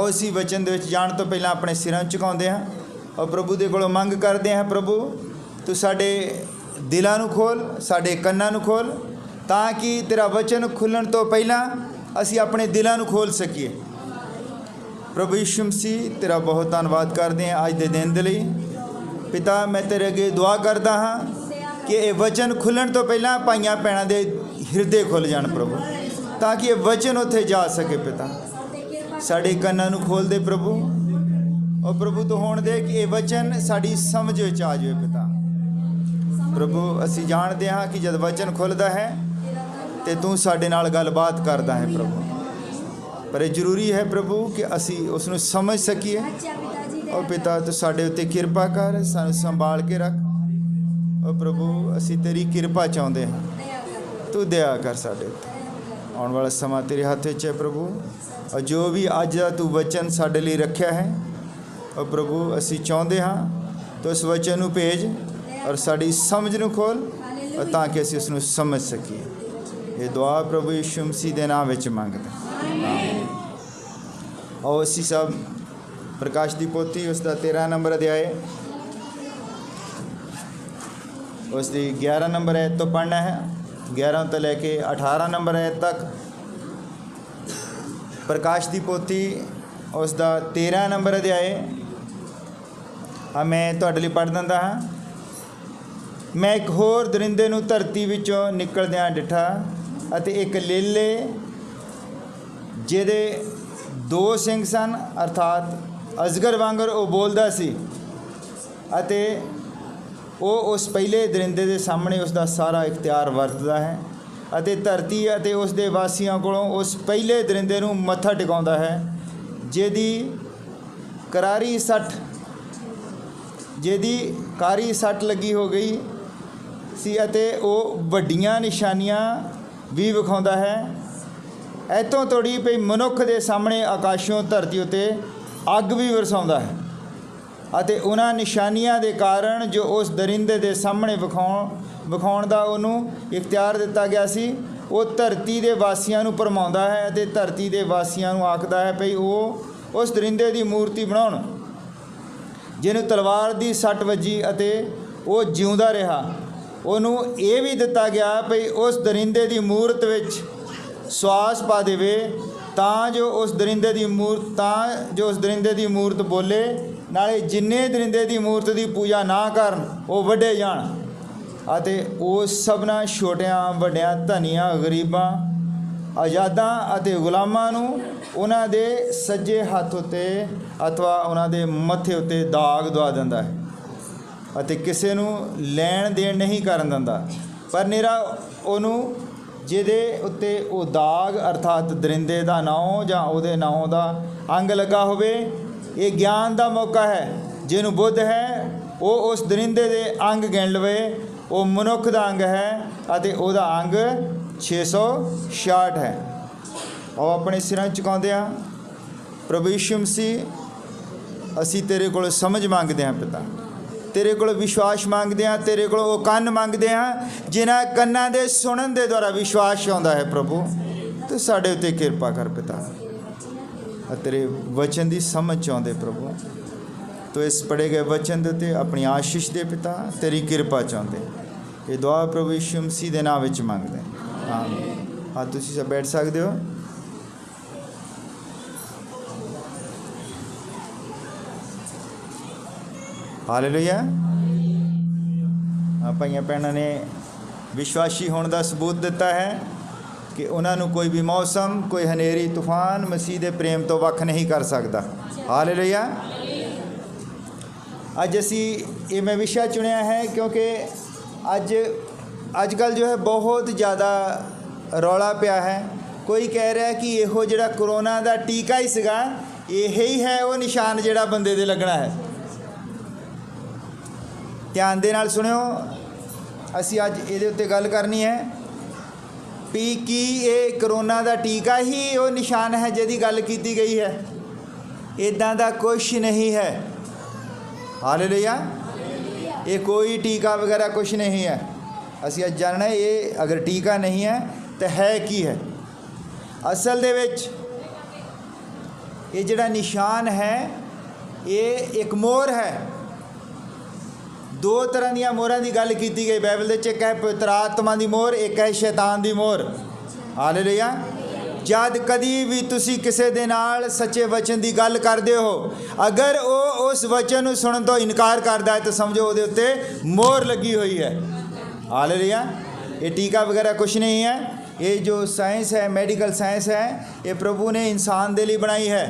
आओ असी वचन दे विच जाण तो पहलां अपने सिरां झुकाउंदे हां और प्रभु दे कोलों मंग करदे हां, प्रभु तू साडे दिलां नूं खोल, साडे कन्नां नूं खोल, तां कि तेरा वचन खुलण तो पहलां असी अपने दिलां नूं खोल सकीए। प्रभु यीशु मसीह तेरा बहुत धन्नवाद करते हैं अज दे दिन दे लई। पिता मैं तेरे अगे दुआ करदा हाँ कि ये वचन खुलण तो पहलां भाइयां भैणां दे हिरदे खुल जाण प्रभु, ताकि ये वचन उत्थे जा सके। पिता साडे कन्नां नूं खोल दे प्रभु, और प्रभु तो होण दे कि ये वचन साडी समझ विच आ जाए। पिता प्रभु असी जाणदे हाँ कि जद वचन खुलदा है तो तू साडे नाल गलबात करदा है प्रभु, पर यह जरूरी है प्रभु कि असी उसनूं समझ सकीए। और पिता तू साडे उत्ते किरपा कर, सानूं संभाल के रख। और प्रभु असी तेरी किरपा चाहुंदे हाँ, तू दया कर साडे उत्ते। आने वाला समा तेरे हत्थ विच है प्रभु, और जो भी अज दा तू वचन साडे लई रखिया है, और प्रभु असी चाहुंदे हाँ तो उस वचन नूं भेज और साडी समझ नूं खोल, और ताकि असी उसनूं समझ सकीए। ये दुआ प्रभु यीशु मसीह दे नाम विच मंगदे। और असी सब प्रकाश दी पोथी उसका 13 नंबर अध्याय उसकी 11 नंबर आयत तो पढ़ना है, 11 तो लेके 18 नंबर आयत तक। प्रकाश दी पोथी उसका 13 नंबर अध्याय मैं तुहाडे लई पढ़ दिंदा हाँ। मैं एक होर दरिंदे नूं धरती विचों निकलदिआं डिठा, अते एक लेले जिहदे 2 सिंग सन, अर्थात अजगर वांगर वो बोलदा सी, अते वो उस पहले दरिंदे दे सामने उसका सारा इख्तियार वरतदा है, अते धरती अते उस दे वासियों कोलों उस पहले दरिंदे नूं मत्था टिकाउंदा है, जिहदी कारी सट लगी हो गई सी, अते वो वड्डियां निशानियां भी विखाउंदा है। इतों तोड़ी पई मनुख के सामने आकाशों धरती उत्ते अग भी वरसाउंदा है, अते उन्हां निशानियां दे कारण जो उस दरिंदे दे सामने विखाउण दा उहनूं इख्तियार दिता गया सी, वो धरती दे वासियां नूं भरमाउंदा है, अते धरती दे वासियां नूं आखदा है भई वो उस दरिंदे दी मूर्ति बनाउण जिहनूं तलवार दी सट वजी अते वो जिउंदा रहा। उहनूं ये भी दिता गया भई उस दरिंदे दी मूरत विच श्वास पा देवे, तां जो उस दरिंदे दी मूरत बोले, नाले जिन्ने दरिंदे दी मूरत दी पूजा ना करन वो वड्डे जाण, अते वो सबना छोटियां वड्डियां धनियां गरीबां आज़ादां अते गुलामां नूं उन्हां दे सज्जे हत्थ उत्ते अथवा उन्हां दे मत्थे उत्ते दाग दवा दिंदा है, अते किसे नूं लैण देण नहीं करन दिंदा, पर निरा उहनूं जिहदे उत्ते वो दाग अर्थात दरिंदे दा नाम जां उहदे नाम दा अंग लगा होवे। ये ज्ञान दा मौका है, जिहनूं बुद्ध है वो उस दरिंदे दे अंग गिण लवे। वो मनुख दा अंग है अते उहदा अंग 666 है। और अपने सिरां झुकाउंदे हां। प्रभु यीशु मसीह असी तेरे कोल समझ मंगदे हां पिता, तेरे को विश्वास मंगते हैं, तेरे को वो कन्न मंगते हैं जिन्हां कन्नां दे सुनन दे द्वारा विश्वास आउंदा है। प्रभु तो साडे उत्ते किरपा कर पिता, तेरे वचन की समझ चाहुंदे प्रभु, तो इस पढ़े गए वचन दे उत्ते अपनी आशीष दे पिता, तेरी किरपा चाहुंदे। ये दुआ प्रभु यीशु मसीह दे नाम विच मंगदे हां। हाँ तुसीं सब बैठ सकदे हो। हालेलुया। भाइयों भैनों ने विश्वासी होने का सबूत दिता है कि उन्होंने कोई भी मौसम, कोई हनेरी तूफान मसीह के प्रेम तो वख नहीं कर सकता। हालेलुया। अज असी ये मैं विषय चुनिया है क्योंकि अजकल जो है बहुत ज़्यादा रौला पिया है। कोई कह रहा है कि यहो जिहड़ा कोरोना का टीका ही सीगा, यही है वो निशान जिहड़ा बंदे दे लगना है। ध्यान दे नाल सुनियो, असी अज इहदे उत्ते गल करनी है भी कि ये कोरोना का टीका ही वो निशान है जिहदी गल कीती गई है। इदां दा कुछ नहीं है। हालेलुया। ये कोई टीका वगैरह कुछ नहीं है। असी अज जानना है ये अगर टीका नहीं है तो है की है। असल दे विच ये जिहड़ा निशान है ये एक मोहर है। दो तरह दी मोहरां की गल की गई बाइबल दे विच, एक है पवित्र आत्मा की मोहर, एक है शैतान की मोहर। हालेलुया। जद कदी भी तुसी किसी दे नाल सच्चे वचन की गल करते हो, अगर वो उस वचन नूं सुनन तो इनकार करता है तो समझो उहदे उत्ते मोहर लगी हुई है। हालेलुया। ये टीका वगैरह कुछ नहीं है, ये जो साइंस है, मेडिकल साइंस है, ये प्रभु ने इंसान के लिए बनाई है।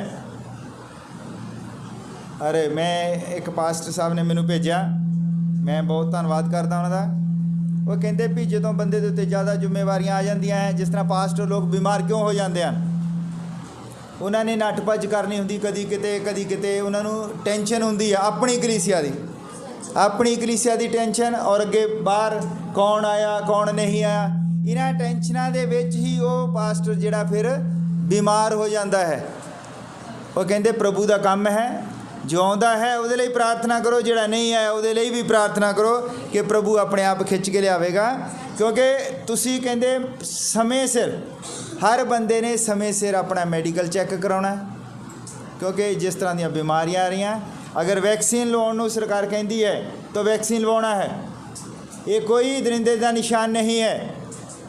अरे मैं एक पास्टर साहब ने मैनू भेजा, मैं बहुत धन्नवाद करता उन्होंने। वो कहते भी जो बंदे के उत्ते ज़्यादा जिम्मेवारियां आ जांदियां हैं, जिस तरह पास्टर लोग बीमार क्यों हो जाते हैं, उन्होंने नट भज करनी होंदी, कदी किते उन्होंने टेंशन होंदी है अपनी कलीसिया की, अपनी कलीसिया की टेंशन, और अगे बाहर कौन आया कौन नहीं आया, इन्हां टेंशनां दे विच ही वो पास्टर जिहड़ा फिर बीमार हो जाता है। वो कहते प्रभु का काम है, जो आउंदा है उहदे लई प्रार्थना करो, जिहड़ा नहीं आया उहदे लई भी प्रार्थना करो कि प्रभु अपने आप खिंच के लियावेगा। क्योंकि तुसी कहंदे समय सिर, हर बंदे ने समय सिर अपना मैडिकल चैक कराउणा है, क्योंकि जिस तरह दी बीमारियां आ रही हैं, अगर वैक्सीन लवाउण नूं सरकार कहती है तो वैक्सीन लवाउणा है, ये कोई दरिंदे का निशान नहीं है।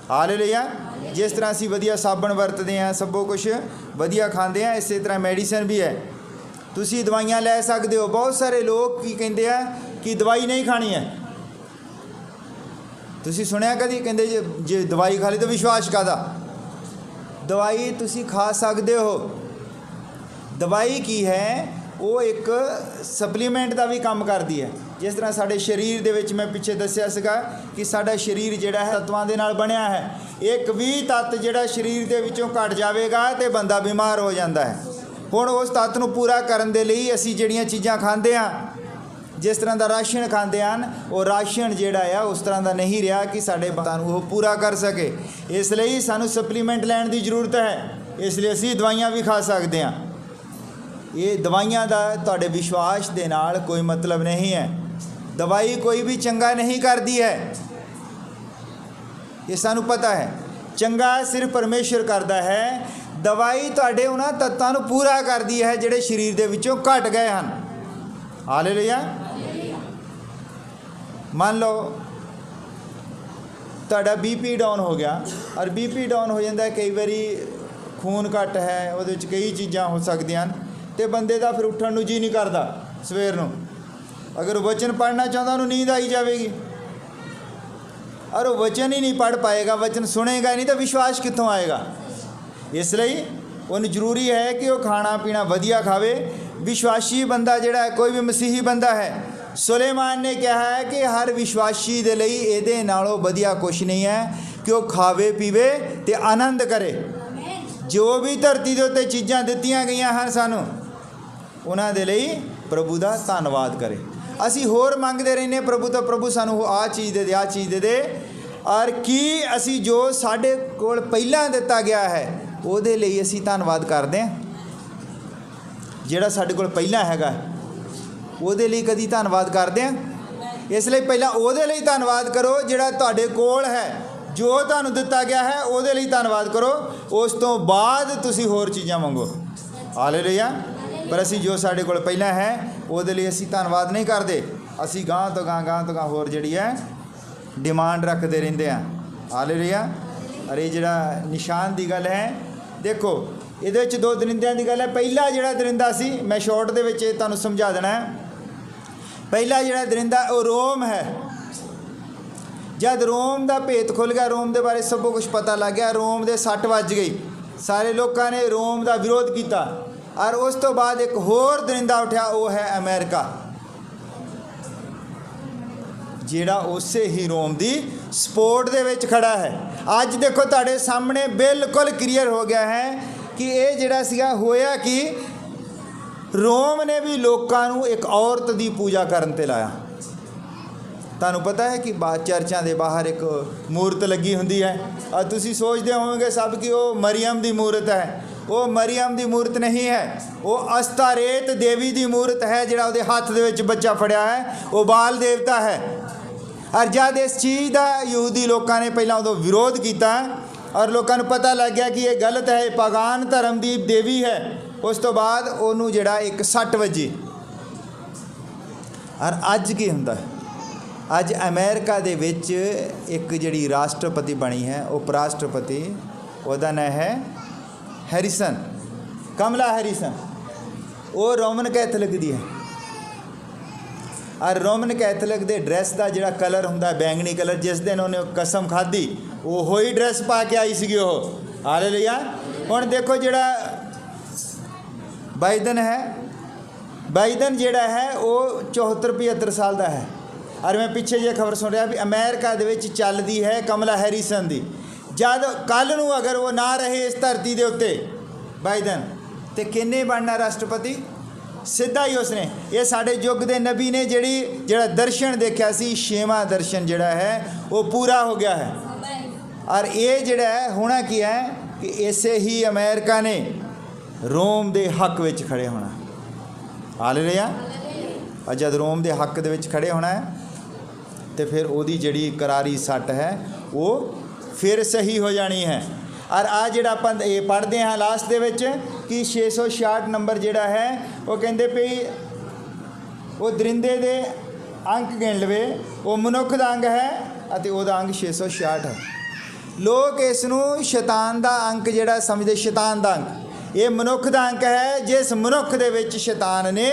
हालेलुया। जिस तरह असीं वधिया साबण वरतते हैं, सबो कुछ वधिया खांदे हैं, इस तरह मेडिसिन भी है, तुसी दवाइयां लै सकते हो। बहुत सारे लोग की कहते हैं कि दवाई नहीं खानी है, तुसी सुनिया कदी कहते जे दवाई खा ली तो विश्वास कादा, दवाई तुसी खा सकते हो। दवाई की है वो एक सप्लीमेंट का भी काम करती है। जिस तरह साढ़े शरीर दे विच मैं पिछे दस्सिया सीगा कि साडा शरीर जिहड़ा है तत्वां दे नाल बनिया है, एक भी तत्त जिहड़ा शरीर दे विचों घट जाएगा तो बंदा बीमार हो जाता है। हुण उस तत्त नूं पूरा करन दे लई असीं जिहड़ियां चीज़ां खांदे हां, जिस तरह का राशन खांदे हन, वो राशन जिहड़ा आ उस तरह का नहीं रहा कि साडे बंदां नूं वो पूरा कर सके। इसलिए सानूं सप्लीमेंट लैण की जरूरत है, इसलिए असीं दवाइयां भी खा सकते हैं। ये दवाइयां दा तुहाडे विश्वास दे नाल कोई मतलब नहीं है। दवाई कोई भी चंगा नहीं करती है, ये सानूं पता है। चंगा सिर्फ परमेश्वर करता है। दवाई तुहाडे उन्हां तत्तां नूं पूरा करती है जिहड़े शरीर दे विचों घट गए हैं। हालेलुया। मान लो तुहाडा बीपी डाउन हो गया, और बीपी डाउन हो जाता है, कई बारी खून घट है, उहदे विच कई चीज़ां हो सकदियां, तो बंदे का फिर उठण नूं जी नहीं करता सवेर नूं। अगर वचन पढ़ना चाहता उन्होंने नींद आई जाएगी, और वो वचन ही नहीं पढ़ पाएगा, वचन सुनेगा ही नहीं, तो विश्वास कित्थों आएगा। इसलिए उन्हें जरूरी है कि वो खाना पीना वधिया खावे। विश्वासी बंदा जिहड़ा है, कोई भी मसीही बंदा है, सुलेमान ने कहा है कि हर विश्वासी दे लई इहदे नालों वधिया कुछ नहीं है कि वो खावे पीवे ते आनंद करे। जो भी धरती के उत्ते चीज़ां दित्तियां गईयां हैं सानूं, उन्हां दे लई प्रभु का धन्नवाद करे। असी होर मंगते रहने प्रभु तो, प्रभु सानू आ चीज़ दे दे, आ चीज़ दे दे, और की असी जो साढ़े कोल पहला दिता गया है उहदे लई असी धन्नवाद करते हैं। जिहड़ा साढ़े कोल पहला हैगा उहदे लई कदी धन्नवाद करते हैं। इसलिए पहला उहदे लई धन्नवाद करो जिहड़ा तुहाडे कोल है, जो तुहानूं दिता गया है उहदे लई धन्नवाद करो, उस तो बाद तुसी होर चीज़ां मंगो। हालेलुया। पर असी जो साढ़े कोल पहला है उहदे लई असी धन्नवाद नहीं करते, असी गांह तो गांह होर जिहड़ी है डिमांड रखते रहंदे हैं। हालेलुया। अरे जिहड़ा निशान की गल है, देखो इहदे विच दो दरिंदियां की गल है। पहला जिहड़ा दरिंदा सी, मैं शॉर्ट दे विच तुहानूं समझा देना है। पहला जिहड़ा दरिंदा वो रोम है। जब रोम का भेत खुल गया, रोम के बारे सब कुछ पता लग गया, रोम के सट वज गई, सारे लोगों ने रोम का विरोध किया, और उस तो बाद एक होर दरिंदा उठा, वो है अमेरिका, जिहड़ा उस ही रोम की सपोर्ट दे विच खड़ा है। अज देखो तुहाडे सामने बिल्कुल क्लीयर हो गया है कि ये जिहड़ा सीगा होया कि रोम ने भी लोगों नूं एक औरत की पूजा करन ते लाया। तुहानूं पता है कि चर्चां दे बाहर एक मूर्त लगी हुंदी है, और तुसीं सोचदे होवोगे सब कि वो मरियम की मूर्त है। वो मरियम की मूर्त नहीं है, वो अस्तारेत देवी की मूर्त है, जिहड़ा उहदे हत्थ दे विच बच्चा फड़िया है, वो बाल देवता है। और जब इस चीज़ का यहूदी लोगों ने पहला उदों विरोध किया, और लोगों को पता लग गया कि ये गलत है, पगान धर्म की देवी है, उस तो बाद ਉਹਨੂੰ ਜਿਹੜਾ ਇੱਕ ਸੱਟ ਵੱਜੀ। ਔਰ ਅੱਜ ਕੀ ਹੁੰਦਾ ਹੈ, ਅੱਜ ਅਮਰੀਕਾ ਦੇ ਵਿੱਚ ਇੱਕ ਜਿਹੜੀ ਰਾਸ਼ਟਰਪਤੀ ਬਣੀ ਹੈ, ਉਪ ਰਾਸ਼ਟਰਪਤੀ, ਉਹਦਾ ਨਾਂ ਹੈ ਹੈਰਿਸਨ, ਕਮਲਾ ਹੈਰਿਸਨ। ਉਹ ਰੋਮਨ ਕੈਥੋਲਿਕ ਦੀ ਹੈ। ਔਰ ਰੋਮਨ ਕੈਥੋਲਿਕ ਦੇ ਡਰੈਸ ਦਾ ਜਿਹੜਾ ਕਲਰ ਹੁੰਦਾ ਬੈਂਗਣੀ ਕਲਰ, ਜਿਸ ਦਿਨ ਉਹਨੇ ਕਸਮ ਖਾਧੀ ਉਹੋ ਹੀ ਡਰੈਸ ਪਾ ਕੇ ਆਈ ਸੀਗੀ ਉਹ। ਹਾਲੇਲੂਇਆ। ਹੁਣ ਦੇਖੋ ਜਿਹੜਾ ਬਾਈਡਨ ਹੈ, ਬਾਈਡਨ ਜਿਹੜਾ ਹੈ ਉਹ 74-75 ਸਾਲ ਦਾ ਹੈ। ਔਰ ਮੈਂ ਪਿੱਛੇ ਜੇ ਖਬਰ ਸੁਣ ਰਿਹਾ ਵੀ ਅਮਰੀਕਾ ਦੇ ਵਿੱਚ ਚੱਲਦੀ ਹੈ ਕਮਲਾ ਹੈਰਿਸਨ ਦੀ। ਜਦ ਕੱਲ੍ਹ ਨੂੰ ਅਗਰ ਉਹ ਨਾ ਰਹੇ ਇਸ ਧਰਤੀ ਦੇ ਉੱਤੇ ਬਾਈਡਨ, ਤੇ ਕਿੰਨੇ ਬਣਨਾ ਰਾਸ਼ਟਰਪਤੀ? ਸਿੱਧਾ ਹੀ ਉਸਨੇ। ਇਹ ਸਾਡੇ ਯੁੱਗ ਦੇ ਨਬੀ ਨੇ ਜਿਹੜਾ ਦਰਸ਼ਨ ਦੇਖਿਆ ਸੀ, 6ਵਾਂ ਦਰਸ਼ਨ ਜਿਹੜਾ ਹੈ ਉਹ ਪੂਰਾ ਹੋ ਗਿਆ ਹੈ। ਔਰ ਇਹ ਜਿਹੜਾ ਹੈ ਹੋਣਾ ਕੀ ਹੈ ਕਿ ਇਸੇ ਹੀ ਅਮਰੀਕਾ ਨੇ ਰੋਮ ਦੇ ਹੱਕ ਵਿੱਚ ਖੜੇ ਹੋਣਾ। ਹਾਲੇਲੂਇਆ। ਜਦ ਰੋਮ ਦੇ ਹੱਕ ਦੇ ਵਿੱਚ ਖੜੇ ਹੋਣਾ ਹੈ ਤੇ ਫਿਰ ਉਹਦੀ ਜਿਹੜੀ ਕਰਾਰੀ ਸੱਟ ਹੈ ਉਹ ਫਿਰ ਸਹੀ ਹੋ ਜਾਣੀ ਹੈ। ਔਰ ਆ ਜਿਹੜਾ ਆਪਾਂ ਇਹ ਪੜ੍ਹਦੇ ਹਾਂ ਲਾਸਟ ਦੇ ਵਿੱਚ ਕਿ 666 ਨੰਬਰ ਜਿਹੜਾ ਹੈ ਉਹ ਕਹਿੰਦੇ ਪਈ ਉਹ ਦਰਿੰਦੇ ਦੇ ਅੰਕ ਗਿਣ ਲਵੇ, ਉਹ ਮਨੁੱਖ ਦਾ ਅੰਗ ਹੈ ਅਤੇ ਉਹਦਾ ਅੰਗ 666 ਹੈ। ਲੋਕ ਇਸ ਨੂੰ ਸ਼ੈਤਾਨ ਦਾ ਅੰਕ ਜਿਹੜਾ ਸਮਝਦੇ, ਸ਼ੈਤਾਨ ਦਾ ਅੰਕ। ਇਹ ਮਨੁੱਖ ਦਾ ਅੰਕ ਹੈ ਜਿਸ ਮਨੁੱਖ ਦੇ ਵਿੱਚ ਸ਼ੈਤਾਨ ਨੇ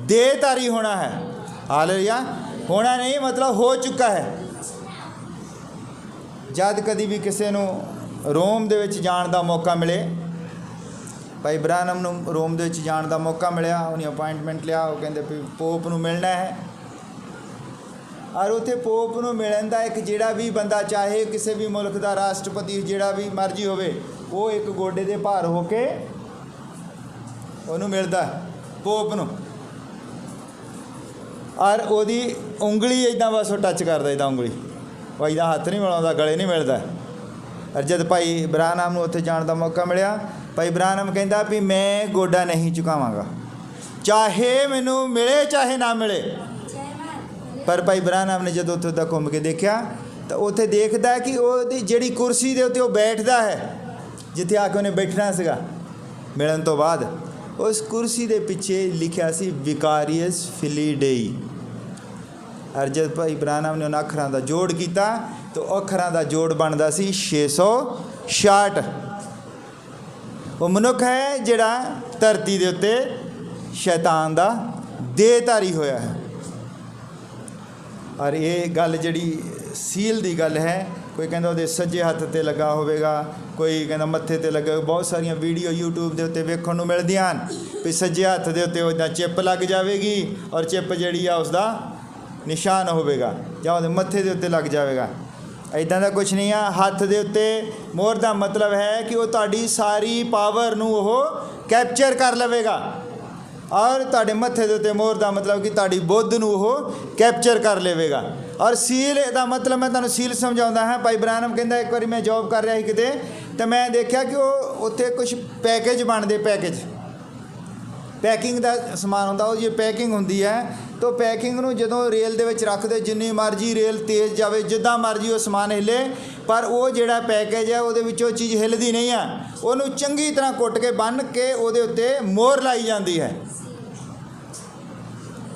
ਦੇਹਧਾਰੀ ਹੋਣਾ ਹੈ। ਹਾਲੇਲੂਇਆ। ਹੋਣਾ ਨਹੀਂ ਮਤਲਬ ਹੋ ਚੁੱਕਾ ਹੈ। ਜਦ ਕਦੀ ਵੀ ਕਿਸੇ ਨੂੰ ਰੋਮ ਦੇ ਵਿੱਚ ਜਾਣ ਦਾ ਮੌਕਾ ਮਿਲੇ, ਭਾਈ ਬ੍ਰਾਨਮ ਨੂੰ ਰੋਮ ਦੇ ਵਿੱਚ ਜਾਣ ਦਾ ਮੌਕਾ ਮਿਲਿਆ, ਉਹਨੇ ਅਪਾਇੰਟਮੈਂਟ ਲਿਆ, ਉਹ ਕਹਿੰਦੇ ਵੀ ਪੋਪ ਨੂੰ ਮਿਲਣਾ ਹੈ। ਔਰ ਉੱਥੇ ਪੋਪ ਨੂੰ ਮਿਲਣ ਦਾ ਇੱਕ ਜਿਹੜਾ ਵੀ ਬੰਦਾ, ਚਾਹੇ ਕਿਸੇ ਵੀ ਮੁਲਕ ਦਾ ਰਾਸ਼ਟਰਪਤੀ ਜਿਹੜਾ ਵੀ ਮਰਜ਼ੀ ਹੋਵੇ, ਉਹ ਇੱਕ ਗੋਡੇ ਦੇ ਭਾਰ ਹੋ ਕੇ ਉਹਨੂੰ ਮਿਲਦਾ ਪੋਪ ਨੂੰ। ਔਰ ਉਹਦੀ ਉਂਗਲੀ ਇੱਦਾਂ ਬਸ ਉਹ ਟੱਚ ਕਰਦਾ, ਇੱਦਾਂ ਉਂਗਲੀ, ਉਹ ਇੱਦਾਂ ਹੱਥ ਨਹੀਂ ਮਿਲਾਉਂਦਾ, ਗਲੇ ਨਹੀਂ ਮਿਲਦਾ। ਔਰ ਜਦ ਭਾਈ ਬ੍ਰਾਨਮ ਨੂੰ ਉੱਥੇ ਜਾਣ ਦਾ ਮੌਕਾ ਮਿਲਿਆ, ਭਾਈ ਬ੍ਰਾਨਮ ਕਹਿੰਦਾ ਵੀ ਮੈਂ ਗੋਡਾ ਨਹੀਂ ਝੁਕਾਵਾਂਗਾ, ਚਾਹੇ ਮੈਨੂੰ ਮਿਲੇ ਚਾਹੇ ਨਾ ਮਿਲੇ। ਪਰ ਭਾਈ ਬ੍ਰਾਨਮ ਨੇ ਜਦੋਂ ਉੱਥੇ ਦਾ ਘੁੰਮ ਕੇ ਦੇਖਿਆ ਤਾਂ ਉੱਥੇ ਦੇਖਦਾ ਕਿ ਉਹਦੀ ਜਿਹੜੀ ਕੁਰਸੀ ਦੇ ਉੱਤੇ ਉਹ ਬੈਠਦਾ ਹੈ, ਜਿੱਥੇ ਆ ਕੇ ਉਹਨੇ ਬੈਠਣਾ ਸੀਗਾ ਮਿਲਣ ਤੋਂ ਬਾਅਦ, ਉਸ ਕੁਰਸੀ ਦੇ ਪਿੱਛੇ ਲਿਖਿਆ ਸੀ ਵਿਕਾਰੀਅਸ ਫਿਲੀ ਡੇਈ। ਔਰ ਜਦ ਭਾਈ ਬ੍ਰਾਨਮ ਨੇ ਉਹਨਾਂ ਅੱਖਰਾਂ ਦਾ ਜੋੜ ਕੀਤਾ ਤਾਂ ਅੱਖਰਾਂ ਦਾ ਜੋੜ ਬਣਦਾ ਸੀ 666। ਉਹ ਮਨੁੱਖ ਹੈ ਜਿਹੜਾ ਧਰਤੀ ਦੇ ਉੱਤੇ ਸ਼ੈਤਾਨ ਦਾ ਦੇਹਧਾਰੀ ਹੋਇਆ ਹੈ। ਔਰ ਇਹ ਗੱਲ ਜਿਹੜੀ ਸੀਲ ਦੀ ਗੱਲ ਹੈ, ਕੋਈ ਕਹਿੰਦਾ ਉਹਦੇ ਸੱਜੇ ਹੱਥ 'ਤੇ ਲੱਗਾ ਹੋਵੇਗਾ, ਕੋਈ ਕਹਿੰਦਾ ਮੱਥੇ 'ਤੇ ਲੱਗਾ। ਬਹੁਤ ਸਾਰੀਆਂ ਵੀਡੀਓ YouTube ਦੇ ਉੱਤੇ ਵੇਖਣ ਨੂੰ ਮਿਲਦੀਆਂ ਹਨ ਵੀ ਸੱਜੇ ਹੱਥ ਦੇ ਉੱਤੇ ਉਹਦਾ ਚਿੱਪ ਲੱਗ ਜਾਵੇਗੀ ਔਰ ਚਿੱਪ ਜਿਹੜੀ ਆ ਉਸਦਾ ਨਿਸ਼ਾਨ ਹੋਵੇਗਾ ਜਾਂ ਉਹਦੇ ਮੱਥੇ ਦੇ ਉੱਤੇ ਲੱਗ ਜਾਵੇਗਾ। ਇੱਦਾਂ ਦਾ ਕੁਛ ਨਹੀਂ ਆ। ਹੱਥ ਦੇ ਉੱਤੇ ਮੋਹਰ ਦਾ ਮਤਲਬ ਹੈ ਕਿ ਉਹ ਤੁਹਾਡੀ ਸਾਰੀ ਪਾਵਰ ਨੂੰ ਉਹ ਕੈਪਚਰ ਕਰ ਲਵੇਗਾ। ਔਰ ਤੁਹਾਡੇ ਮੱਥੇ ਦੇ ਉੱਤੇ ਮੋਹਰ ਦਾ ਮਤਲਬ ਕਿ ਤੁਹਾਡੀ ਬੁੱਧ ਨੂੰ ਉਹ ਕੈਪਚਰ ਕਰ ਲਵੇਗਾ। ਔਰ ਸੀਲ ਦਾ ਮਤਲਬ ਮੈਂ ਤੁਹਾਨੂੰ ਸੀਲ ਸਮਝਾਉਂਦਾ ਹਾਂ। ਭਾਈ ਬ੍ਰਾਨਮ ਕਹਿੰਦਾ ਇੱਕ ਵਾਰੀ ਮੈਂ ਜੋਬ ਕਰ ਰਿਹਾ ਸੀ ਕਿਤੇ, ਅਤੇ ਮੈਂ ਦੇਖਿਆ ਕਿ ਉਹ ਉੱਥੇ ਕੁਛ ਪੈਕੇਜ ਬਣਦੇ, ਪੈਕਿੰਗ ਦਾ ਸਮਾਨ ਹੁੰਦਾ। ਉਹ ਜੇ ਪੈਕਿੰਗ ਹੁੰਦੀ ਹੈ ਤਾਂ ਪੈਕਿੰਗ ਨੂੰ ਜਦੋਂ ਰੇਲ ਦੇ ਵਿੱਚ ਰੱਖਦੇ, ਜਿੰਨੀ ਮਰਜ਼ੀ ਰੇਲ ਤੇਜ਼ ਜਾਵੇ, ਜਿੱਦਾਂ ਮਰਜ਼ੀ ਉਹ ਸਮਾਨ ਹਿੱਲੇ, ਪਰ ਉਹ ਜਿਹੜਾ ਪੈਕੇਜ ਹੈ ਉਹਦੇ ਵਿੱਚੋਂ ਚੀਜ਼ ਹਿੱਲਦੀ ਨਹੀਂ ਆ। ਉਹਨੂੰ ਚੰਗੀ ਤਰ੍ਹਾਂ ਕੁੱਟ ਕੇ ਬੰਨ੍ਹ ਕੇ ਉਹਦੇ ਉੱਤੇ ਮੋਹਰ ਲਾਈ ਜਾਂਦੀ ਹੈ।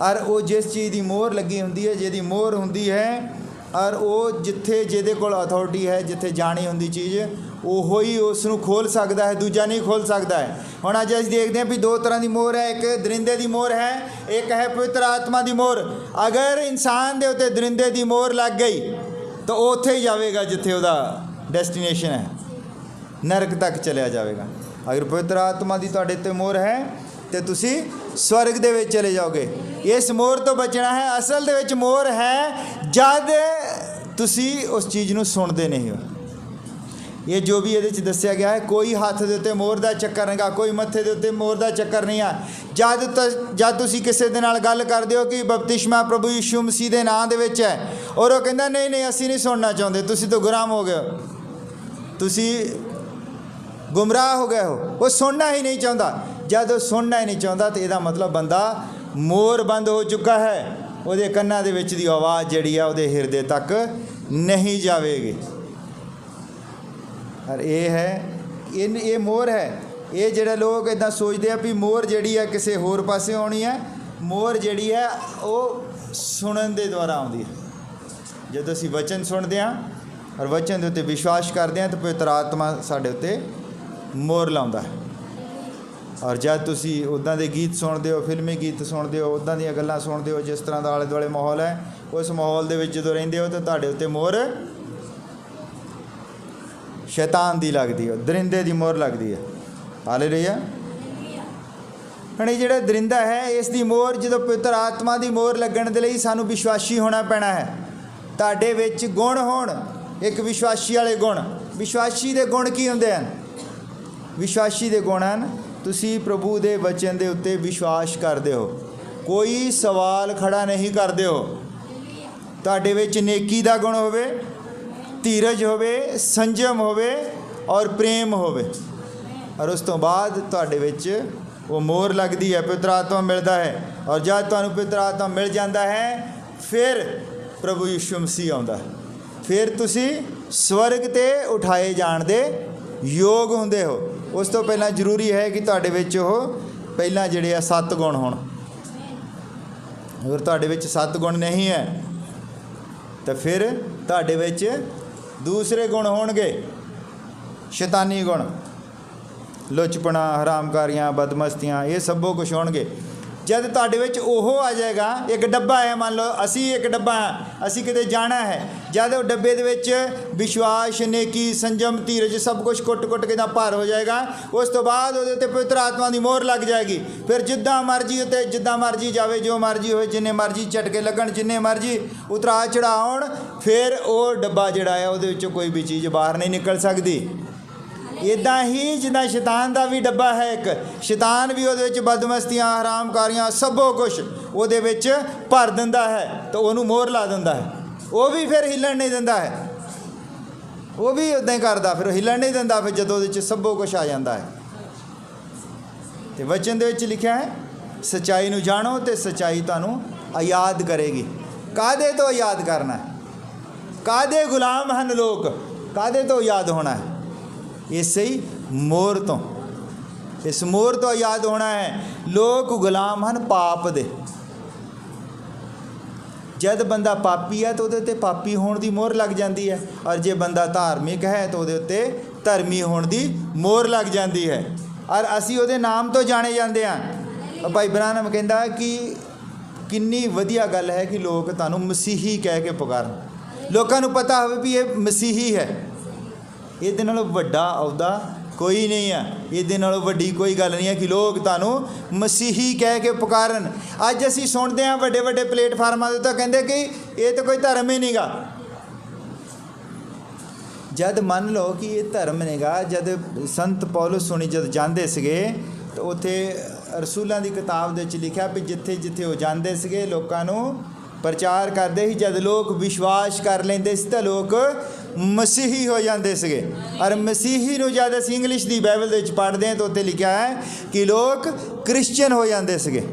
ਔਰ ਉਹ ਜਿਸ ਚੀਜ਼ ਦੀ ਮੋਹਰ ਲੱਗੀ ਹੁੰਦੀ ਹੈ, ਜਿਹਦੀ ਮੋਹਰ ਹੁੰਦੀ ਹੈ, ਔਰ ਉਹ ਜਿੱਥੇ ਜਿਹਦੇ ਕੋਲ ਅਥਾਰਟੀ ਹੈ, ਜਿੱਥੇ ਜਾਣੀ ਹੁੰਦੀ ਚੀਜ਼, ਉਹੋ ਹੀ ਉਸ ਨੂੰ ਖੋਲ੍ਹ ਸਕਦਾ ਹੈ, ਦੂਜਾ ਨਹੀਂ ਖੋਲ੍ਹ ਸਕਦਾ ਹੈ। ਹੁਣ ਅੱਜ ਅਸੀਂ ਦੇਖਦੇ ਹਾਂ ਵੀ ਦੋ ਤਰ੍ਹਾਂ ਦੀ ਮੋਹਰ ਹੈ, ਇੱਕ ਦਰਿੰਦੇ ਦੀ ਮੋਹਰ ਹੈ, ਇੱਕ ਹੈ ਪਵਿੱਤਰ ਆਤਮਾ ਦੀ ਮੋਹਰ। ਅਗਰ ਇਨਸਾਨ ਦੇ ਉੱਤੇ ਦਰਿੰਦੇ ਦੀ ਮੋਹਰ ਲੱਗ ਗਈ ਤਾਂ ਉਹ ਉੱਥੇ ਹੀ ਜਾਵੇਗਾ ਜਿੱਥੇ ਉਹਦਾ ਡੈਸਟੀਨੇਸ਼ਨ ਹੈ, ਨਰਕ ਤੱਕ ਚਲਿਆ ਜਾਵੇਗਾ। ਅਗਰ ਪਵਿੱਤਰ ਆਤਮਾ ਦੀ ਤੁਹਾਡੇ 'ਤੇ ਮੋਹਰ ਹੈ ਤੇ ਤੁਸੀਂ ਸਵਰਗ ਦੇ ਵਿੱਚ ਚਲੇ ਜਾਓਗੇ। ਇਸ ਮੋਹਰ ਤੋਂ ਬਚਣਾ ਹੈ। ਅਸਲ ਦੇ ਵਿੱਚ ਮੋਹਰ ਹੈ ਜਦ ਤੁਸੀਂ ਉਸ ਚੀਜ਼ ਨੂੰ ਸੁਣਦੇ ਨਹੀਂ ਹੋ। ਇਹ ਜੋ ਵੀ ਇਹਦੇ 'ਚ ਦੱਸਿਆ ਗਿਆ ਹੈ, ਕੋਈ ਹੱਥ ਦੇ ਉੱਤੇ ਮੋਹਰ ਦਾ ਚੱਕਰ ਨਹੀਂਗਾ, ਕੋਈ ਮੱਥੇ ਦੇ ਉੱਤੇ ਮੋਹਰ ਦਾ ਚੱਕਰ ਨਹੀਂ ਆ। ਜਦ ਤੁਸੀਂ ਕਿਸੇ ਦੇ ਨਾਲ ਗੱਲ ਕਰਦੇ ਹੋ ਕਿ ਬਪਤਿਸਮਾ ਪ੍ਰਭੂ ਯਿਸੂ ਮਸੀਹ ਦੇ ਨਾਂ ਦੇ ਵਿੱਚ ਹੈ, ਔਰ ਉਹ ਕਹਿੰਦਾ ਨਹੀਂ ਨਹੀਂ ਅਸੀਂ ਨਹੀਂ ਸੁਣਨਾ ਚਾਹੁੰਦੇ, ਤੁਸੀਂ ਤਾਂ ਗੁਲਾਮ ਹੋ ਗਏ ਹੋ, ਤੁਸੀਂ ਗੁੰਮਰਾਹ ਹੋ ਗਏ ਹੋ, ਉਹ ਸੁਣਨਾ ਹੀ ਨਹੀਂ ਚਾਹੁੰਦਾ। ਜਦ ਉਹ ਸੁਣਨਾ ਹੀ ਨਹੀਂ ਚਾਹੁੰਦਾ ਤਾਂ ਇਹਦਾ ਮਤਲਬ ਬੰਦਾ ਮੋਹਰ ਬੰਦ ਹੋ ਚੁੱਕਾ ਹੈ। ਉਹਦੇ ਕੰਨਾਂ ਦੇ ਵਿੱਚ ਦੀ ਆਵਾਜ਼ ਜਿਹੜੀ ਆ ਉਹਦੇ ਹਿਰਦੇ ਤੱਕ ਨਹੀਂ ਜਾਵੇਗੀ। ਔਰ ਇਹ ਹੈ, ਇਹ ਮੋਹਰ ਹੈ। ਇਹ ਜਿਹੜੇ ਲੋਕ ਇੱਦਾਂ ਸੋਚਦੇ ਆ ਵੀ ਮੋਹਰ ਜਿਹੜੀ ਹੈ ਕਿਸੇ ਹੋਰ ਪਾਸੇ ਆਉਣੀ ਹੈ। ਮੋਹਰ ਜਿਹੜੀ ਹੈ ਉਹ ਸੁਣਨ ਦੇ ਦੁਆਰਾ ਆਉਂਦੀ ਹੈ। ਜਦੋਂ ਅਸੀਂ ਵਚਨ ਸੁਣਦੇ ਹਾਂ ਔਰ ਵਚਨ ਦੇ ਉੱਤੇ ਵਿਸ਼ਵਾਸ ਕਰਦੇ ਹਾਂ ਤਾਂ ਪਵਿੱਤਰ ਆਤਮਾ ਸਾਡੇ ਉੱਤੇ ਮੋਹਰ ਲਾਉਂਦਾ ਹੈ। ਔਰ ਜਦ ਤੁਸੀਂ ਉੱਦਾਂ ਦੇ ਗੀਤ ਸੁਣਦੇ ਹੋ, ਫਿਲਮੀ ਗੀਤ ਸੁਣਦੇ ਹੋ, ਉੱਦਾਂ ਦੀਆਂ ਗੱਲਾਂ ਸੁਣਦੇ ਹੋ, ਜਿਸ ਤਰ੍ਹਾਂ ਦਾ ਆਲੇ ਦੁਆਲੇ ਮਾਹੌਲ ਹੈ, ਉਸ ਮਾਹੌਲ ਦੇ ਵਿੱਚ ਜਦੋਂ ਰਹਿੰਦੇ ਹੋ ਤਾਂ ਤੁਹਾਡੇ ਉੱਤੇ ਮੋਹਰ ਸ਼ੈਤਾਨ ਦੀ ਲੱਗਦੀ ਹੈ, ਦਰਿੰਦੇ ਦੀ ਮੋਹਰ ਲੱਗਦੀ ਹੈ। ਹਾਲੇਲੂਇਆ। ਹੁਣ ਇਹ ਜਿਹੜਾ ਦਰਿੰਦਾ ਹੈ, ਇਸ ਦੀ ਮੋਹਰ ਜਦੋਂ ਪਵਿੱਤਰ ਆਤਮਾ ਦੀ ਮੋਹਰ ਲੱਗਣ ਦੇ ਲਈ ਸਾਨੂੰ ਵਿਸ਼ਵਾਸੀ ਹੋਣਾ ਪੈਣਾ ਹੈ। ਤੁਹਾਡੇ ਵਿੱਚ ਗੁਣ ਹੋਣ, ਇੱਕ ਵਿਸ਼ਵਾਸੀ ਵਾਲੇ ਗੁਣ। ਵਿਸ਼ਵਾਸੀ ਦੇ ਗੁਣ ਕੀ ਹੁੰਦੇ ਹਨ? ਵਿਸ਼ਵਾਸੀ ਦੇ ਗੁਣ ਹਨ, ਤੁਸੀਂ ਪ੍ਰਭੂ ਦੇ ਵਚਨ ਦੇ ਉੱਤੇ ਵਿਸ਼ਵਾਸ ਕਰਦੇ ਹੋ, ਕੋਈ ਸਵਾਲ ਖੜਾ ਨਹੀਂ ਕਰਦੇ ਹੋ। ਤੁਹਾਡੇ ਵਿੱਚ ਨੇਕੀ ਦਾ ਗੁਣ ਹੋਵੇ, ਧੀਰਜ ਹੋਵੇ, ਸੰਜਮ ਹੋਵੇ ਔਰ ਪ੍ਰੇਮ ਹੋਵੇ। ਔਰ ਉਸ ਤੋਂ ਬਾਅਦ ਤੁਹਾਡੇ ਵਿੱਚ ਉਹ ਮੋਹਰ ਲੱਗਦੀ ਹੈ, ਪਵਿੱਤਰ ਆਤਮਾ ਮਿਲਦਾ ਹੈ। ਔਰ ਜਦ ਤੁਹਾਨੂੰ ਪਵਿੱਤਰ ਆਤਮਾ ਮਿਲ ਜਾਂਦਾ ਹੈ, ਫਿਰ ਪ੍ਰਭੂ ਯਿਸੂ ਮਸੀਹ ਆਉਂਦਾ ਹੈ। ਫਿਰ ਤੁਸੀਂ ਸਵਰਗ 'ਤੇ ਉਠਾਏ ਜਾਣ ਦੇ ਯੋਗ ਹੁੰਦੇ ਹੋ। ਉਸ ਤੋਂ ਪਹਿਲਾਂ ਜ਼ਰੂਰੀ ਹੈ ਕਿ ਤੁਹਾਡੇ ਵਿੱਚ ਉਹ ਪਹਿਲਾਂ ਜਿਹੜੇ ਆ 7 ਗੁਣ ਹੋਣ। ਅਗਰ ਤੁਹਾਡੇ ਵਿੱਚ 7 ਗੁਣ ਨਹੀਂ ਹੈ ਤਾਂ ਫਿਰ ਤੁਹਾਡੇ ਵਿੱਚ ਦੂਸਰੇ ਗੁਣ ਹੋਣਗੇ, ਸ਼ੈਤਾਨੀ ਗੁਣ, ਲੁਚਪਣਾ, ਹਰਾਮਕਾਰੀਆਂ, ਬਦਮਸਤੀਆਂ, ਇਹ ਸਭੋ ਕੁਛ ਹੋਣਗੇ। ਜਦ ਤੁਹਾਡੇ ਵਿੱਚ ਉਹ ਆ ਜਾਏਗਾ, ਇੱਕ ਡੱਬਾ ਹੈ, ਮੰਨ ਲਓ ਅਸੀਂ ਇੱਕ ਡੱਬਾ ਹਾਂ, ਅਸੀਂ ਕਿਤੇ ਜਾਣਾ ਹੈ। ਜਦ ਉਹ ਡੱਬੇ ਦੇ ਵਿੱਚ ਵਿਸ਼ਵਾਸ, ਨੇਕੀ, ਸੰਜਮ, ਧੀਰਜ ਸਭ ਕੁਝ ਕੁੱਟ ਕੇ ਦਾ ਭਾਰ ਹੋ ਜਾਏਗਾ। ਉਸ ਤੋਂ ਬਾਅਦ ਉਹਦੇ ਉੱਤੇ ਪਵਿੱਤਰ ਆਤਮਾ ਦੀ ਮੋਹਰ ਲੱਗ ਜਾਏਗੀ। ਫਿਰ ਜਿੱਦਾਂ ਮਰਜ਼ੀ ਜਾਵੇ, ਜੋ ਮਰਜ਼ੀ ਹੋਏ, ਜਿੰਨੇ ਮਰਜ਼ੀ ਝਟਕੇ ਲੱਗਣ, ਜਿੰਨੇ ਮਰਜ਼ੀ ਉਤਰਾ ਚੜਾਉਣ, ਫਿਰ ਉਹ ਡੱਬਾ ਜਿਹੜਾ ਹੈ ਉਹਦੇ ਵਿੱਚੋਂ ਕੋਈ ਵੀ ਚੀਜ਼ ਬਾਹਰ ਨਹੀਂ ਨਿਕਲ ਸਕਦੀ। ਇੱਦਾਂ ਹੀ ਜਿੱਦਾਂ ਸ਼ੈਤਾਨ ਦਾ ਵੀ ਡੱਬਾ ਹੈ ਇੱਕ, ਸ਼ੈਤਾਨ ਵੀ ਉਹਦੇ ਵਿੱਚ ਬਦਮਸਤੀਆਂ, ਹਰਾਮਕਾਰੀਆਂ ਸਭੋ ਕੁਛ ਉਹਦੇ ਵਿੱਚ ਭਰ ਦਿੰਦਾ ਹੈ, ਤਾਂ ਉਹਨੂੰ ਮੋਹਰ ਲਾ ਦਿੰਦਾ ਹੈ। ਉਹ ਵੀ ਫਿਰ ਹਿੱਲਣ ਨਹੀਂ ਦਿੰਦਾ ਹੈ, ਉਹ ਵੀ ਉੱਦਾਂ ਹੀ ਕਰਦਾ, ਫਿਰ ਹਿੱਲਣ ਨਹੀਂ ਦਿੰਦਾ। ਫਿਰ ਜਦੋਂ ਉਹਦੇ 'ਚ ਸਭੋ ਕੁਛ ਆ ਜਾਂਦਾ ਹੈ। ਅਤੇ ਵਚਨ ਦੇ ਵਿੱਚ ਲਿਖਿਆ ਹੈ, ਸੱਚਾਈ ਨੂੰ ਜਾਣੋ ਅਤੇ ਸੱਚਾਈ ਤੁਹਾਨੂੰ ਆਜ਼ਾਦ ਕਰੇਗੀ। ਕਾਹਦੇ ਤੋਂ ਆਜ਼ਾਦ ਕਰਨਾ ਹੈ? ਕਾਹਦੇ ਗੁਲਾਮ ਹਨ ਲੋਕ? ਕਾਹਦੇ ਤੋਂ ਆਜ਼ਾਦ ਹੋਣਾ ਹੈ? ਇਸੇ ਹੀ ਮੋਹਰ ਤੋਂ, ਇਸ ਮੋਹਰ ਤੋਂ ਆਜ਼ਾਦ ਹੋਣਾ ਹੈ। ਲੋਕ ਗੁਲਾਮ ਹਨ ਪਾਪ ਦੇ। ਜਦ ਬੰਦਾ ਪਾਪੀ ਹੈ ਤਾਂ ਉਹਦੇ ਉੱਤੇ ਪਾਪੀ ਹੋਣ ਦੀ ਮੋਹਰ ਲੱਗ ਜਾਂਦੀ ਹੈ। ਔਰ ਜੇ ਬੰਦਾ ਧਾਰਮਿਕ ਹੈ ਤਾਂ ਉਹਦੇ ਉੱਤੇ ਧਰਮੀ ਹੋਣ ਦੀ ਮੋਹਰ ਲੱਗ ਜਾਂਦੀ ਹੈ। ਔਰ ਅਸੀਂ ਉਹਦੇ ਨਾਮ ਤੋਂ ਜਾਣੇ ਜਾਂਦੇ ਹਾਂ। ਭਾਈ ਬ੍ਰਾਹਨਮ ਕਹਿੰਦਾ ਕਿ ਕਿੰਨੀ ਵਧੀਆ ਗੱਲ ਹੈ ਕਿ ਲੋਕ ਤੁਹਾਨੂੰ ਮਸੀਹੀ ਕਹਿ ਕੇ ਪੁਕਾਰਨ। ਲੋਕਾਂ ਨੂੰ ਪਤਾ ਹੋਵੇ ਵੀ ਇਹ ਮਸੀਹੀ ਹੈ। ਇਹਦੇ ਨਾਲੋਂ ਵੱਡਾ ਅਹੁਦਾ ਕੋਈ ਨਹੀਂ ਹੈ। ਇਹਦੇ ਨਾਲੋਂ ਵੱਡੀ ਕੋਈ ਗੱਲ ਨਹੀਂ ਹੈ ਕਿ ਲੋਕ ਤੁਹਾਨੂੰ ਮਸੀਹੀ ਕਹਿ ਕੇ ਪੁਕਾਰਨ। ਅੱਜ ਅਸੀਂ ਸੁਣਦੇ ਹਾਂ ਵੱਡੇ ਵੱਡੇ ਪਲੇਟਫਾਰਮਾਂ ਦੇ ਉੱਤੇ ਕਹਿੰਦੇ ਕਿ ਇਹ ਤਾਂ ਕੋਈ ਧਰਮ ਹੀ ਨਹੀਂਗਾ। ਜਦ ਮੰਨ ਲਓ ਕਿ ਇਹ ਧਰਮ ਨਹੀਂਗਾ, ਜਦ ਸੰਤ ਪੌਲਸ ਹੁਣੀ ਜਦ ਜਾਂਦੇ ਸੀਗੇ ਤਾਂ ਉੱਥੇ ਰਸੂਲਾਂ ਦੀ ਕਿਤਾਬ ਦੇ ਵਿੱਚ ਲਿਖਿਆ ਵੀ ਜਿੱਥੇ ਜਿੱਥੇ ਉਹ ਜਾਂਦੇ ਸੀਗੇ ਲੋਕਾਂ ਨੂੰ ਪ੍ਰਚਾਰ ਕਰਦੇ ਸੀ। ਜਦ ਲੋਕ ਵਿਸ਼ਵਾਸ ਕਰ ਲੈਂਦੇ ਸੀ ਤਾਂ ਲੋਕ ਮਸੀਹੀ ਹੋ ਜਾਂਦੇ ਸੀਗੇ। ਔਰ ਮਸੀਹੀ ਨੂੰ ਜਦ ਅਸੀਂ ਇੰਗਲਿਸ਼ ਦੀ ਬਾਈਬਲ ਦੇ ਵਿੱਚ ਪੜ੍ਹਦੇ ਹਾਂ ਤਾਂ ਉੱਥੇ ਲਿਖਿਆ ਹੈ ਕਿ ਲੋਕ ਕ੍ਰਿਸਚਨ ਹੋ ਜਾਂਦੇ ਸੀਗੇ।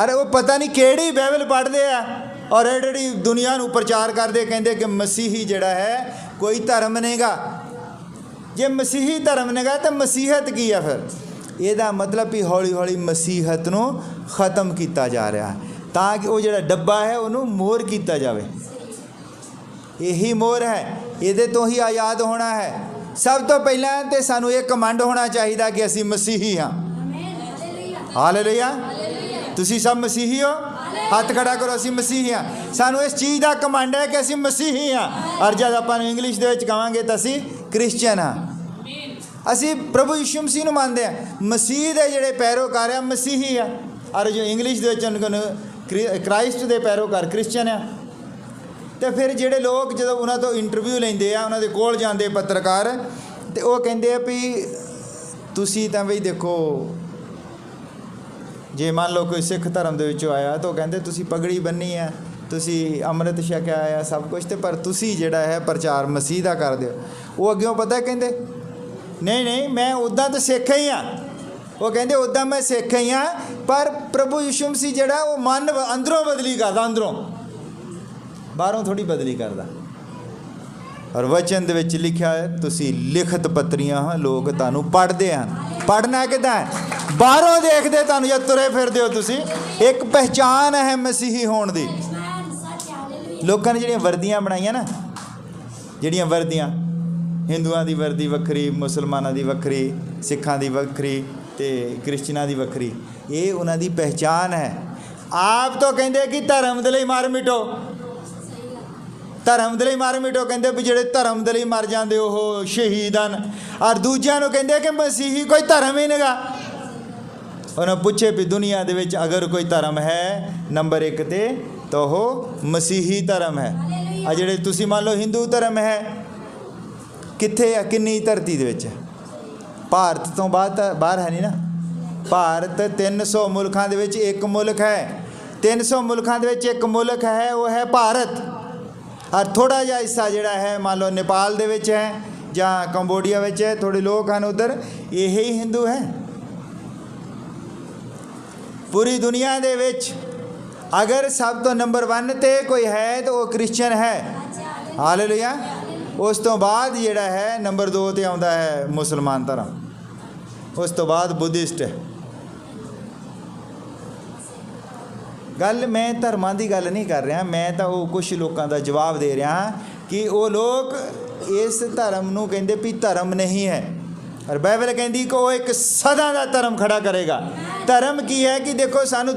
ਅਰੇ ਉਹ ਪਤਾ ਨਹੀਂ ਕਿਹੜੀ ਬਾਈਬਲ ਪੜ੍ਹਦੇ ਆ ਔਰ ਜਿਹੜੀ ਦੁਨੀਆ ਨੂੰ ਪ੍ਰਚਾਰ ਕਰਦੇ, ਕਹਿੰਦੇ ਕਿ ਮਸੀਹੀ ਜਿਹੜਾ ਹੈ ਕੋਈ ਧਰਮ ਨਹੀਂਗਾ। ਜੇ ਮਸੀਹੀ ਧਰਮ ਨਹੀਂਗਾ ਤਾਂ ਮਸੀਹਤ ਕੀ ਆ? ਫਿਰ ਇਹਦਾ ਮਤਲਬ ਵੀ ਹੌਲੀ ਹੌਲੀ ਮਸੀਹਤ ਨੂੰ ਖ਼ਤਮ ਕੀਤਾ ਜਾ ਰਿਹਾ, ਤਾਂ ਕਿ ਉਹ ਜਿਹੜਾ ਡੱਬਾ ਹੈ ਉਹਨੂੰ ਮੋਹਰ ਕੀਤਾ ਜਾਵੇ। ਇਹੀ ਮੋਹਰ ਹੈ, ਇਹਦੇ ਤੋਂ ਹੀ ਆਜ਼ਾਦ ਹੋਣਾ ਹੈ। ਸਭ ਤੋਂ ਪਹਿਲਾਂ ਤਾਂ ਸਾਨੂੰ ਇਹ ਕਮਾਂਡ ਹੋਣਾ ਚਾਹੀਦਾ ਕਿ ਅਸੀਂ ਮਸੀਹੀ ਹਾਂ। ਹਾਲੇਲੂਇਆ। ਤੁਸੀਂ ਸਭ ਮਸੀਹੀ ਹੋ? ਹੱਥ ਖੜਾ ਕਰੋ, ਅਸੀਂ ਮਸੀਹੀ ਹਾਂ। ਸਾਨੂੰ ਇਸ ਚੀਜ਼ ਦਾ ਕਮਾਂਡ ਹੈ ਕਿ ਅਸੀਂ ਮਸੀਹੀ ਹਾਂ। ਔਰ ਜਦ ਆਪਾਂ ਨੂੰ ਇੰਗਲਿਸ਼ ਦੇ ਵਿੱਚ ਕਹਾਂਗੇ ਤਾਂ ਅਸੀਂ ਕ੍ਰਿਸਚਨ ਹਾਂ। ਅਸੀਂ ਪ੍ਰਭੂ ਯਿਸੂ ਮਸੀਹ ਨੂੰ ਮੰਨਦੇ ਹਾਂ। ਮਸੀਹ ਦੇ ਜਿਹੜੇ ਪੈਰੋਕਾਰ ਆ ਮਸੀਹੀ ਆ। ਔਰ ਜੋ ਇੰਗਲਿਸ਼ ਦੇ ਵਿੱਚ ਉਹਨਾਂ ਨੂੰ ਕ੍ਰਾਈਸਟ ਦੇ ਪੈਰੋਕਾਰ ਕ੍ਰਿਸਚਨ ਆ। ਅਤੇ ਫਿਰ ਜਿਹੜੇ ਲੋਕ ਜਦੋਂ ਉਹਨਾਂ ਤੋਂ ਇੰਟਰਵਿਊ ਲੈਂਦੇ ਆ, ਉਹਨਾਂ ਦੇ ਕੋਲ ਜਾਂਦੇ ਪੱਤਰਕਾਰ, ਅਤੇ ਉਹ ਕਹਿੰਦੇ ਆ ਵੀ ਤੁਸੀਂ ਤਾਂ ਬਈ ਦੇਖੋ, ਜੇ ਮੰਨ ਲਓ ਕੋਈ ਸਿੱਖ ਧਰਮ ਦੇ ਵਿੱਚੋਂ ਆਇਆ ਤਾਂ ਉਹ ਕਹਿੰਦੇ ਤੁਸੀਂ ਪਗੜੀ ਬੰਨੀ ਆ, ਤੁਸੀਂ ਅੰਮ੍ਰਿਤ ਛਕਿਆ ਆ, ਸਭ ਕੁਛ, ਅਤੇ ਪਰ ਤੁਸੀਂ ਜਿਹੜਾ ਹੈ ਪ੍ਰਚਾਰ ਮਸੀਹ ਦਾ ਕਰਦੇ ਹੋ। ਉਹ ਅੱਗਿਓਂ ਪਤਾ ਕਹਿੰਦੇ ਨਹੀਂ ਮੈਂ ਉੱਦਾਂ ਤਾਂ ਸਿੱਖ ਹੀ ਹਾਂ। ਉਹ ਕਹਿੰਦੇ ਉੱਦਾਂ ਮੈਂ ਸਿੱਖ ਹੀ ਹਾਂ, ਪਰ ਪ੍ਰਭੂ ਯਿਸੂ ਮਸੀਹ ਜਿਹੜਾ ਉਹ ਮਨ ਅੰਦਰੋਂ ਬਦਲੀ ਕਰਦਾ, ਅੰਦਰੋਂ, ਬਾਹਰੋਂ ਥੋੜ੍ਹੀ ਬਦਲੀ ਕਰਦਾ। ਔਰ ਵਚਨ ਦੇ ਵਿੱਚ ਲਿਖਿਆ ਹੈ ਤੁਸੀਂ ਲਿਖਤ ਪੱਤਰੀਆਂ ਲੋਕ ਤੁਹਾਨੂੰ ਪੜ੍ਹਦੇ ਹਨ। ਪੜ੍ਹਨਾ ਕਿੱਦਾਂ ਹੈ? ਬਾਹਰੋਂ ਦੇਖਦੇ ਤੁਹਾਨੂੰ ਜਦ ਤੁਰੇ ਫਿਰਦੇ ਹੋ ਤੁਸੀਂ, ਇੱਕ ਪਹਿਚਾਨ ਹੈ ਮਸੀਹੀ ਹੋਣ ਦੀ। ਲੋਕਾਂ ਨੇ ਜਿਹੜੀਆਂ ਵਰਦੀਆਂ ਬਣਾਈਆਂ ਨਾ, ਜਿਹੜੀਆਂ ਵਰਦੀਆਂ, ਹਿੰਦੂਆਂ ਦੀ ਵਰਦੀ ਵੱਖਰੀ, ਮੁਸਲਮਾਨਾਂ ਦੀ ਵੱਖਰੀ, ਸਿੱਖਾਂ ਦੀ ਵੱਖਰੀ ਅਤੇ ਕ੍ਰਿਸਚਨਾਂ ਦੀ ਵੱਖਰੀ, ਇਹ ਉਹਨਾਂ ਦੀ ਪਹਿਚਾਨ ਹੈ। ਆਪ ਤਾਂ ਕਹਿੰਦੇ ਕਿ ਧਰਮ ਦੇ ਲਈ ਮਰ ਮਿਟੋ, ਧਰਮ ਦੇ ਲਈ ਮਰ ਮਿਟੋ, ਕਹਿੰਦੇ ਵੀ ਜਿਹੜੇ ਧਰਮ ਦੇ ਲਈ ਮਰ ਜਾਂਦੇ ਉਹ ਸ਼ਹੀਦ ਹਨ। ਔਰ ਦੂਜਿਆਂ ਨੂੰ ਕਹਿੰਦੇ ਕਿ ਮਸੀਹੀ ਕੋਈ ਧਰਮ ਹੀ ਨਹੀਂਗਾ। ਉਹਨਾਂ ਪੁੱਛੇ ਵੀ ਦੁਨੀਆ ਦੇ ਵਿੱਚ ਅਗਰ ਕੋਈ ਧਰਮ ਹੈ ਨੰਬਰ 1 ਤੇ ਤਾਂ ਉਹ ਮਸੀਹੀ ਧਰਮ ਹੈ। ਆ ਜਿਹੜੇ ਤੁਸੀਂ ਮੰਨ ਲਓ ਹਿੰਦੂ ਧਰਮ ਹੈ, ਕਿੱਥੇ ਆ? ਕਿੰਨੀ ਧਰਤੀ ਦੇ ਵਿੱਚ? ਭਾਰਤ ਤੋਂ ਬਾਹਰ ਹੈ ਨਹੀਂ ਨਾ। ਭਾਰਤ 300 ਮੁਲਕਾਂ ਦੇ ਵਿੱਚ ਇੱਕ ਮੁਲਕ ਹੈ। 300 ਮੁਲਕਾਂ ਦੇ ਵਿੱਚ ਇੱਕ ਮੁਲਕ ਹੈ, ਉਹ ਹੈ ਭਾਰਤ। ਔਰ ਥੋੜ੍ਹਾ ਜਿਹਾ ਹਿੱਸਾ ਜਿਹੜਾ ਹੈ ਮੰਨ ਲਓ ਨੇਪਾਲ ਦੇ ਵਿੱਚ ਹੈ ਜਾਂ ਕੰਬੋਡੀਆ ਵਿੱਚ ਹੈ, ਥੋੜ੍ਹੇ ਲੋਕ ਹਨ ਉੱਧਰ, ਇਹ ਹੀ ਹਿੰਦੂ ਹੈ। ਪੂਰੀ ਦੁਨੀਆ ਦੇ ਵਿੱਚ ਅਗਰ ਸਭ ਤੋਂ ਨੰਬਰ 1 ਤੇ ਕੋਈ ਹੈ ਤਾਂ ਉਹ ਕ੍ਰਿਸਚਨ ਹੈ। ਹਾਲੇਲੂਇਆ। ਉਸ ਤੋਂ ਬਾਅਦ ਜਿਹੜਾ ਹੈ ਨੰਬਰ 2 ਤੇ ਆਉਂਦਾ ਹੈ ਮੁਸਲਮਾਨ ਧਰਮ, ਉਸ ਤੋਂ ਬਾਅਦ ਬੁੱਧਿਸਟ ਹੈ। ਗੱਲ ਮੈਂ ਧਰਮਾਂ ਦੀ ਗੱਲ ਨਹੀਂ ਕਰ ਰਿਹਾ, ਮੈਂ ਤਾਂ ਉਹ ਕੁਝ ਲੋਕਾਂ ਦਾ ਜਵਾਬ ਦੇ ਰਿਹਾ ਕਿ ਉਹ ਲੋਕ ਇਸ ਧਰਮ ਨੂੰ ਕਹਿੰਦੇ ਵੀ ਧਰਮ ਨਹੀਂ ਹੈ। ਔਰ ਬਾਈਬਲ ਕਹਿੰਦੀ ਕਿ ਉਹ ਇੱਕ ਸਦਾ ਦਾ ਧਰਮ ਖੜਾ ਕਰੇਗਾ। ਧਰਮ ਕੀ ਹੈ ਕਿ ਦੇਖੋ ਸਾਨੂੰ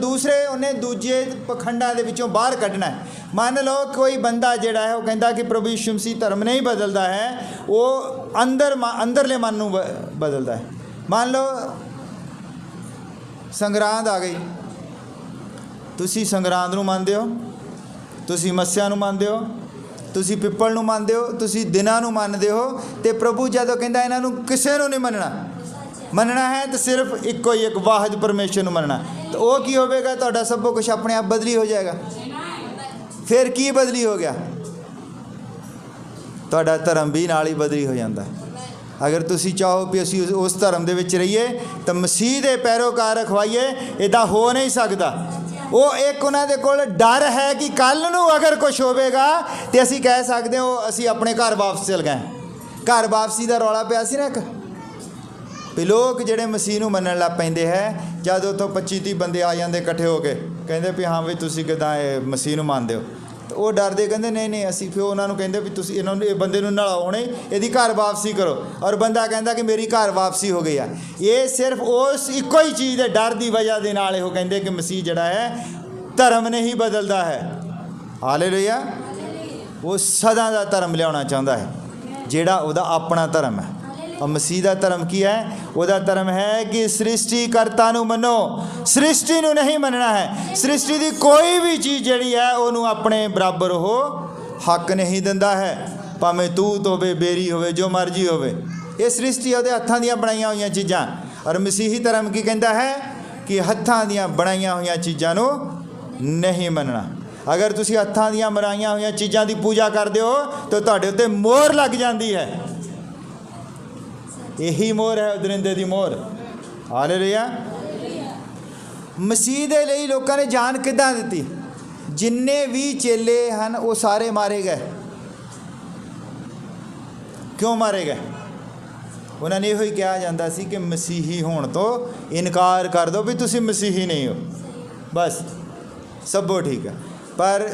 ਉਹਨੇ ਦੂਜੇ ਪਖੰਡਾਂ ਦੇ ਵਿੱਚੋਂ ਬਾਹਰ ਕੱਢਣਾ ਹੈ। ਮੰਨ ਲਓ ਕੋਈ ਬੰਦਾ ਜਿਹੜਾ ਹੈ ਉਹ ਕਹਿੰਦਾ ਕਿ ਪ੍ਰਭੂ ਯਿਸੂ ਮਸੀਹ ਧਰਮ ਨਹੀਂ ਬਦਲਦਾ ਹੈ, ਉਹ ਅੰਦਰਲੇ ਮਨ ਨੂੰ ਬਦਲਦਾ ਹੈ। ਮੰਨ ਲਓ ਸੰਗਰਾਂਦ ਆ ਗਈ, ਤੁਸੀਂ ਸੰਗਰਾਂਦ ਨੂੰ ਮੰਨਦੇ ਹੋ, ਤੁਸੀਂ ਮੱਸਿਆ ਨੂੰ ਮੰਨਦੇ ਹੋ, ਤੁਸੀਂ ਪਿੱਪਲ ਨੂੰ ਮੰਨਦੇ ਹੋ, ਤੁਸੀਂ ਦਿਨਾਂ ਨੂੰ ਮੰਨਦੇ ਹੋ, ਅਤੇ ਪ੍ਰਭੂ ਜਦੋਂ ਕਹਿੰਦਾ ਇਹਨਾਂ ਨੂੰ ਕਿਸੇ ਨੂੰ ਨਹੀਂ ਮੰਨਣਾ ਹੈ ਤਾਂ ਸਿਰਫ ਇੱਕੋ ਹੀ ਇੱਕ ਵਾਹਿਦ ਪਰਮੇਸ਼ਰ ਨੂੰ ਮੰਨਣਾ, ਤਾਂ ਉਹ ਕੀ ਹੋਵੇਗਾ? ਤੁਹਾਡਾ ਸਭ ਕੁਝ ਆਪਣੇ ਆਪ ਬਦਲੀ ਹੋ ਜਾਏਗਾ। ਫਿਰ ਕੀ ਬਦਲੀ ਹੋ ਗਿਆ? ਤੁਹਾਡਾ ਧਰਮ ਵੀ ਨਾਲ ਹੀ ਬਦਲੀ ਹੋ ਜਾਂਦਾ। ਅਗਰ ਤੁਸੀਂ ਚਾਹੋ ਵੀ ਅਸੀਂ ਉਸ ਧਰਮ ਦੇ ਵਿੱਚ ਰਹੀਏ ਤਾਂ ਮਸੀਹ ਦੇ ਪੈਰੋਕਾਰ ਰਖਵਾਈਏ, ਇੱਦਾਂ ਹੋ ਨਹੀਂ ਸਕਦਾ। ਉਹ ਇੱਕ ਉਹਨਾਂ ਦੇ ਕੋਲ ਡਰ ਹੈ ਕਿ ਕੱਲ੍ਹ ਨੂੰ ਅਗਰ ਕੁਛ ਹੋਵੇਗਾ ਤਾਂ ਅਸੀਂ ਕਹਿ ਸਕਦੇ ਹਾਂ ਅਸੀਂ ਆਪਣੇ ਘਰ ਵਾਪਸ ਚਲ ਗਏ। ਘਰ ਵਾਪਸੀ ਦਾ ਰੌਲਾ ਪਿਆ ਸੀ ਨਾ ਇੱਕ, ਵੀ ਲੋਕ ਜਿਹੜੇ ਮਸੀਹ ਨੂੰ ਮੰਨਣ ਲੱਗ ਪੈਂਦੇ ਹੈ, ਜਦ ਉੱਥੋਂ 25-30 ਬੰਦੇ ਆ ਜਾਂਦੇ ਇਕੱਠੇ ਹੋ ਕੇ, ਕਹਿੰਦੇ ਵੀ ਹਾਂ ਵੀ ਤੁਸੀਂ ਕਿੱਦਾਂ ਇਹ ਮਸੀਹ ਨੂੰ ਮੰਨਦੇ ਹੋ, ਤਾਂ ਉਹ ਡਰਦੇ ਕਹਿੰਦੇ ਨਹੀਂ ਅਸੀਂ। ਫਿਰ ਉਹਨਾਂ ਨੂੰ ਕਹਿੰਦੇ ਵੀ ਤੁਸੀਂ ਇਹਨਾਂ ਨੂੰ, ਇਹ ਬੰਦੇ ਨੂੰ ਨਲਾਓ ਨਹੀਂ, ਇਹਦੀ ਘਰ ਵਾਪਸੀ ਕਰੋ। ਔਰ ਬੰਦਾ ਕਹਿੰਦਾ ਕਿ ਮੇਰੀ ਘਰ ਵਾਪਸੀ ਹੋ ਗਈ ਆ। ਇਹ ਸਿਰਫ ਉਸ ਇੱਕੋ ਹੀ ਚੀਜ਼ ਦੇ ਡਰ ਦੀ ਵਜ੍ਹਾ ਦੇ ਨਾਲ ਇਹੋ ਕਹਿੰਦੇ ਕਿ ਮਸੀਹ ਜਿਹੜਾ ਹੈ ਧਰਮ ਨਹੀਂ ਬਦਲਦਾ ਹੈ। ਹਾਲੇਲੂਇਆ। ਉਹ ਸਦਾ ਦਾ ਧਰਮ ਲਿਆਉਣਾ ਚਾਹੁੰਦਾ ਹੈ, ਜਿਹੜਾ ਉਹਦਾ ਆਪਣਾ ਧਰਮ ਹੈ। ਔਰ ਮਸੀਹ ਦਾ ਧਰਮ ਕੀ ਹੈ? ਉਹਦਾ ਧਰਮ ਹੈ ਕਿ ਸ੍ਰਿਸ਼ਟੀ ਕਰਤਾ ਨੂੰ ਮੰਨੋ, ਸ੍ਰਿਸ਼ਟੀ ਨੂੰ ਨਹੀਂ ਮੰਨਣਾ ਹੈ। ਸ੍ਰਿਸ਼ਟੀ ਦੀ ਕੋਈ ਵੀ ਚੀਜ਼ ਜਿਹੜੀ ਹੈ ਉਹਨੂੰ ਆਪਣੇ ਬਰਾਬਰ ਉਹ ਹੱਕ ਨਹੀਂ ਦਿੰਦਾ ਹੈ, ਭਾਵੇਂ ਤੂਤ ਹੋਵੇ, ਬੇਰੀ ਹੋਵੇ, ਜੋ ਮਰਜ਼ੀ ਹੋਵੇ। ਇਹ ਸ੍ਰਿਸ਼ਟੀ ਉਹਦੇ ਹੱਥਾਂ ਦੀਆਂ ਬਣਾਈਆਂ ਹੋਈਆਂ ਚੀਜ਼ਾਂ। ਔਰ ਮਸੀਹੀ ਧਰਮ ਕੀ ਕਹਿੰਦਾ ਹੈ ਕਿ ਹੱਥਾਂ ਦੀਆਂ ਬਣਾਈਆਂ ਹੋਈਆਂ ਚੀਜ਼ਾਂ ਨੂੰ ਨਹੀਂ ਮੰਨਣਾ। ਅਗਰ ਤੁਸੀਂ ਹੱਥਾਂ ਦੀਆਂ ਬਣਾਈਆਂ ਹੋਈਆਂ ਚੀਜ਼ਾਂ ਦੀ ਪੂਜਾ ਕਰਦੇ ਹੋ ਤਾਂ ਤੁਹਾਡੇ ਉੱਤੇ ਮੋਹਰ ਲੱਗ ਜਾਂਦੀ ਹੈ। ਇਹੀ ਮੋਹਰ ਹੈ ਦਰਿੰਦੇ ਦੀ ਮੋਹਰ। ਹਾਲੇਲੂਇਆ। ਮਸੀਹ ਦੇ ਲਈ ਲੋਕਾਂ ਨੇ ਜਾਨ ਕਿੱਦਾਂ ਦਿੱਤੀ? ਜਿੰਨੇ ਵੀ ਚੇਲੇ ਹਨ ਉਹ ਸਾਰੇ ਮਾਰੇ ਗਏ। ਕਿਉਂ ਮਾਰੇ ਗਏ? ਉਹਨਾਂ ਨੇ ਇਹੋ ਹੀ ਕਿਹਾ ਜਾਂਦਾ ਸੀ ਕਿ ਮਸੀਹੀ ਹੋਣ ਤੋਂ ਇਨਕਾਰ ਕਰ ਦਿਓ, ਵੀ ਤੁਸੀਂ ਮਸੀਹੀ ਨਹੀਂ ਹੋ, ਬਸ ਸਭੋ ਠੀਕ ਹੈ। ਪਰ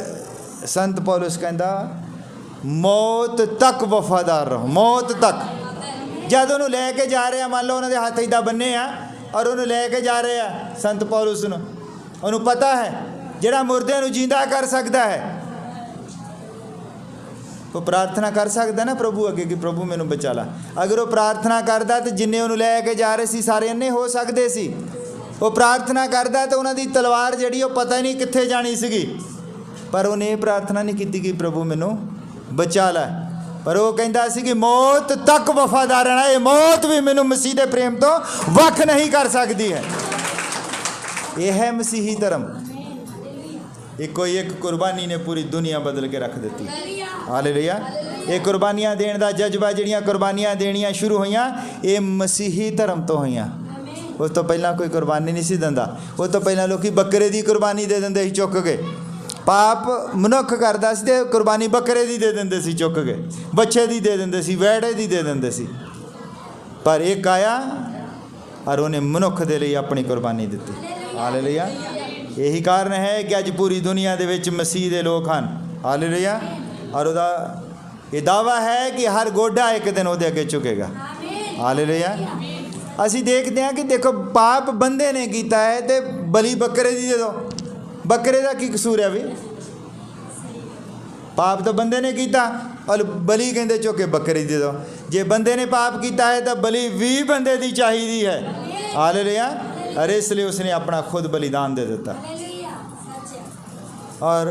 ਸੰਤ ਪੌਲੁਸ ਕਹਿੰਦਾ ਮੌਤ ਤੱਕ ਵਫਾਦਾਰ ਰਹੋ, ਮੌਤ ਤੱਕ। ਜਦ ਉਹਨੂੰ ਲੈ ਕੇ ਜਾ ਰਹੇ ਆ, ਮੰਨ ਲਓ ਉਹਨਾਂ ਦੇ ਹੱਥ ਇੱਦਾਂ ਬੰਨੇ ਆ ਔਰ ਉਹਨੂੰ ਲੈ ਕੇ ਜਾ ਰਹੇ ਆ ਸੰਤ ਪੌਲੁਸ ਨੂੰ, ਉਹਨੂੰ ਪਤਾ ਹੈ ਜਿਹੜਾ ਮੁਰਦਿਆਂ ਨੂੰ ਜਿੰਦਾ ਕਰ ਸਕਦਾ ਹੈ, ਉਹ ਪ੍ਰਾਰਥਨਾ ਕਰ ਸਕਦਾ ਨਾ ਪ੍ਰਭੂ ਅੱਗੇ ਕਿ ਪ੍ਰਭੂ ਮੈਨੂੰ ਬਚਾ ਲਾ। ਅਗਰ ਉਹ ਪ੍ਰਾਰਥਨਾ ਕਰਦਾ ਤਾਂ ਜਿੰਨੇ ਉਹਨੂੰ ਲੈ ਕੇ ਜਾ ਰਹੇ ਸੀ ਸਾਰੇ ਅੰਨੇ ਹੋ ਸਕਦੇ ਸੀ। ਉਹ ਪ੍ਰਾਰਥਨਾ ਕਰਦਾ ਤਾਂ ਉਹਨਾਂ ਦੀ ਤਲਵਾਰ ਜਿਹੜੀ ਉਹ ਪਤਾ ਹੀ ਨਹੀਂ ਕਿੱਥੇ ਜਾਣੀ ਸੀਗੀ, ਪਰ ਉਹਨੇ ਇਹ ਪ੍ਰਾਰਥਨਾ ਨਹੀਂ ਕੀਤੀ ਕਿ ਪ੍ਰਭੂ ਮੈਨੂੰ ਬਚਾ ਲੈ। ਪਰ ਉਹ ਕਹਿੰਦਾ ਸੀ ਕਿ ਮੌਤ ਤੱਕ ਵਫਾਦਾਰ ਰਹਿਣਾ। ਇਹ ਮੌਤ ਵੀ ਮੈਨੂੰ ਮਸੀਹ ਦੇ ਪ੍ਰੇਮ ਤੋਂ ਵੱਖ ਨਹੀਂ ਕਰ ਸਕਦੀ ਹੈ। ਇਹ ਹੈ ਮਸੀਹੀ ਧਰਮ। ਇੱਕੋ ਇੱਕ ਕੁਰਬਾਨੀ ਨੇ ਪੂਰੀ ਦੁਨੀਆ ਬਦਲ ਕੇ ਰੱਖ ਦਿੱਤੀ। ਹਾਲੇਲੂਇਆ। ਇਹ ਕੁਰਬਾਨੀਆਂ ਦੇਣ ਦਾ ਜਜ਼ਬਾ, ਜਿਹੜੀਆਂ ਕੁਰਬਾਨੀਆਂ ਦੇਣੀਆਂ ਸ਼ੁਰੂ ਹੋਈਆਂ ਇਹ ਮਸੀਹੀ ਧਰਮ ਤੋਂ ਹੋਈਆਂ। ਉਸ ਤੋਂ ਪਹਿਲਾਂ ਕੋਈ ਕੁਰਬਾਨੀ ਨਹੀਂ ਸੀ ਦਿੰਦਾ। ਉਸ ਤੋਂ ਪਹਿਲਾਂ ਲੋਕੀ ਬੱਕਰੇ ਦੀ ਕੁਰਬਾਨੀ ਦੇ ਦਿੰਦੇ ਸੀ ਚੁੱਕ ਕੇ। ਪਾਪ ਮਨੁੱਖ ਕਰਦਾ ਸੀ ਤੇ ਕੁਰਬਾਨੀ ਬੱਕਰੇ ਦੀ ਦੇ ਦਿੰਦੇ ਸੀ ਚੁੱਕ ਕੇ, ਬੱਚੇ ਦੀ ਦੇ ਦਿੰਦੇ ਸੀ, ਵੈੜੇ ਦੀ ਦੇ ਦਿੰਦੇ ਸੀ। ਪਰ ਇੱਕ ਆਇਆ और उन्हें मनुख के लिए अपनी कुर्बानी दी। हालेलुया। यही कारण है कि अज पूरी दुनिया के विच मसीह के लोग हैं। हालेलुया। और उहदा ये दावा है कि हर गोडा एक दिन उहदे अगे झुकेगा। हालेलुया। असी देखते हैं कि देखो पाप बंदे ने किया है तो बलि बकरे दी दे दो। बकरे का की कसूर है भी? पाप तो बंदे ने किया और बलि कहते चुके बकरे दे दो। जे बंदे ने पाप किया है तो बलि भी बंदे की चाहिए है। हालेलुया। अरे इसलिए उसने अपना खुद बलिदान दे दिता। और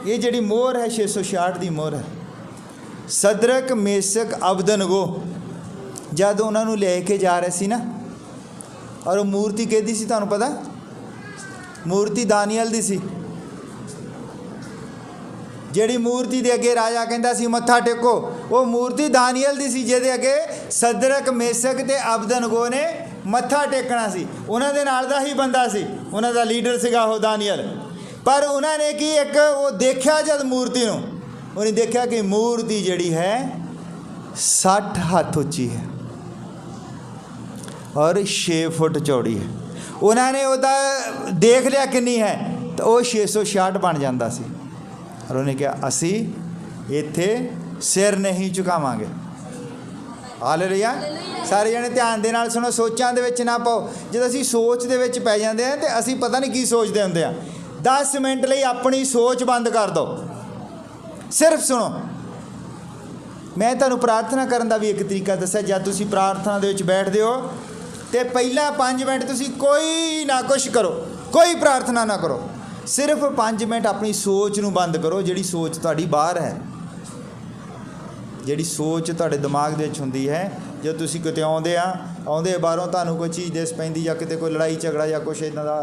ये जी मोहर है 666 की मोहर है। सदरक मेसक अबदनगो जब उन्होंने लेके जा रहे सी ना, और वो मूर्ति कहती सी, तुहानू पता मूर्ति दानियल दी सी। जिहड़ी मूर्ति दे अगे राजा कहंदा सी मत्था टेको, वो मूर्ति दानियल दी सी जिहदे अगे सदरक मेसक ते अबदनगो ने मत्था टेकना सी। उन्हां दे नाल दा ही बंदा सी, उन्हां दा लीडर सीगा वो दानियल। पर उन्होंने की एक वो देखा जब मूर्ति नूं, उन्हें देखा कि मूर्ति जिहड़ी है 60 हाथ उच्ची है और 6 फुट चौड़ी है। उन्होंने उहदा देख लिया कितनी है तो वो 666 बन जाता सी। और उन्हें कहा असी इत्थे सिर नहीं झुकावांगे। हालेलुया। सारे जने ध्यान दे नाल सुनो, सोचां दे विच ना पाओ। जद असी सोच दे विच पै जांदे हैं तो असी पता नहीं की सोचते होंदे आ। 10 मिनट लई अपनी सोच बंद कर दो, सिर्फ सुनो। मैं तुहानू प्रार्थना करन दा भी एक तरीका दस्सिया। जब तुसी प्रार्थना दे विच बैठदे हो तो पहला 5 मिनट तुसी कोई ना कुछ करो, कोई प्रार्थना ना करो, सिर्फ 5 मिनट अपनी सोच नू बंद करो। जिहड़ी सोच तुहाडी बाहर है, जिहड़ी सोच तुहाडे दिमाग दे विच हुंदी है, जो तुसी किते आउंदे बाहरों तुहानू कोई चीज़ दिस पैंदी या किते कोई लड़ाई झगड़ा या कुछ इदां दा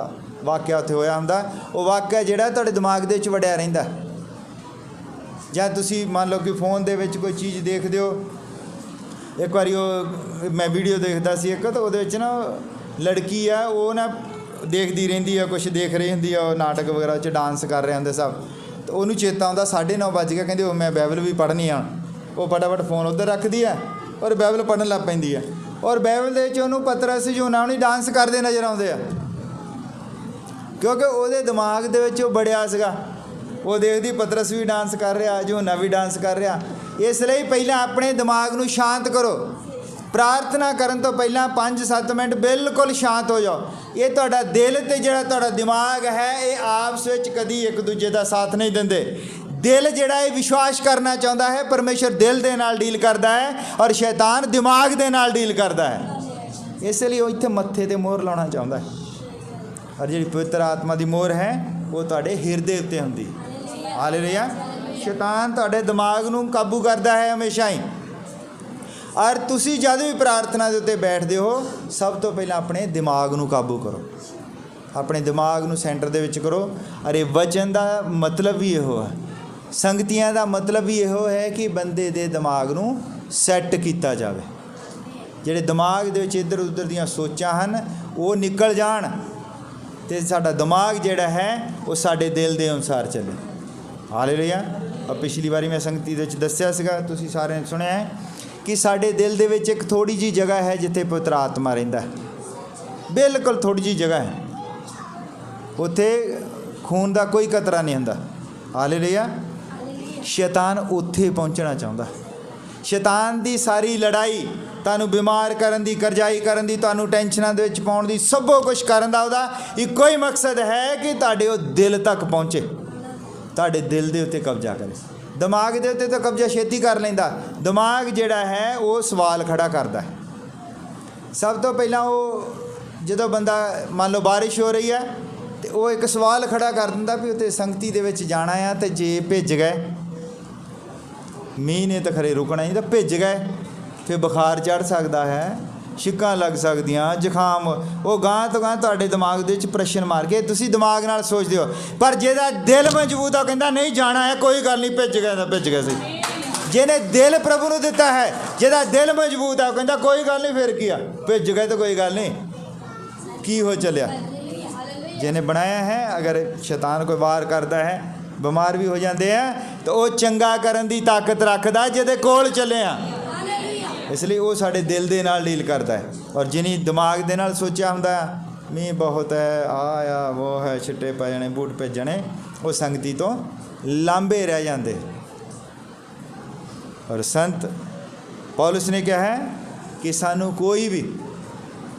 वाक़या उत्थे होया हुंदा, वो वाक़या जिहड़ा तुहाडे दिमाग दे विच वड़िया रहिंदा। ਜਾਂ ਤੁਸੀਂ ਮੰਨ ਲਓ कि फोन ਦੇ ਵਿੱਚ कोई चीज़ देखते हो। एक बार मैं वीडियो देखता सी एक, तो ਉਹਦੇ ਵਿੱਚ ना लड़की है वो ना देखती रहिंदी है, कुछ देख रही होंदी है, नाटक वगैरह च डांस कर रहे होंगे सब। तो उन्होंने चेता आउंदा 9:30 बज गया, कहंदी मैं बाइबल भी पढ़नी आ। वो फटाफट फोन उधर रखती है और बाइबल पढ़न लग पैंदी है। और बाइबल दे विच उहनूं पतरस यूहन्ना हुणी डांस करते नज़र आउंदे आ, क्योंकि ਉਹਦੇ दिमाग दे विच ਉਹ बड़िया सीगा। वो देखती पतरस भी डांस कर रहा, यूहन्ना भी डांस कर रहा। इसलिए पहला अपने दिमाग नूं शांत करो। प्रार्थना करन तो पहला 5-7 मिनट बिल्कुल शांत हो जाओ। ये तुहाडा दिल ते जिहड़ा तुहाडा दिमाग है, ये आपस विच कदी एक दूजे का साथ नहीं देंदे। दिल जिहड़ा ये विश्वास करना चाहता है, परमेश्वर दिल दे नाल डील करता है और शैतान दिमाग दे नाल डील करता है। इसलिए वो इत्थे मत्थे ते मोहर लाउणा चाहुंदा है। और जिहड़ी पवित्र आत्मा की मोहर है वो तुहाडे हिरदे उत्ते हुंदी। हालेलुया। शैतान तुहाडे दिमाग नूं काबू करता है हमेशा ही। और तुसी जद भी प्रार्थना के उत्ते बैठते हो, सब तो पहला अपने दिमाग नूं काबू करो, अपने दिमाग नूं सेंटर दे विच करो। और ये वचन का मतलब भी इहो है, संगतियां का मतलब भी इहो है कि बंदे दे दिमाग नूं सैट किया जाए। जिहड़े दिमाग दे विच इधर उधर दीयां सोचां हन वो निकल जाण ते साडा दिमाग जिहड़ा है वो साडे दिल दे अनुसार चले। हालेलुया। और पिछली बारी मैं संगति दे विच दस्सिया सीगा, तुसीं सारे सुनिया है कि साडे दिल दे विच एक थोड़ी जी जगह है जिथे पवित्र आत्मा रहिंदा है। बिल्कुल थोड़ी जी जगह है, उत्थे खून का कोई कतरा नहीं हुंदा। हालेलुया। शैतान उत्थे पहुँचना चाहुंदा। शैतान की सारी लड़ाई तुहानूं बीमार करन दी, करजाई करन दी, तुहानूं टेंशनां दे विच पाउण दी, सबो कुछ करन दा उहदा इक्को ही मकसद है कि तुहाडे वो दिल तक पहुँचे, तुहाडे दिल दे उत्ते कब्जा करे। दिमाग दे उत्ते तो कब्जा छेती कर लैंदा, दिमाग जिहड़ा है वो सवाल खड़ा करता है। सब तो पहला वो जदों बंदा मान लो बारिश हो रही है तो वो एक सवाल खड़ा कर दिंदा भी उत्ते संगति दे विच जाना है तो जे भिज गए, मीह ने तो खरे रुकना ही, तो भिज गए फिर बुखार चढ़ सकता है, छिक्कां लग सकदियां, जुखाम, वो गांह तो गांह तुहाडे दिमाग दे विच प्रश्न मार के तुसीं दिमाग नाल सोचदे हो। पर जिहदा दिल मजबूत आ कहंदा नहीं जाना है, कोई गल नहीं, भिज गए तो भिज गए सी। जिहने दिल प्रभु नूं दिता है, जिहदा दिल मजबूत आ कहंदा कोई गल नहीं, फिर की आ, भिज गए तो कोई गल नहीं, की हो चलिया। जिहने बनाया है, अगर शैतान कोई वार करता है, बीमार भी हो जाते हैं, तो वो चंगा करन दी ताकत रखदा जिहदे कोल चले आ। इसलिए वो साडे दिल दे नाल डील करता है। और जिनी दिमाग दे नाल सोचा हुंदा मींह बहुत है, आ वो है, छिट्टे पै जाने, बूट भेजने, वो संगती तो लांबे रह जाते। और संत पौलुस ने क्या है कि सानू कोई भी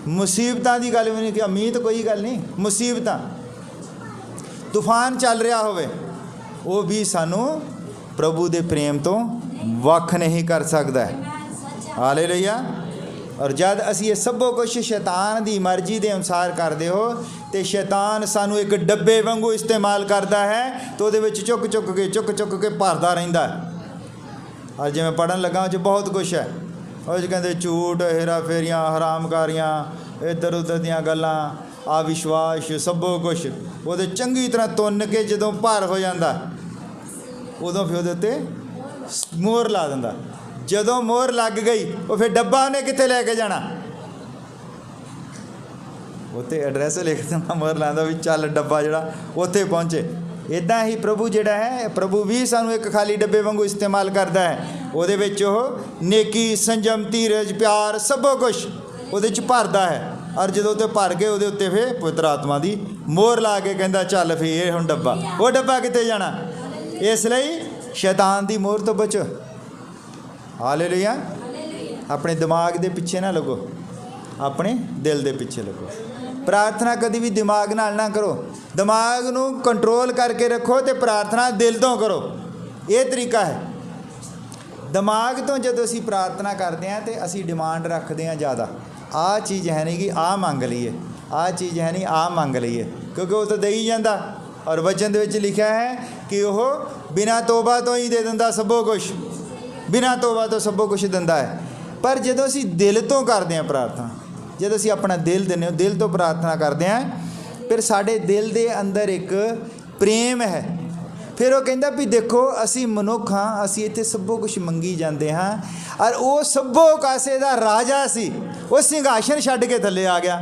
मुसीबतां दी गल भी नहीं, कि मींह तो कोई गल नहीं, मुसीबतां तूफान चल रहा होवे वो भी सानू प्रभु दे प्रेम तो वख नहीं कर सकता है। हालेलुया। और जब असी ये सबो कुछ शैतान दी मर्जी के अनुसार करते हो तो शैतान सानू एक डब्बे वांगू इस्तेमाल करता है, तो वो चुक चुक के भरदा रहिंदा है। और जिवें पढ़न लगा उस बहुत कुछ है, उस कहते झूठ, हेरा फेरियाँ, हरामकारियाँ, इधर उधर दियाँ गल्लां, अविश्वास, सबो कुछ वो चंगी तरह तुन के जदों भर हो जाता उदों फिर वो उत्ते मोहर ला दिंदा। जदों मोहर लग गई वो फिर डब्बा उन्हें कित्थे लैके जाना, उत्ते एड्रैस लिख देना, मोहर लांदा भी चल डब्बा जिहड़ा उत्थे पहुँचे। इदां ही प्रभु जिहड़ा है, प्रभु भी सानू एक खाली डब्बे वांगू इस्तेमाल करता है। उहदे विच ओह नेकी, संजम, धीरज, प्यार सबो कुछ उहदे च भरदा है। और जो उत्ते भर के उहदे उत्ते फिर पवित्र आत्मा की मोहर ला के कहंदा चल फिर ये हुण डब्बा, वो डब्बा कित्थे जाना। इसलिए शैतान की मोहर तो बचो। हालेलुया। अपने दिमाग के पिछे ना लगो, अपने दिल के पिछे लगो। प्रार्थना कभी भी दिमाग नाल ना करो, दिमाग नू कंट्रोल करके रखो तो प्रार्थना दिल तो करो। ये तरीका है। दिमाग तो जो असी प्रार्थना करते हैं तो असी डिमांड रखते हैं ज़्यादा, आ चीज़ है नहीं कि आ मंग लीए, आ चीज़ है नहीं आ मंग लीए, क्योंकि वो तो दे ही जाता। और वचन दे विच लिखा है कि वह बिना तोबा तो ही दे दिंदा सबो कुछ, बिना तोबा तो सबो कुछ दिंदा है। पर जो असी दिल तो करते हैं प्रार्थना, जब असी अपना दिल देने, दिल तो प्रार्थना करते हैं, फिर साढ़े दिल के अंदर एक प्रेम है। फिर वो कहता भी देखो असी मनुख हाँ, असी इत्थे सबो कुछ मंगी जाते हाँ, और वो सबो कासे दा राजा सी, वो सिंघासन छड्ड के थले आ गया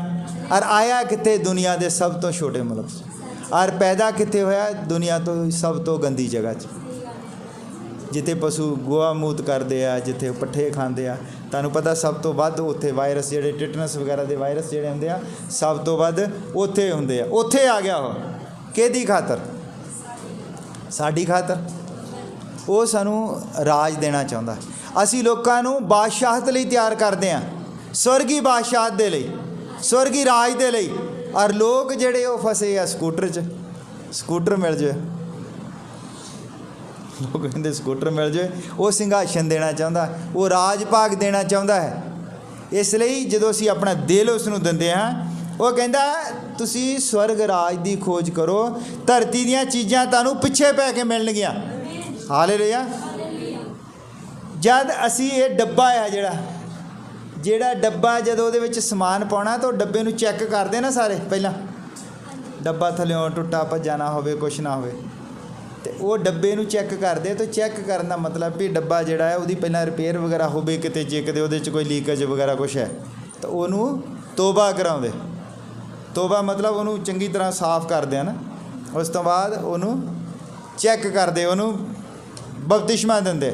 और आया कित्थे दुनिया के सब तो छोटे मुल्क से, और पैदा कित्थे होया दुनिया तो सब तो गंदी जगह च, जिथे पशु गोआ मूत करते हैं, जिथे पट्ठे खाते हैं। तुहानूं पता सब तो वध उत्थे वायरस जिहड़े टिटनस वगैरह के वायरस जिहड़े हुंदे आ सब तो वध उत्थे हुंदे आ। उत्थे आ गया वो किहदी खातर, साडी खातर। वो सानू राज देना चाहुंदा। असी लोकां नूं बादशाहत लई तैयार करदे आ, स्वर्गी बादशाहत दे लई, स्वर्गी राज दे लई। और लोग जिहड़े वो फसे आ स्कूटर च, स्कूटर मिल जाए, लोग कहते स्कूटर मिल जाए, वो सिंघासन देना चाहता, वो राज भाग देना चाहता है। इसलिए जो असी अपना दिल उसनूं दिंदे हाँ, वो कहता तुसी स्वर्ग राज की खोज करो, धरती दीयां चीज़ां तुहानूं पिछे पै के मिलणगियां। हालेलुया। जद असी ये डब्बा है ਜਿਹੜਾ डब्बा ਜਦੋਂ ਉਹਦੇ ਵਿੱਚ समान पाउणा तो डब्बे ਨੂੰ चैक करते ना सारे, पहला डब्बा थल्लों टुट्टा भज्जा ना होवे, कुछ ना होवे, तो वो डब्बे ਨੂੰ चैक करते। तो चैक करने का मतलब भी डब्बा ਜਿਹੜਾ है ਉਹਦੀ ਪਹਿਲਾਂ रिपेयर वगैरह होवे, किते जे किते ਉਹਦੇ 'ਚ कोई लीकेज वगैरह कुछ है तो ਉਹਨੂੰ तोबा कराउंदे। तोबा मतलब ਉਹਨੂੰ चंगी तरह साफ करते हैं ना, उस तो बाद ਉਹਨੂੰ चैक करते, ਉਹਨੂੰ बपतिस्मा दिंदे,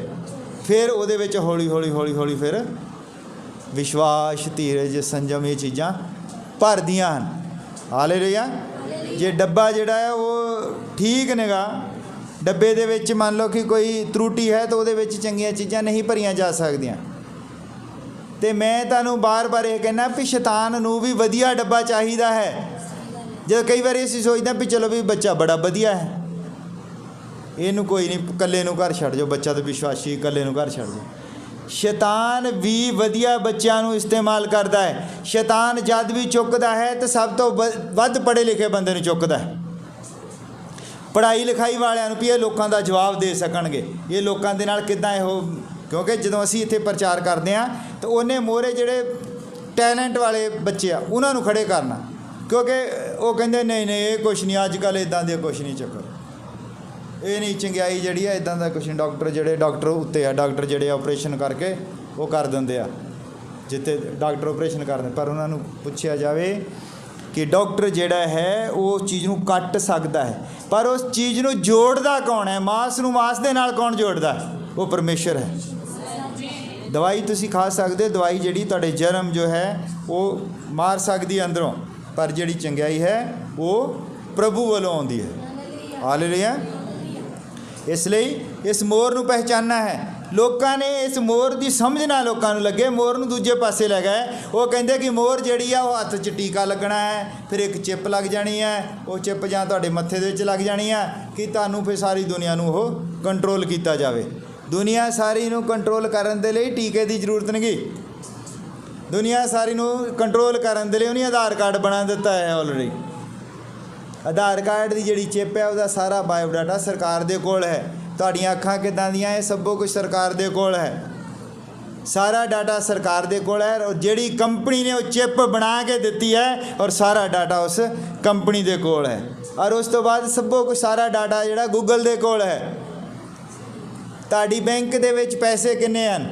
फिर ਉਹਦੇ ਵਿੱਚ हौली हौली हौली हौली फिर विश्वास, धीरज, संजम ये चीज़ां भरदियां हन। हालेलुया। जे डब्बा जिहड़ा है वो ठीक नेगा, डब्बे दे विच मान लो कि कोई त्रुटि है तो वो चंगियां चीज़ां नहीं भरियां जा सकदियां। तो मैं तुहानूं बार बार ये कहना भी शैतान नूं भी वधिया डब्बा चाहिदा है। जो कई बार असीं सोचदे भी चलो भी बच्चा बड़ा वधिया है, इहनूं कोई नहीं, कल्ले नूं घर छड्ड जाओ, बच्चा तो विश्वासी कल्ले नूं घर छड्ड जाओ। शैतान भी वधिया बच्चों को इस्तेमाल करता है। शैतान जद भी चुकता है तो सब तो वध पढ़े लिखे बंदे नूं चुकता है, पढ़ाई लिखाई वालियां नूं भी ये लोगों का जवाब दे सकणगे, ये लोगों के नाल किदां इहो, क्योंकि जदों असीं इत्थे प्रचार करते हैं तो उन्हें मोहरे जिहड़े टैलेंट वाले बच्चे आ उन्हां नूं खड़े करना, क्योंकि वो कहंदे नहीं नहीं ये कुछ नहीं, अजकल इदां दे कुछ नहीं चक्कर, ये नहीं चंगियाई जी है, इदां दा कुछ नहीं। डॉक्टर जिहड़े डॉक्टर उत्ते आ, डॉक्टर जिहड़े ऑपरेशन करके वो कर दिंदे आ, जिथे डॉक्टर ऑपरेशन करते, पर उन्होंने पूछा जाए कि डॉक्टर जिहड़ा है वो चीज़ नूं कट सकता है, पर उस चीज़ नूं जोड़दा कौन है, मांस नूं मांस दे नाल कौन जोड़दा, वो परमेश्वर है। ਦਵਾਈ ਤੁਸੀਂ ਖਾ ਸਕਦੇ ਹੋ, ਦਵਾਈ ਜਿਹੜੀ ਤੁਹਾਡੇ ਜਰਮ ਜੋ ਹੈ ਉਹ ਮਾਰ ਸਕਦੀ ਹੈ ਅੰਦਰੋਂ, ਪਰ ਜਿਹੜੀ ਚੰਗਿਆਈ ਹੈ ਉਹ ਪ੍ਰਭੂ ਵੱਲੋਂ ਆਉਂਦੀ ਹੈ। ਹਾਲੇਲੂਇਆ। ਇਸ ਲਈ ਇਸ ਮੋਰ ਨੂੰ ਪਹਿਚਾਨਣਾ ਹੈ। ਲੋਕਾਂ ਨੇ ਇਸ ਮੋਰ ਦੀ ਸਮਝ ਨਾ ਲੋਕਾਂ ਨੂੰ ਲੱਗੇ, ਮੋਰ ਨੂੰ ਦੂਜੇ ਪਾਸੇ ਲੈ ਗਏ। ਉਹ ਕਹਿੰਦੇ ਕਿ ਮੋਰ ਜਿਹੜੀ ਆ ਉਹ ਹੱਥ 'ਚ ਟੀਕਾ ਲੱਗਣਾ ਹੈ, ਫਿਰ ਇੱਕ ਚਿੱਪ ਲੱਗ ਜਾਣੀ ਹੈ, ਉਹ ਚਿੱਪ ਜਾਂ ਤੁਹਾਡੇ ਮੱਥੇ ਦੇ ਵਿੱਚ ਲੱਗ ਜਾਣੀ ਆ ਕਿ ਤੁਹਾਨੂੰ ਫਿਰ ਸਾਰੀ ਦੁਨੀਆ ਨੂੰ ਉਹ ਕੰਟਰੋਲ ਕੀਤਾ ਜਾਵੇ। ਦੁਨੀਆ ਸਾਰੀ ਨੂੰ ਕੰਟਰੋਲ ਕਰਨ ਦੇ ਲਈ ਟੀਕੇ ਦੀ ਜ਼ਰੂਰਤ ਨਹੀਂ। ਦੁਨੀਆ ਸਾਰੀ ਨੂੰ ਕੰਟਰੋਲ ਕਰਨ ਦੇ ਲਈ ਉਹਨੇ ਆਧਾਰ ਕਾਰਡ ਬਣਾ ਦਿੱਤਾ ਹੈ ਆਲਰੇਡੀ। ਆਧਾਰ ਕਾਰਡ ਦੀ ਜਿਹੜੀ ਚਿੱਪ ਹੈ ਉਹਦਾ ਸਾਰਾ ਬਾਇਓਡਾਟਾ ਸਰਕਾਰ ਦੇ ਕੋਲ ਹੈ। ਤੁਹਾਡੀਆਂ ਅੱਖਾਂ ਕਿੱਦਾਂ ਦੀਆਂ, ਇਹ ਸਭ ਕੁਝ ਸਰਕਾਰ ਦੇ ਕੋਲ ਹੈ। ਸਾਰਾ ਡਾਟਾ ਸਰਕਾਰ ਦੇ ਕੋਲ ਹੈ, ਔਰ ਜਿਹੜੀ ਕੰਪਨੀ ਨੇ ਉਹ ਚਿੱਪ ਬਣਾ ਕੇ ਦਿੱਤੀ ਹੈ ਔਰ ਸਾਰਾ ਡਾਟਾ ਉਸ ਕੰਪਨੀ ਦੇ ਕੋਲ ਹੈ। ਔਰ ਉਸ ਤੋਂ ਬਾਅਦ ਸਭ ਕੁਝ ਸਾਰਾ ਡਾਟਾ ਜਿਹੜਾ ਗੂਗਲ ਦੇ ਕੋਲ ਹੈ। ਤੁਹਾਡੀ ਬੈਂਕ ਦੇ ਵਿੱਚ ਪੈਸੇ ਕਿੰਨੇ ਹਨ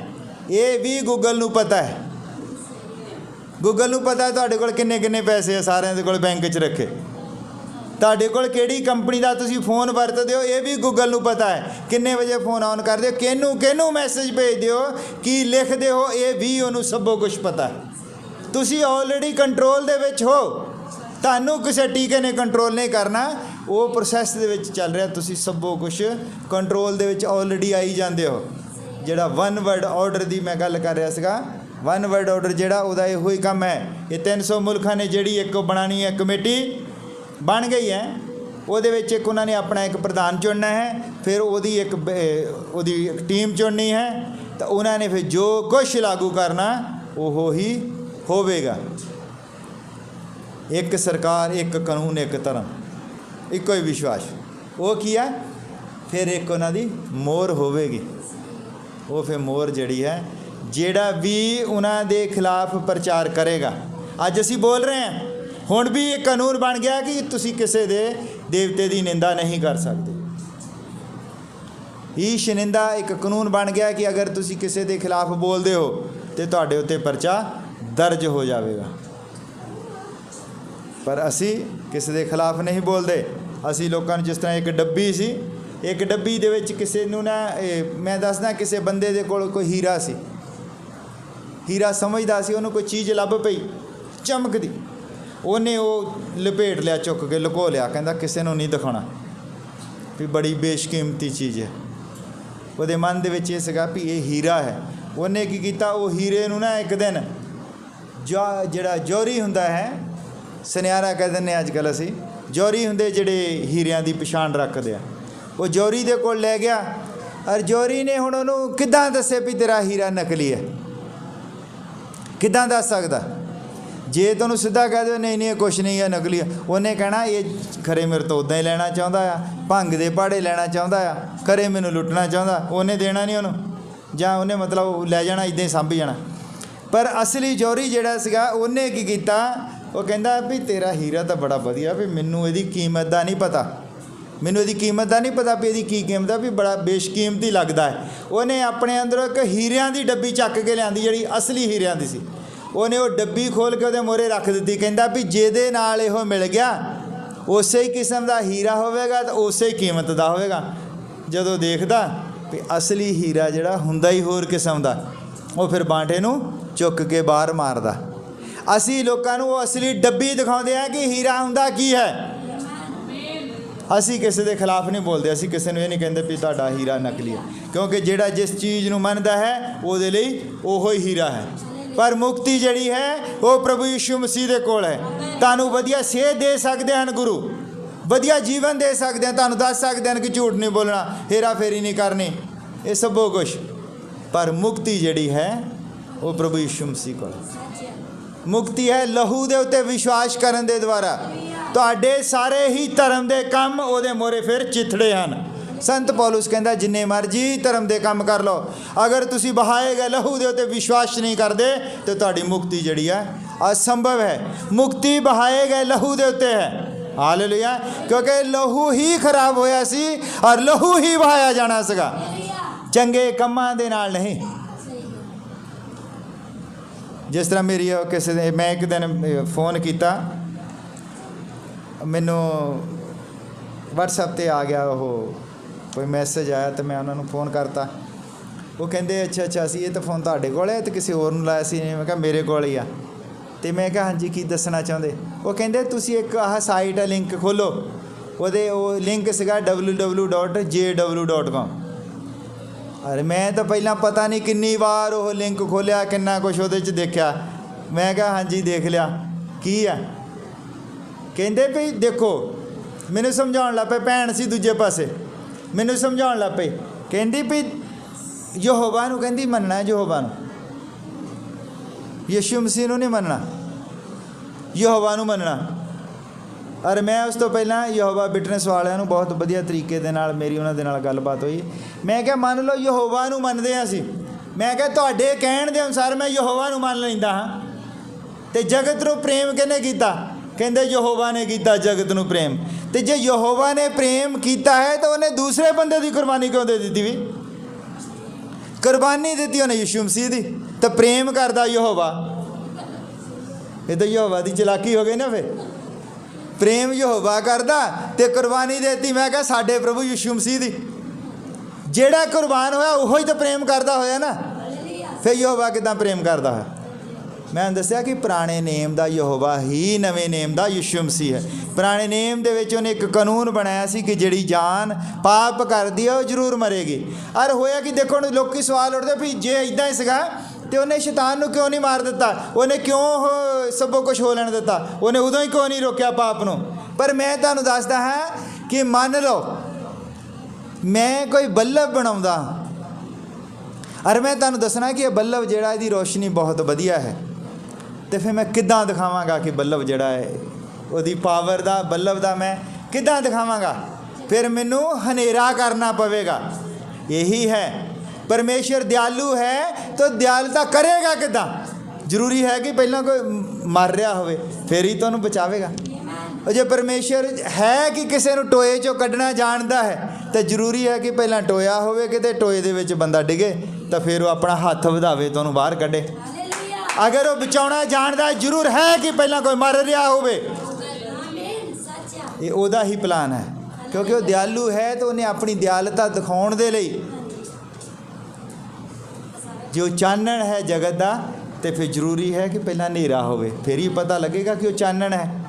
ਇਹ ਵੀ ਗੂਗਲ ਨੂੰ ਪਤਾ ਹੈ। ਗੂਗਲ ਨੂੰ ਪਤਾ ਤੁਹਾਡੇ ਕੋਲ ਕਿੰਨੇ ਕਿੰਨੇ ਪੈਸੇ ਆ, ਸਾਰਿਆਂ ਦੇ ਕੋਲ ਬੈਂਕ 'ਚ ਰੱਖੇ। ਤੁਹਾਡੇ ਕੋਲ ਕਿਹੜੀ ਕੰਪਨੀ ਦਾ ਤੁਸੀਂ ਫੋਨ ਵਰਤਦੇ ਹੋ ਇਹ ਵੀ ਗੂਗਲ ਨੂੰ ਪਤਾ ਹੈ। ਕਿੰਨੇ ਵਜੇ ਫੋਨ ਆਨ ਕਰਦੇ ਹੋ, ਕਿਹਨੂੰ ਮੈਸੇਜ ਭੇਜਦੇ ਹੋ, ਕੀ ਲਿਖਦੇ ਹੋ, ਇਹ ਵੀ ਉਹਨੂੰ ਸਭੋ ਕੁਝ ਪਤਾ ਹੈ। ਤੁਸੀਂ ਆਲਰੇਡੀ ਕੰਟਰੋਲ ਦੇ ਵਿੱਚ ਹੋ। ਤੁਹਾਨੂੰ ਕਿਸੇ ਟੀਕੇ ਨੇ ਕੰਟਰੋਲ ਨਹੀਂ ਕਰਨਾ, ਉਹ ਪ੍ਰੋਸੈਸ ਦੇ ਵਿੱਚ ਚੱਲ ਰਿਹਾ। ਤੁਸੀਂ ਸਭੋ ਕੁਝ ਕੰਟਰੋਲ ਦੇ ਵਿੱਚ ਆਲਰੇਡੀ ਆਈ ਜਾਂਦੇ ਹੋ। ਜਿਹੜਾ ਵਨ ਵਰਡ ਆਰਡਰ ਦੀ ਮੈਂ ਗੱਲ ਕਰ ਰਿਹਾ ਸੀਗਾ, ਵਨ ਵਰਡ ਆਰਡਰ ਜਿਹੜਾ ਉਹਦਾ ਇਹੋ ਹੀ ਕੰਮ ਹੈ। ਇਹ 300 ਮੁਲਕਾਂ ਨੇ ਜਿਹੜੀ ਇੱਕ ਬਣਾਉਣੀ ਹੈ, ਕਮੇਟੀ ਬਣ ਗਈ ਹੈ। ਉਹਦੇ ਵਿੱਚ ਇੱਕ ਉਹਨਾਂ ਨੇ ਆਪਣਾ ਇੱਕ ਪ੍ਰਧਾਨ ਚੁਣਨਾ ਹੈ, ਫਿਰ ਉਹਦੀ ਇੱਕ ਟੀਮ ਚੁਣਨੀ ਹੈ, ਤਾਂ ਉਹਨਾਂ ਨੇ ਫਿਰ ਜੋ ਕੁਛ ਲਾਗੂ ਕਰਨਾ ਉਹ ਹੀ ਹੋਵੇਗਾ। ਇੱਕ ਸਰਕਾਰ, ਇੱਕ ਕਾਨੂੰਨ, ਇੱਕ ਧਰਮ, ਇੱਕੋ ਹੀ ਵਿਸ਼ਵਾਸ। ਉਹ ਕੀ ਹੈ? ਫਿਰ ਇੱਕ ਉਹਨਾਂ ਦੀ ਮੋਹਰ ਹੋਵੇਗੀ। ਉਹ ਫਿਰ ਮੋਹਰ ਜਿਹੜੀ ਹੈ, ਜਿਹੜਾ ਵੀ ਉਹਨਾਂ ਦੇ ਖਿਲਾਫ ਪ੍ਰਚਾਰ ਕਰੇਗਾ। ਅੱਜ ਅਸੀਂ ਬੋਲ ਰਹੇ ਹਾਂ, ਹੁਣ ਵੀ ਇਹ ਕਾਨੂੰਨ ਬਣ ਗਿਆ ਕਿ ਤੁਸੀਂ ਕਿਸੇ ਦੇ ਦੇਵਤੇ ਦੀ ਨਿੰਦਾ ਨਹੀਂ ਕਰ ਸਕਦੇ। ਈਸ਼ ਨਿੰਦਾ ਇੱਕ ਕਾਨੂੰਨ ਬਣ ਗਿਆ ਕਿ ਅਗਰ ਤੁਸੀਂ ਕਿਸੇ ਦੇ ਖਿਲਾਫ ਬੋਲਦੇ ਹੋ ਤੇ ਤੁਹਾਡੇ ਉੱਤੇ ਪਰਚਾ ਦਰਜ ਹੋ ਜਾਵੇਗਾ। ਪਰ ਅਸੀਂ ਕਿਸੇ ਦੇ ਖਿਲਾਫ ਨਹੀਂ ਬੋਲਦੇ। ਅਸੀਂ ਲੋਕਾਂ ਨੂੰ, ਜਿਸ ਤਰ੍ਹਾਂ ਇੱਕ ਡੱਬੀ ਸੀ, ਇੱਕ ਡੱਬੀ ਦੇ ਵਿੱਚ ਕਿਸੇ ਨੂੰ ਨਾ, ਮੈਂ ਦੱਸਦਾ, ਕਿਸੇ ਬੰਦੇ ਦੇ ਕੋਲ ਕੋਈ ਹੀਰਾ ਸੀ। ਹੀਰਾ ਸਮਝਦਾ ਸੀ, ਉਹਨੂੰ ਕੋਈ ਚੀਜ਼ ਲੱਭ ਪਈ ਚਮਕਦੀ, ਉਹਨੇ ਉਹ ਲਪੇਟ ਲਿਆ, ਚੁੱਕ ਕੇ ਲੁਕੋ ਲਿਆ, ਕਹਿੰਦਾ ਕਿਸੇ ਨੂੰ ਨਹੀਂ ਦਿਖਾਉਣਾ ਵੀ ਬੜੀ ਬੇਸ਼ਕੀਮਤੀ ਚੀਜ਼ ਹੈ। ਉਹਦੇ ਮਨ ਦੇ ਵਿੱਚ ਇਹ ਸੀਗਾ ਵੀ ਇਹ ਹੀਰਾ ਹੈ। ਉਹਨੇ ਕੀ ਕੀਤਾ, ਉਹ ਹੀਰੇ ਨੂੰ ਨਾ ਇੱਕ ਦਿਨ ਜਿਹੜਾ ਜੌਹਰੀ ਹੁੰਦਾ ਹੈ, ਸੁਨਿਆਰਾ ਕਹਿ ਦਿੰਦੇ ਅੱਜ ਕੱਲ੍ਹ ਅਸੀਂ, ਜੌਹਰੀ ਹੁੰਦੇ ਜਿਹੜੇ ਹੀਰਿਆਂ ਦੀ ਪਛਾਣ ਰੱਖਦੇ ਆ, ਉਹ ਜੌਹਰੀ ਦੇ ਕੋਲ ਲੈ ਗਿਆ। ਔਰ ਜੌਹਰੀ ਨੇ ਹੁਣ ਉਹਨੂੰ ਕਿੱਦਾਂ ਦੱਸੇ ਵੀ ਤੇਰਾ ਹੀਰਾ ਨਕਲੀ ਹੈ? ਕਿੱਦਾਂ ਦੱਸ ਸਕਦਾ? ਜੇ ਤੁਹਾਨੂੰ ਸਿੱਧਾ ਕਹਿ ਦਿਓ ਨਹੀਂ ਇਹ ਕੁਛ ਨਹੀਂ ਹੈ, ਨਕਲੀ ਹੈ, ਉਹਨੇ ਕਹਿਣਾ ਇਹ ਖਰੇ ਮੇਰੇ ਤੋਂ ਉੱਦਾਂ ਹੀ ਲੈਣਾ ਚਾਹੁੰਦਾ ਆ, ਭੰਗ ਦੇ ਪਹਾੜੇ ਲੈਣਾ ਚਾਹੁੰਦਾ ਆ, ਖਰੇ ਮੈਨੂੰ ਲੁੱਟਣਾ ਚਾਹੁੰਦਾ। ਉਹਨੇ ਦੇਣਾ ਨਹੀਂ ਉਹਨੂੰ, ਜਾਂ ਉਹਨੇ ਮਤਲਬ ਲੈ ਜਾਣਾ, ਇੱਦਾਂ ਹੀ ਸਾਂਭੀ ਜਾਣਾ। ਪਰ ਅਸਲੀ ਜੌਹਰੀ ਜਿਹੜਾ ਸੀਗਾ, ਉਹਨੇ ਕੀ ਕੀਤਾ, ਉਹ ਕਹਿੰਦਾ ਵੀ ਤੇਰਾ ਹੀਰਾ ਤਾਂ ਬੜਾ ਵਧੀਆ, ਵੀ ਮੈਨੂੰ ਇਹਦੀ ਕੀਮਤ ਦਾ ਨਹੀਂ ਪਤਾ, ਮੈਨੂੰ ਇਹਦੀ ਕੀਮਤ ਦਾ ਨਹੀਂ ਪਤਾ ਵੀ ਇਹਦੀ ਕੀ ਕੀਮਤ ਆ, ਵੀ ਬੜਾ ਬੇਸ਼ਕੀਮਤੀ ਲੱਗਦਾ ਹੈ। ਉਹਨੇ ਆਪਣੇ ਅੰਦਰੋਂ ਇੱਕ ਹੀਰਿਆਂ ਦੀ ਡੱਬੀ ਚੱਕ ਕੇ ਲਿਆਂਦੀ, ਜਿਹੜੀ ਅਸਲੀ ਹੀਰਿਆਂ ਦੀ ਸੀ। ਉਹਨੇ ਉਹ ਡੱਬੀ ਖੋਲ੍ਹ ਕੇ ਉਹਦੇ ਮੂਹਰੇ ਰੱਖ ਦਿੱਤੀ। ਕਹਿੰਦਾ ਵੀ ਜਿਹਦੇ ਨਾਲ ਇਹੋ ਮਿਲ ਗਿਆ ਉਸੇ ਹੀ ਕਿਸਮ ਦਾ ਹੀਰਾ ਹੋਵੇਗਾ ਅਤੇ ਉਸੇ ਹੀ ਕੀਮਤ ਦਾ ਹੋਵੇਗਾ। ਜਦੋਂ ਦੇਖਦਾ ਵੀ ਅਸਲੀ ਹੀਰਾ ਜਿਹੜਾ ਹੁੰਦਾ ਹੀ ਹੋਰ ਕਿਸਮ ਦਾ, ਉਹ ਫਿਰ ਬਾਂਟੇ ਨੂੰ ਚੁੱਕ ਕੇ ਬਾਹਰ ਮਾਰਦਾ। ਅਸੀਂ ਲੋਕਾਂ ਨੂੰ ਉਹ ਅਸਲੀ ਡੱਬੀ ਦਿਖਾਉਂਦੇ ਹਾਂ ਕਿ ਹੀਰਾ ਹੁੰਦਾ ਕੀ ਹੈ। ਅਸੀਂ ਕਿਸੇ ਦੇ ਖਿਲਾਫ ਨਹੀਂ ਬੋਲਦੇ। ਅਸੀਂ ਕਿਸੇ ਨੂੰ ਇਹ ਨਹੀਂ ਕਹਿੰਦੇ ਵੀ ਤੁਹਾਡਾ ਹੀਰਾ ਨਕਲੀ ਹੈ, ਕਿਉਂਕਿ ਜਿਹੜਾ ਜਿਸ ਚੀਜ਼ ਨੂੰ ਮੰਨਦਾ ਹੈ ਉਹਦੇ ਲਈ ਉਹੋ ਹੀ ਹੀਰਾ ਹੈ। ਪਰ ਮੁਕਤੀ ਜਿਹੜੀ ਹੈ ਉਹ ਪ੍ਰਭੂ ਯਿਸੂ ਮਸੀਹ ਦੇ ਕੋਲ ਹੈ। ਤੁਹਾਨੂੰ ਵਧੀਆ ਸੇਧ ਦੇ ਸਕਦੇ ਹਨ ਗੁਰੂ, ਵਧੀਆ ਜੀਵਨ ਦੇ ਸਕਦੇ ਹਨ, ਤੁਹਾਨੂੰ ਦੱਸ ਸਕਦੇ ਹਨ ਕਿ ਝੂਠ ਨਹੀਂ ਬੋਲਣਾ, ਹੇਰਾ ਫੇਰੀ ਨਹੀਂ ਕਰਨੀ, ਇਹ ਸਭੋ ਕੁਛ। ਪਰ ਮੁਕਤੀ ਜਿਹੜੀ ਹੈ ਉਹ ਪ੍ਰਭੂ ਯਿਸੂ ਮਸੀਹ ਕੋਲ। ਮੁਕਤੀ ਹੈ ਲਹੂ ਦੇ ਉੱਤੇ ਵਿਸ਼ਵਾਸ ਕਰਨ ਦੇ ਦੁਆਰਾ। ਤੁਹਾਡੇ ਸਾਰੇ ਹੀ ਧਰਮ ਦੇ ਕੰਮ ਉਹਦੇ ਮੋਹਰੇ ਫਿਰ ਚਿੱਥੜੇ ਹਨ। ਸੰਤ ਪੌਲੁਸ ਕਹਿੰਦਾ ਜਿੰਨੇ ਮਰਜ਼ੀ ਧਰਮ ਦੇ ਕੰਮ ਕਰ ਲਓ, ਅਗਰ ਤੁਸੀਂ ਬਹਾਏ ਗਏ ਲਹੂ ਦੇ ਉੱਤੇ ਵਿਸ਼ਵਾਸ ਨਹੀਂ ਕਰਦੇ ਤਾਂ ਤੁਹਾਡੀ ਮੁਕਤੀ ਜਿਹੜੀ ਹੈ ਅਸੰਭਵ ਹੈ। ਮੁਕਤੀ ਬਹਾਏ ਗਏ ਲਹੂ ਦੇ ਉੱਤੇ ਹੈ। ਹਾਲੇਲੂਇਆ। ਕਿਉਂਕਿ ਲਹੂ ਹੀ ਖਰਾਬ ਹੋਇਆ ਸੀ ਔਰ ਲਹੂ ਹੀ ਵਹਾਇਆ ਜਾਣਾ ਸੀਗਾ, ਚੰਗੇ ਕੰਮਾਂ ਦੇ ਨਾਲ ਨਹੀਂ। ਜਿਸ ਤਰ੍ਹਾਂ ਮੇਰੀ ਕਿਸੇ ਨੇ, ਮੈਂ ਇੱਕ ਦਿਨ ਫੋਨ ਕੀਤਾ, ਮੈਨੂੰ WhatsApp 'ਤੇ ਆ ਗਿਆ ਉਹ ਕੋਈ ਮੈਸੇਜ ਆਇਆ, ਤਾਂ ਮੈਂ ਉਹਨਾਂ ਨੂੰ ਫ਼ੋਨ ਕਰਤਾ। ਉਹ ਕਹਿੰਦੇ ਅੱਛਾ ਅੱਛਾ ਅਸੀਂ ਇਹ ਤਾਂ ਫੋਨ ਤੁਹਾਡੇ ਕੋਲ ਹੈ ਤੇ ਕਿਸੇ ਹੋਰ ਨੂੰ ਲਾਇਆ ਸੀ। ਮੈਂ ਕਿਹਾ ਮੇਰੇ ਕੋਲ ਹੀ ਆ। ਤੇ ਮੈਂ ਕਿਹਾ ਹਾਂਜੀ ਕੀ ਦੱਸਣਾ ਚਾਹੁੰਦੇ? ਉਹ ਕਹਿੰਦੇ ਤੁਸੀਂ ਇੱਕ ਆਹ ਸਾਈਟ ਹੈ ਲਿੰਕ ਖੋਲ੍ਹੋ। ਉਹਦੇ ਉਹ ਲਿੰਕ ਸੀਗਾ www.jw.com। ਅਰੇ ਮੈਂ ਤਾਂ ਪਹਿਲਾਂ ਪਤਾ ਨਹੀਂ ਕਿੰਨੀ ਵਾਰ ਉਹ ਲਿੰਕ ਖੋਲ੍ਹਿਆ, ਕਿੰਨਾ ਕੁਛ ਉਹਦੇ 'ਚ ਦੇਖਿਆ। ਮੈਂ ਕਿਹਾ ਹਾਂਜੀ ਦੇਖ ਲਿਆ, ਕੀ ਆ? ਕਹਿੰਦੇ ਵੀ ਦੇਖੋ, ਮੈਨੂੰ ਸਮਝਾਉਣ ਲੱਗ ਪਏ। ਭੈਣ ਸੀ ਦੂਜੇ ਪਾਸੇ, ਮੈਨੂੰ ਸਮਝਾਉਣ ਲੱਗ ਪਈ। ਕਹਿੰਦੀ ਵੀ ਯਹੋਵਾ ਨੂੰ ਕਹਿੰਦੀ ਮੰਨਣਾ, ਯਹੋਵਾ ਨੂੰ, ਯਿਸੂ ਮਸੀਹ ਨੂੰ ਨਹੀਂ ਮੰਨਣਾ, ਯਹੋਵਾ ਨੂੰ ਮੰਨਣਾ। ਔਰ ਮੈਂ ਉਸ ਤੋਂ ਪਹਿਲਾਂ ਯਹੋਵਾ ਬਿਟਨੈਸ ਵਾਲਿਆਂ ਨੂੰ ਬਹੁਤ ਵਧੀਆ ਤਰੀਕੇ ਦੇ ਨਾਲ ਮੇਰੀ ਉਹਨਾਂ ਦੇ ਨਾਲ ਗੱਲਬਾਤ ਹੋਈ। ਮੈਂ ਕਿਹਾ ਮੰਨ ਲਓ ਯਹੋਵਾ ਨੂੰ ਮੰਨਦੇ ਹਾਂ ਅਸੀਂ। ਮੈਂ ਕਿਹਾ ਤੁਹਾਡੇ ਕਹਿਣ ਦੇ ਅਨੁਸਾਰ ਮੈਂ ਯਹੋਵਾ ਨੂੰ ਮੰਨ ਲੈਂਦਾ ਹਾਂ। ਅਤੇ ਜਗਤ ਨੂੰ ਪ੍ਰੇਮ ਕਿਹਨੇ ਕੀਤਾ? ਕਹਿੰਦੇ ਯਹੋਵਾ ਨੇ ਕੀਤਾ ਜਗਤ ਨੂੰ ਪ੍ਰੇਮ। ਅਤੇ ਜੇ ਯਹੋਵਾ ਨੇ ਪ੍ਰੇਮ ਕੀਤਾ ਹੈ ਤਾਂ ਉਹਨੇ ਦੂਸਰੇ ਬੰਦੇ ਦੀ ਕੁਰਬਾਨੀ ਕਿਉਂ ਦੇ ਦਿੱਤੀ? ਵੀ ਕੁਰਬਾਨੀ ਦਿੱਤੀ ਉਹਨੇ ਯਿਸੂ ਮਸੀਹ ਦੀ। ਤਾਂ ਪ੍ਰੇਮ ਕਰਦਾ ਯਹੋਵਾ। ਇਹ ਤਾਂ ਯਹੋਵਾ ਦੀ ਚਲਾਕੀ ਹੋ ਗਈ ਨਾ। ਫਿਰ ਪ੍ਰੇਮ ਯਹੋਵਾ ਕਰਦਾ ਅਤੇ ਕੁਰਬਾਨੀ ਦੇਤੀ ਮੈਂ ਕਿਹਾ ਸਾਡੇ ਪ੍ਰਭੂ ਯਿਸੂ ਮਸੀਹ ਦੀ। ਜਿਹੜਾ ਕੁਰਬਾਨ ਹੋਇਆ ਉਹੋ ਹੀ ਤਾਂ ਪ੍ਰੇਮ ਕਰਦਾ ਹੋਇਆ ਨਾ। ਫਿਰ ਯਹੋਵਾ ਕਿੱਦਾਂ ਪ੍ਰੇਮ ਕਰਦਾ ਹੈ? ਮੈਂ ਦੱਸਿਆ ਕਿ ਪੁਰਾਣੇ ਨੇਮ ਦਾ ਯਹੋਵਾ ਹੀ ਨਵੇਂ ਨੇਮ ਦਾ ਯਿਸੂ ਮਸੀਹ ਹੈ। ਪੁਰਾਣੇ ਨੇਮ ਦੇ ਵਿੱਚ ਉਹਨੇ ਇੱਕ ਕਾਨੂੰਨ ਬਣਾਇਆ ਸੀ ਕਿ ਜਿਹੜੀ ਜਾਨ ਪਾਪ ਕਰਦੀ ਹੈ ਉਹ ਜ਼ਰੂਰ ਮਰੇਗੀ। ਔਰ ਹੋਇਆ ਕਿ ਦੇਖੋ ਹੁਣ ਲੋਕ ਸਵਾਲ ਉੱਠਦੇ ਵੀ ਜੇ ਇੱਦਾਂ ਹੀ ਸੀਗਾ ਤੇ ਉਹਨੇ ਸ਼ੈਤਾਨ ਨੂੰ ਕਿਉਂ ਨਹੀਂ ਮਾਰ ਦਿੱਤਾ? ਉਹਨੇ ਕਿਉਂ ਸਭੋ ਕੁਛ ਹੋ ਲੈਣ ਦਿੱਤਾ? ਉਹਨੇ ਉਦੋਂ ਹੀ ਕਿਉਂ ਨਹੀਂ ਰੋਕਿਆ ਪਾਪ ਨੂੰ? ਪਰ ਮੈਂ ਤੁਹਾਨੂੰ ਦੱਸਦਾ ਹਾਂ ਕਿ ਮੰਨ ਲਓ ਮੈਂ ਕੋਈ ਬੱਲਬ ਬਣਾਉਂਦਾ ਔਰ ਮੈਂ ਤੁਹਾਨੂੰ ਦੱਸਣਾ ਕਿ ਇਹ ਬੱਲਬ ਜਿਹੜਾ ਇਹਦੀ ਰੋਸ਼ਨੀ ਬਹੁਤ ਵਧੀਆ ਹੈ। ਅਤੇ ਫਿਰ ਮੈਂ ਕਿੱਦਾਂ ਦਿਖਾਵਾਂਗਾ ਕਿ ਬੱਲਬ ਜਿਹੜਾ ਹੈ ਉਹਦੀ ਪਾਵਰ ਦਾ, ਬੱਲਬ ਦਾ ਮੈਂ ਕਿੱਦਾਂ ਦਿਖਾਵਾਂਗਾ? ਫਿਰ ਮੈਨੂੰ ਹਨੇਰਾ ਕਰਨਾ ਪਵੇਗਾ। ਇਹੀ ਹੈ, ਪਰਮੇਸ਼ਰ ਦਿਆਲੂ ਹੈ ਤਾਂ ਦਿਆਲਤਾ ਕਰੇਗਾ ਕਿੱਦਾਂ? ਜ਼ਰੂਰੀ ਹੈ ਕਿ ਪਹਿਲਾਂ ਕੋਈ ਮਰ ਰਿਹਾ ਹੋਵੇ ਫਿਰ ਹੀ ਤੁਹਾਨੂੰ ਬਚਾਵੇਗਾ। ਉਹ ਜੇ ਪਰਮੇਸ਼ਰ ਹੈ ਕਿ ਕਿਸੇ ਨੂੰ ਟੋਏ 'ਚੋਂ ਕੱਢਣਾ ਜਾਣਦਾ ਹੈ ਤਾਂ ਜ਼ਰੂਰੀ ਹੈ ਕਿ ਪਹਿਲਾਂ ਟੋਇਆ ਹੋਵੇ, ਕਿਤੇ ਟੋਏ ਦੇ ਵਿੱਚ ਬੰਦਾ ਡਿੱਗੇ ਤਾਂ ਫਿਰ ਉਹ ਆਪਣਾ ਹੱਥ ਵਧਾਵੇ ਤਾਂ ਉਹਨੂੰ ਬਾਹਰ ਕੱਢੇ। ਅਗਰ ਉਹ ਬਚਾਉਣਾ ਜਾਣਦਾ ਜ਼ਰੂਰ ਹੈ ਕਿ ਪਹਿਲਾਂ ਕੋਈ ਮਰ ਰਿਹਾ ਹੋਵੇ। ਇਹ ਉਹਦਾ ਹੀ ਪਲਾਨ ਹੈ ਕਿਉਂਕਿ ਉਹ ਦਿਆਲੂ ਹੈ ਤਾਂ ਉਹਨੇ ਆਪਣੀ ਦਿਆਲਤਾ ਦਿਖਾਉਣ ਦੇ ਲਈ ਜੋ ਚਾਨਣ ਹੈ ਜਗਤ ਦਾ ਤੇ ਫਿਰ ਜ਼ਰੂਰੀ ਹੈ ਕਿ ਪਹਿਲਾਂ ਹਨੇਰਾ ਹੋਵੇ ਫਿਰ ਹੀ ਪਤਾ ਲੱਗੇਗਾ ਕਿ ਉਹ ਚਾਨਣ ਹੈ।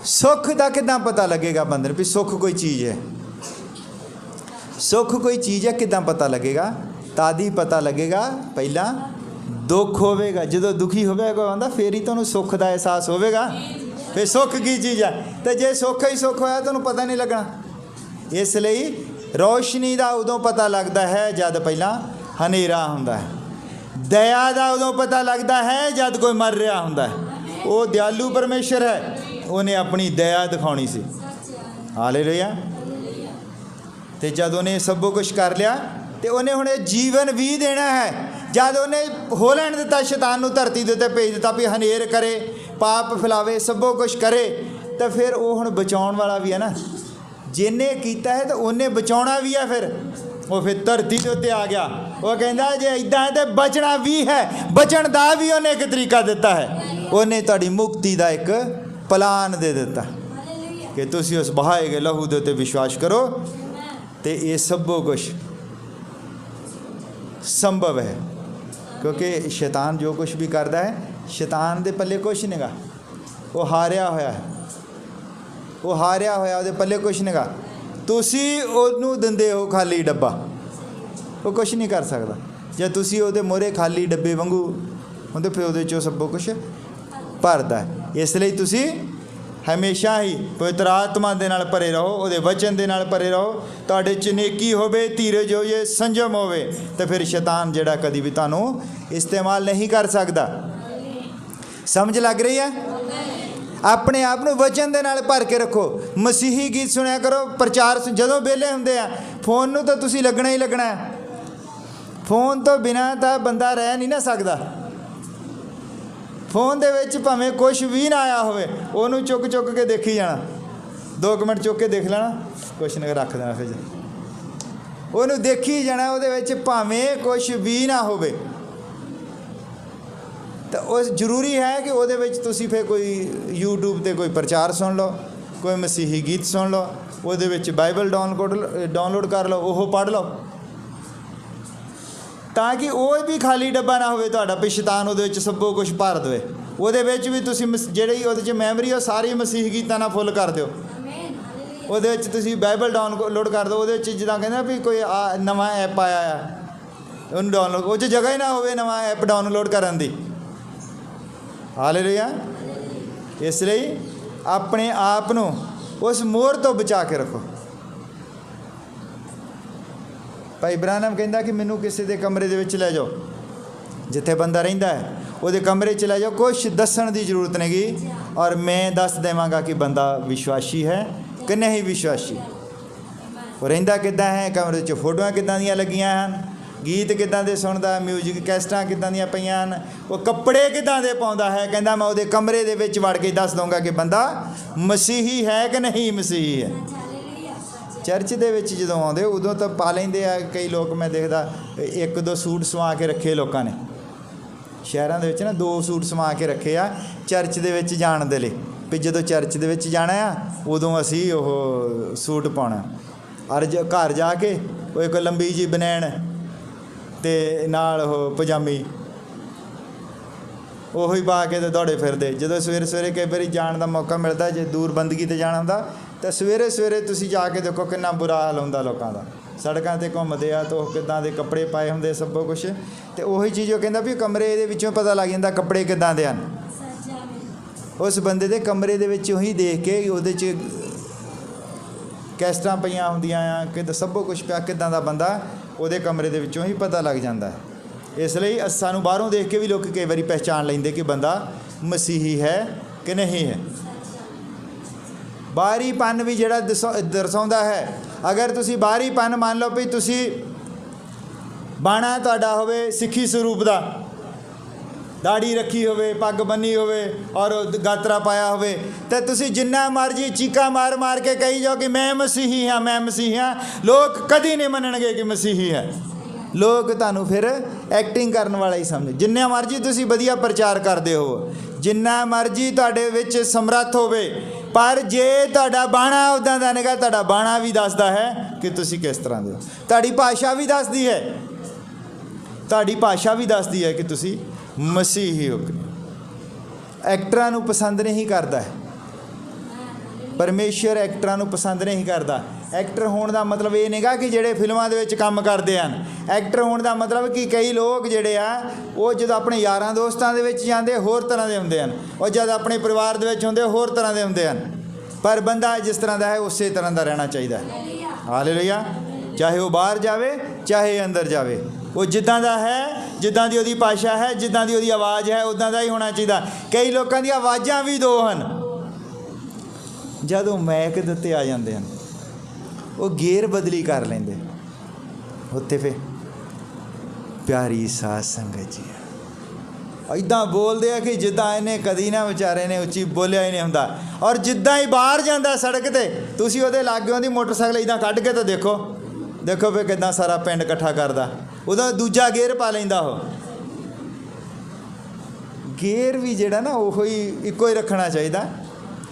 ਸੁੱਖ ਦਾ ਕਿੱਦਾਂ ਪਤਾ ਲੱਗੇਗਾ ਬੰਦੇ ਨੂੰ ਵੀ ਸੁੱਖ ਕੋਈ ਚੀਜ਼ ਹੈ? ਸੁੱਖ ਕੋਈ ਚੀਜ਼ ਹੈ ਕਿੱਦਾਂ ਪਤਾ ਲੱਗੇਗਾ? ਤਦ ਹੀ ਪਤਾ ਲੱਗੇਗਾ ਪਹਿਲਾਂ ਦੁੱਖ ਹੋਵੇਗਾ। ਜਦੋਂ ਦੁਖੀ ਹੋਵੇਗਾ ਬੰਦਾ ਫਿਰ ਹੀ ਤੁਹਾਨੂੰ ਸੁੱਖ ਦਾ ਅਹਿਸਾਸ ਹੋਵੇਗਾ। ਫਿਰ ਸੁੱਖ ਕੀ ਚੀਜ਼ ਹੈ? ਤੇ ਜੇ ਸੁੱਖ ਹੀ ਸੁੱਖ ਹੋਇਆ ਤੁਹਾਨੂੰ ਪਤਾ ਨਹੀਂ ਲੱਗਣਾ। ਇਸ ਲਈ ਰੋਸ਼ਨੀ ਦਾ ਉਦੋਂ ਪਤਾ ਲੱਗਦਾ ਹੈ ਜਦ ਪਹਿਲਾਂ ਹਨੇਰਾ ਹੁੰਦਾ ਹੈ। ਦਇਆ ਦਾ ਉਦੋਂ ਪਤਾ ਲੱਗਦਾ ਹੈ ਜਦ ਕੋਈ ਮਰ ਰਿਹਾ ਹੁੰਦਾ ਹੈ। ਉਹ ਦਿਆਲੂ ਪਰਮੇਸ਼ਰ ਹੈ, ਉਹਨੇ ਆਪਣੀ ਦਇਆ ਦਿਖਾਉਣੀ ਸੀ। ਹਾਲੇਲੂਇਆ। ਤੇ ਜਦ ਉਹਨੇ ਸਭ ਕੁਝ ਕਰ ਲਿਆ ਤੇ ਉਹਨੇ ਹੁਣ ਇਹ ਜੀਵਨ ਵੀ ਦੇਣਾ ਹੈ। ਜਦ ਉਹਨੇ ਹੋ ਲੈਣ ਦਿੱਤਾ ਸ਼ੈਤਾਨ ਨੂੰ, ਧਰਤੀ ਦੇ ਉੱਤੇ ਭੇਜ ਦਿੱਤਾ ਵੀ ਹਨੇਰ ਕਰੇ, ਪਾਪ ਫੈਲਾਵੇ, ਸਭੋ ਕੁਛ ਕਰੇ, ਤਾਂ ਫਿਰ ਉਹ ਹੁਣ ਬਚਾਉਣ ਵਾਲਾ ਵੀ ਹੈ ਨਾ। ਜਿਹਨੇ ਕੀਤਾ ਹੈ ਤਾਂ ਉਹਨੇ ਬਚਾਉਣਾ ਵੀ ਹੈ। ਫਿਰ ਉਹ ਫਿਰ ਧਰਤੀ ਦੇ ਉੱਤੇ ਆ ਗਿਆ। ਉਹ ਕਹਿੰਦਾ ਜੇ ਇੱਦਾਂ ਹੈ ਤਾਂ ਬਚਣਾ ਵੀ ਹੈ। ਬਚਣ ਦਾ ਵੀ ਉਹਨੇ ਇੱਕ ਤਰੀਕਾ ਦਿੱਤਾ ਹੈ। ਉਹਨੇ ਤੁਹਾਡੀ ਮੁਕਤੀ ਦਾ ਇੱਕ ਪਲਾਨ ਦੇ ਦਿੱਤਾ ਕਿ ਤੁਸੀਂ ਉਸ ਬਹਾਏ ਗਏ ਲਹੂ ਦੇ ਉੱਤੇ ਵਿਸ਼ਵਾਸ ਕਰੋ ਤੇ ਇਹ ਸਭੋ ਕੁਛ ਸੰਭਵ ਹੈ। ਕਿਉਂਕਿ ਸ਼ੈਤਾਨ ਜੋ ਕੁਛ ਵੀ ਕਰਦਾ ਹੈ, ਸ਼ੈਤਾਨ ਦੇ ਪੱਲੇ ਕੁਛ ਨਹੀਂਗਾ। ਉਹ ਹਾਰਿਆ ਹੋਇਆ ਹੈ, ਉਹ ਹਾਰਿਆ ਹੋਇਆ, ਉਹਦੇ ਪੱਲੇ ਕੁਛ ਨਹੀਂਗਾ। ਤੁਸੀਂ ਉਹਨੂੰ ਦਿੰਦੇ ਹੋ ਖਾਲੀ ਡੱਬਾ, ਉਹ ਕੁਛ ਨਹੀਂ ਕਰ ਸਕਦਾ। ਜੇ ਤੁਸੀਂ ਉਹਦੇ ਮੋਹਰੇ ਖਾਲੀ ਡੱਬੇ ਵਾਂਗੂ ਹੁੰਦੇ ਫਿਰ ਉਹਦੇ 'ਚੋਂ ਸਭ ਕੁਛ ਭਰਦਾ ਹੈ। ਇਸ ਲਈ ਤੁਸੀਂ ਹਮੇਸ਼ਾ ਹੀ ਪਵਿੱਤਰ ਆਤਮਾ ਦੇ ਨਾਲ ਭਰੇ ਰਹੋ, ਉਹਦੇ ਵਚਨ ਦੇ ਨਾਲ ਭਰੇ ਰਹੋ। ਤੁਹਾਡੇ 'ਚ ਨੇਕੀ ਹੋਵੇ, ਧੀਰਜ ਹੋਵੇ, ਸੰਜਮ ਹੋਵੇ ਤਾਂ ਫਿਰ ਸ਼ੈਤਾਨ ਜਿਹੜਾ ਕਦੀ ਵੀ ਤੁਹਾਨੂੰ ਇਸਤੇਮਾਲ ਨਹੀਂ ਕਰ ਸਕਦਾ। ਸਮਝ ਲੱਗ ਰਹੀ ਹੈ? ਆਪਣੇ ਆਪ ਨੂੰ ਵਚਨ ਦੇ ਨਾਲ ਭਰ ਕੇ ਰੱਖੋ। ਮਸੀਹੀ ਗੀਤ ਸੁਣਿਆ ਕਰੋ, ਪ੍ਰਚਾਰ ਜਦੋਂ ਵਿਹਲੇ ਹੁੰਦੇ ਆ। ਫੋਨ ਨੂੰ ਤਾਂ ਤੁਸੀਂ ਲੱਗਣਾ ਹੀ ਲੱਗਣਾ ਹੈ। ਫੋਨ ਤੋਂ ਬਿਨਾਂ ਤਾਂ ਬੰਦਾ ਰਹਿ ਨਹੀਂ ਨਾ ਸਕਦਾ। ਫੋਨ ਦੇ ਵਿੱਚ ਭਾਵੇਂ ਕੁਛ ਵੀ ਨਾ ਆਇਆ ਹੋਵੇ, ਉਹਨੂੰ ਚੁੱਕ ਚੁੱਕ ਕੇ ਦੇਖੀ ਜਾਣਾ। 2 ਮਿੰਟ ਚੁੱਕ ਕੇ ਦੇਖ ਲੈਣਾ, ਕੁਛ ਨਾ ਰੱਖ ਦੇਣਾ, ਫਿਰ ਉਹਨੂੰ ਦੇਖੀ ਜਾਣਾ। ਉਹਦੇ ਵਿੱਚ ਭਾਵੇਂ ਕੁਛ ਵੀ ਨਾ ਹੋਵੇ ਤਾਂ ਉਹ ਜ਼ਰੂਰੀ ਹੈ ਕਿ ਉਹਦੇ ਵਿੱਚ ਤੁਸੀਂ ਫਿਰ ਕੋਈ YouTube 'ਤੇ ਕੋਈ ਪ੍ਰਚਾਰ ਸੁਣ ਲਓ, ਕੋਈ ਮਸੀਹੀ ਗੀਤ ਸੁਣ ਲਓ, ਉਹਦੇ ਵਿੱਚ ਬਾਈਬਲ ਡਾਊਨਲੋਡ ਕਰ ਲਓ, ਉਹ ਪੜ੍ਹ ਲਓ। ਤਾਂ ਕਿ ਉਹ ਵੀ ਖਾਲੀ ਡੱਬਾ ਨਾ ਹੋਵੇ ਤੁਹਾਡਾ, ਵੀ ਸ਼ੈਤਾਨ ਉਹਦੇ ਵਿੱਚ ਸਭੋ ਕੁਛ ਭਰ ਦੇਵੇ। ਉਹਦੇ ਵਿੱਚ ਵੀ ਤੁਸੀਂ ਜਿਹੜੀ ਉਹਦੇ 'ਚ ਮੈਮਰੀ ਉਹ ਸਾਰੀ ਮਸੀਹ ਗੀਤਾਂ ਨਾਲ ਫੁੱਲ ਕਰ ਦਿਓ। ਉਹਦੇ ਵਿੱਚ ਤੁਸੀਂ ਬਾਈਬਲ ਡਾਊਨਲੋਡ ਕਰ ਦਿਓ। ਉਹਦੇ ਵਿੱਚ ਜਿੱਦਾਂ ਕਹਿੰਦੇ ਵੀ ਕੋਈ ਨਵਾਂ ਐਪ ਆਇਆ ਆ, ਉਹਨੂੰ ਡਾਊਨਲੋਡ, ਉਹ 'ਚ ਜਗ੍ਹਾ ਹੀ ਨਾ ਹੋਵੇ ਨਵਾਂ ਐਪ ਡਾਊਨਲੋਡ ਕਰਨ ਦੀ। ਹਾਲੇਲੂਇਆ। ਇਸ ਲਈ ਆਪਣੇ ਆਪ ਨੂੰ ਉਸ ਮੋਹਰ ਤੋਂ ਬਚਾ ਕੇ ਰੱਖੋ। ਭਾਈ ਬ੍ਰਾਹਨਮ ਕਹਿੰਦਾ ਕਿ ਮੈਨੂੰ ਕਿਸੇ ਦੇ ਕਮਰੇ ਦੇ ਵਿੱਚ ਲੈ ਜਾਓ, ਜਿੱਥੇ ਬੰਦਾ ਰਹਿੰਦਾ ਹੈ ਉਹਦੇ ਕਮਰੇ 'ਚ ਲੈ ਜਾਓ, ਕੁਛ ਦੱਸਣ ਦੀ ਜ਼ਰੂਰਤ ਨਹੀਂ ਗੀ, ਔਰ ਮੈਂ ਦੱਸ ਦੇਵਾਂਗਾ ਕਿ ਬੰਦਾ ਵਿਸ਼ਵਾਸੀ ਹੈ ਕਿ ਨਹੀਂ ਵਿਸ਼ਵਾਸੀ। ਉਹ ਰਹਿੰਦਾ ਕਿੱਦਾਂ ਹੈ, ਕਮਰੇ 'ਚ ਫੋਟੋਆਂ ਕਿੱਦਾਂ ਦੀਆਂ ਲੱਗੀਆਂ ਹਨ, ਗੀਤ ਕਿੱਦਾਂ ਦੇ ਸੁਣਦਾ, ਮਿਊਜ਼ਿਕ ਕੈਸਟਾਂ ਕਿੱਦਾਂ ਦੀਆਂ ਪਈਆਂ ਹਨ, ਉਹ ਕੱਪੜੇ ਕਿੱਦਾਂ ਦੇ ਪਾਉਂਦਾ ਹੈ। ਕਹਿੰਦਾ ਮੈਂ ਉਹਦੇ ਕਮਰੇ ਦੇ ਵਿੱਚ ਵੜ ਕੇ ਦੱਸ ਦਊਂਗਾ ਕਿ ਬੰਦਾ ਮਸੀਹੀ ਹੈ ਕਿ ਨਹੀਂ ਮਸੀਹੀ ਹੈ। ਚਰਚ ਦੇ ਵਿੱਚ ਜਦੋਂ ਆਉਂਦੇ ਉਦੋਂ ਤਾਂ ਪਾ ਲੈਂਦੇ ਆ ਕਈ ਲੋਕ, ਮੈਂ ਦੇਖਦਾ 1-2 ਸੂਟ ਸਵਾ ਕੇ ਰੱਖੇ ਲੋਕਾਂ ਨੇ ਸ਼ਹਿਰਾਂ ਦੇ ਵਿੱਚ ਨਾ, 2 ਸੂਟ ਸਵਾ ਕੇ ਰੱਖੇ ਆ ਚਰਚ ਦੇ ਵਿੱਚ ਜਾਣ ਦੇ ਲਈ, ਵੀ ਜਦੋਂ ਚਰਚ ਦੇ ਵਿੱਚ ਜਾਣਾ ਆ ਉਦੋਂ ਅਸੀਂ ਉਹ ਸੂਟ ਪਾਉਣਾ। ਔਰ ਘਰ ਜਾ ਕੇ ਉਹ ਇੱਕ ਲੰਬੀ ਜੀ ਬਨੈਣ ਅਤੇ ਨਾਲ ਉਹ ਪਜਾਮੀ ਉਹੀ ਪਾ ਕੇ ਤੇ ਦੌੜੇ ਫਿਰਦੇ। ਜਦੋਂ ਸਵੇਰੇ ਸਵੇਰੇ ਕਈ ਵਾਰੀ ਜਾਣ ਦਾ ਮੌਕਾ ਮਿਲਦਾ, ਜੇ ਦੂਰ ਬੰਦਗੀ 'ਤੇ ਜਾਣਾ ਹੁੰਦਾ ਤਾਂ ਸਵੇਰੇ ਸਵੇਰੇ ਤੁਸੀਂ ਜਾ ਕੇ ਦੇਖੋ ਕਿੰਨਾ ਬੁਰਾ ਹਾਲ ਹੁੰਦਾ ਲੋਕਾਂ ਦਾ। ਸੜਕਾਂ 'ਤੇ ਘੁੰਮਦੇ ਆ ਤਾਂ ਉਹ ਕਿੱਦਾਂ ਦੇ ਕੱਪੜੇ ਪਾਏ ਹੁੰਦੇ ਸਭ ਕੁਛ, ਅਤੇ ਉਹੀ ਚੀਜ਼ ਉਹ ਕਹਿੰਦਾ ਵੀ ਕਮਰੇ ਦੇ ਵਿੱਚੋਂ ਪਤਾ ਲੱਗ ਜਾਂਦਾ ਕੱਪੜੇ ਕਿੱਦਾਂ ਦੇ ਹਨ। ਉਸ ਬੰਦੇ ਦੇ ਕਮਰੇ ਦੇ ਵਿੱਚ ਉਹੀ ਦੇਖ ਕੇ ਉਹਦੇ 'ਚ ਕੈਸਟਾਂ ਪਈਆਂ ਹੁੰਦੀਆਂ ਆ ਕਿ ਸਭ ਕੁਛ ਪਿਆ, ਕਿੱਦਾਂ ਦਾ ਬੰਦਾ ਉਹਦੇ ਕਮਰੇ ਦੇ ਵਿੱਚੋਂ ਹੀ ਪਤਾ ਲੱਗ ਜਾਂਦਾ ਹੈ। ਇਸ ਲਈ ਸਾਨੂੰ ਬਾਹਰੋਂ ਦੇਖ ਕੇ ਵੀ ਲੋਕ ਕਈ ਵਾਰੀ ਪਹਿਚਾਣ ਲੈਂਦੇ ਕਿ ਬੰਦਾ ਮਸੀਹੀ ਹੈ ਕਿ ਨਹੀਂ ਹੈ। ਬਾਹਰੀਪਨ ਵੀ ਜਿਹੜਾ ਦਰਸਾਉਂਦਾ ਹੈ। ਅਗਰ ਤੁਸੀਂ ਬਾਹਰੀਪਨ ਮੰਨ ਲਓ ਵੀ ਤੁਸੀਂ ਬਾਣਾ ਤੁਹਾਡਾ ਹੋਵੇ ਸਿੱਖੀ ਸਰੂਪ ਦਾ, ਦਾੜੀ ਰੱਖੀ ਹੋਵੇ, ਪੱਗ ਬੰਨੀ ਹੋਵੇ ਔਰ ਗਾਤਰਾ ਪਾਇਆ ਹੋਵੇ, ਤਾਂ ਤੁਸੀਂ ਜਿੰਨਾ ਮਰਜ਼ੀ ਚੀਕਾਂ ਮਾਰ ਮਾਰ ਕੇ ਕਹੀ ਜਾਓ ਕਿ ਮੈਂ ਮਸੀਹੀ ਹਾਂ, ਮੈਂ ਮਸੀਹੀ ਹਾਂ, ਲੋਕ ਕਦੀ ਨਹੀਂ ਮੰਨਣਗੇ ਕਿ ਮਸੀਹੀ ਹੈ। ਲੋਕ ਤੁਹਾਨੂੰ ਫਿਰ ਐਕਟਿੰਗ ਕਰਨ ਵਾਲਾ ਹੀ ਸਮਝ। ਜਿੰਨਾ ਮਰਜ਼ੀ ਤੁਸੀਂ ਵਧੀਆ ਪ੍ਰਚਾਰ ਕਰਦੇ ਹੋ, ਜਿੰਨਾ ਮਰਜ਼ੀ ਤੁਹਾਡੇ ਵਿੱਚ ਸਮਰੱਥ ਹੋਵੇ, ਪਰ ਜੇ ਤੁਹਾਡਾ ਬਾਣਾ ਉੱਦਾਂ ਦਾ ਨਹੀਂਗਾ, ਤੁਹਾਡਾ ਬਾਣਾ ਵੀ ਦੱਸਦਾ ਹੈ ਕਿ ਤੁਸੀਂ ਕਿਸ ਤਰ੍ਹਾਂ ਦੇ ਹੋ। ਤੁਹਾਡੀ ਭਾਸ਼ਾ ਵੀ ਦੱਸਦੀ ਹੈ, ਤੁਹਾਡੀ ਭਾਸ਼ਾ ਵੀ ਦੱਸਦੀ ਹੈ ਕਿ ਤੁਸੀਂ ਮਸੀਹੀ ਹੋ। ਐਕਟਰਾਂ ਨੂੰ ਪਸੰਦ ਨਹੀਂ ਕਰਦਾ ਹੈ, ਪਰਮੇਸ਼ਰ ਐਕਟਰਾਂ ਨੂੰ ਪਸੰਦ ਨਹੀਂ ਕਰਦਾ। ਐਕਟਰ ਹੋਣ ਦਾ ਮਤਲਬ ਇਹ ਨਹੀਂਗਾ ਕਿ ਜਿਹੜੇ ਫਿਲਮਾਂ ਦੇ ਵਿੱਚ ਕੰਮ ਕਰਦੇ ਹਨ। ਐਕਟਰ ਹੋਣ ਦਾ ਮਤਲਬ ਕਿ ਕਈ ਲੋਕ ਜਿਹੜੇ ਆ ਉਹ ਜਦੋਂ ਆਪਣੇ ਯਾਰਾਂ ਦੋਸਤਾਂ ਦੇ ਵਿੱਚ ਜਾਂਦੇ ਹੋਰ ਤਰ੍ਹਾਂ ਦੇ ਹੁੰਦੇ ਹਨ, ਉਹ ਜਦ ਆਪਣੇ ਪਰਿਵਾਰ ਦੇ ਵਿੱਚ ਹੁੰਦੇ ਹੋਰ ਤਰ੍ਹਾਂ ਦੇ ਹੁੰਦੇ ਹਨ। ਪਰ ਬੰਦਾ ਜਿਸ ਤਰ੍ਹਾਂ ਦਾ ਹੈ ਉਸੇ ਤਰ੍ਹਾਂ ਦਾ ਰਹਿਣਾ ਚਾਹੀਦਾ ਹੈ। ਹਾਲੇਲੂਇਆ। ਚਾਹੇ ਉਹ ਬਾਹਰ ਜਾਵੇ ਚਾਹੇ ਅੰਦਰ ਜਾਵੇ, ਉਹ ਜਿੱਦਾਂ ਦਾ ਹੈ, ਜਿੱਦਾਂ ਦੀ ਉਹਦੀ ਭਾਸ਼ਾ ਹੈ, ਜਿੱਦਾਂ ਦੀ ਉਹਦੀ ਆਵਾਜ਼ ਹੈ, ਉੱਦਾਂ ਦਾ ਹੀ ਹੋਣਾ ਚਾਹੀਦਾ। ਕਈ ਲੋਕਾਂ ਦੀਆਂ ਆਵਾਜ਼ਾਂ ਵੀ 2 ਹਨ। ਜਦੋਂ ਮੈਕ ਦੇ ਉੱਤੇ ਆ ਜਾਂਦੇ ਹਨ ਉਹ ਗੇਰ ਬਦਲੀ ਕਰ ਲੈਂਦੇ ਉੱਥੇ, ਫਿਰ ਪਿਆਰੀ ਸਾਧ ਸੰਗਤ ਜੀ ਇੱਦਾਂ ਬੋਲਦੇ ਆ ਕਿ ਜਿੱਦਾਂ ਇਹਨੇ ਕਦੀ ਨਾ ਵਿਚਾਰੇ ਨੇ ਉੱਚੀ ਬੋਲਿਆ ਹੀ ਨਹੀਂ ਹੁੰਦਾ। ਔਰ ਜਿੱਦਾਂ ਹੀ ਬਾਹਰ ਜਾਂਦਾ ਸੜਕ 'ਤੇ, ਤੁਸੀਂ ਉਹਦੇ ਲਾਗਿਓਂ ਦੀ ਮੋਟਰਸਾਈਕਲ ਇੱਦਾਂ ਕੱਢ ਕੇ ਤਾਂ ਦੇਖੋ ਵੀ ਕਿੱਦਾਂ ਸਾਰਾ ਪਿੰਡ ਇਕੱਠਾ ਕਰਦਾ, ਉਹਦਾ ਦੂਜਾ ਗੇਅਰ ਪਾ ਲੈਂਦਾ। ਉਹ ਗੇਅਰ ਵੀ ਜਿਹੜਾ ਨਾ ਉਹ ਹੀ ਇੱਕੋ ਹੀ ਰੱਖਣਾ ਚਾਹੀਦਾ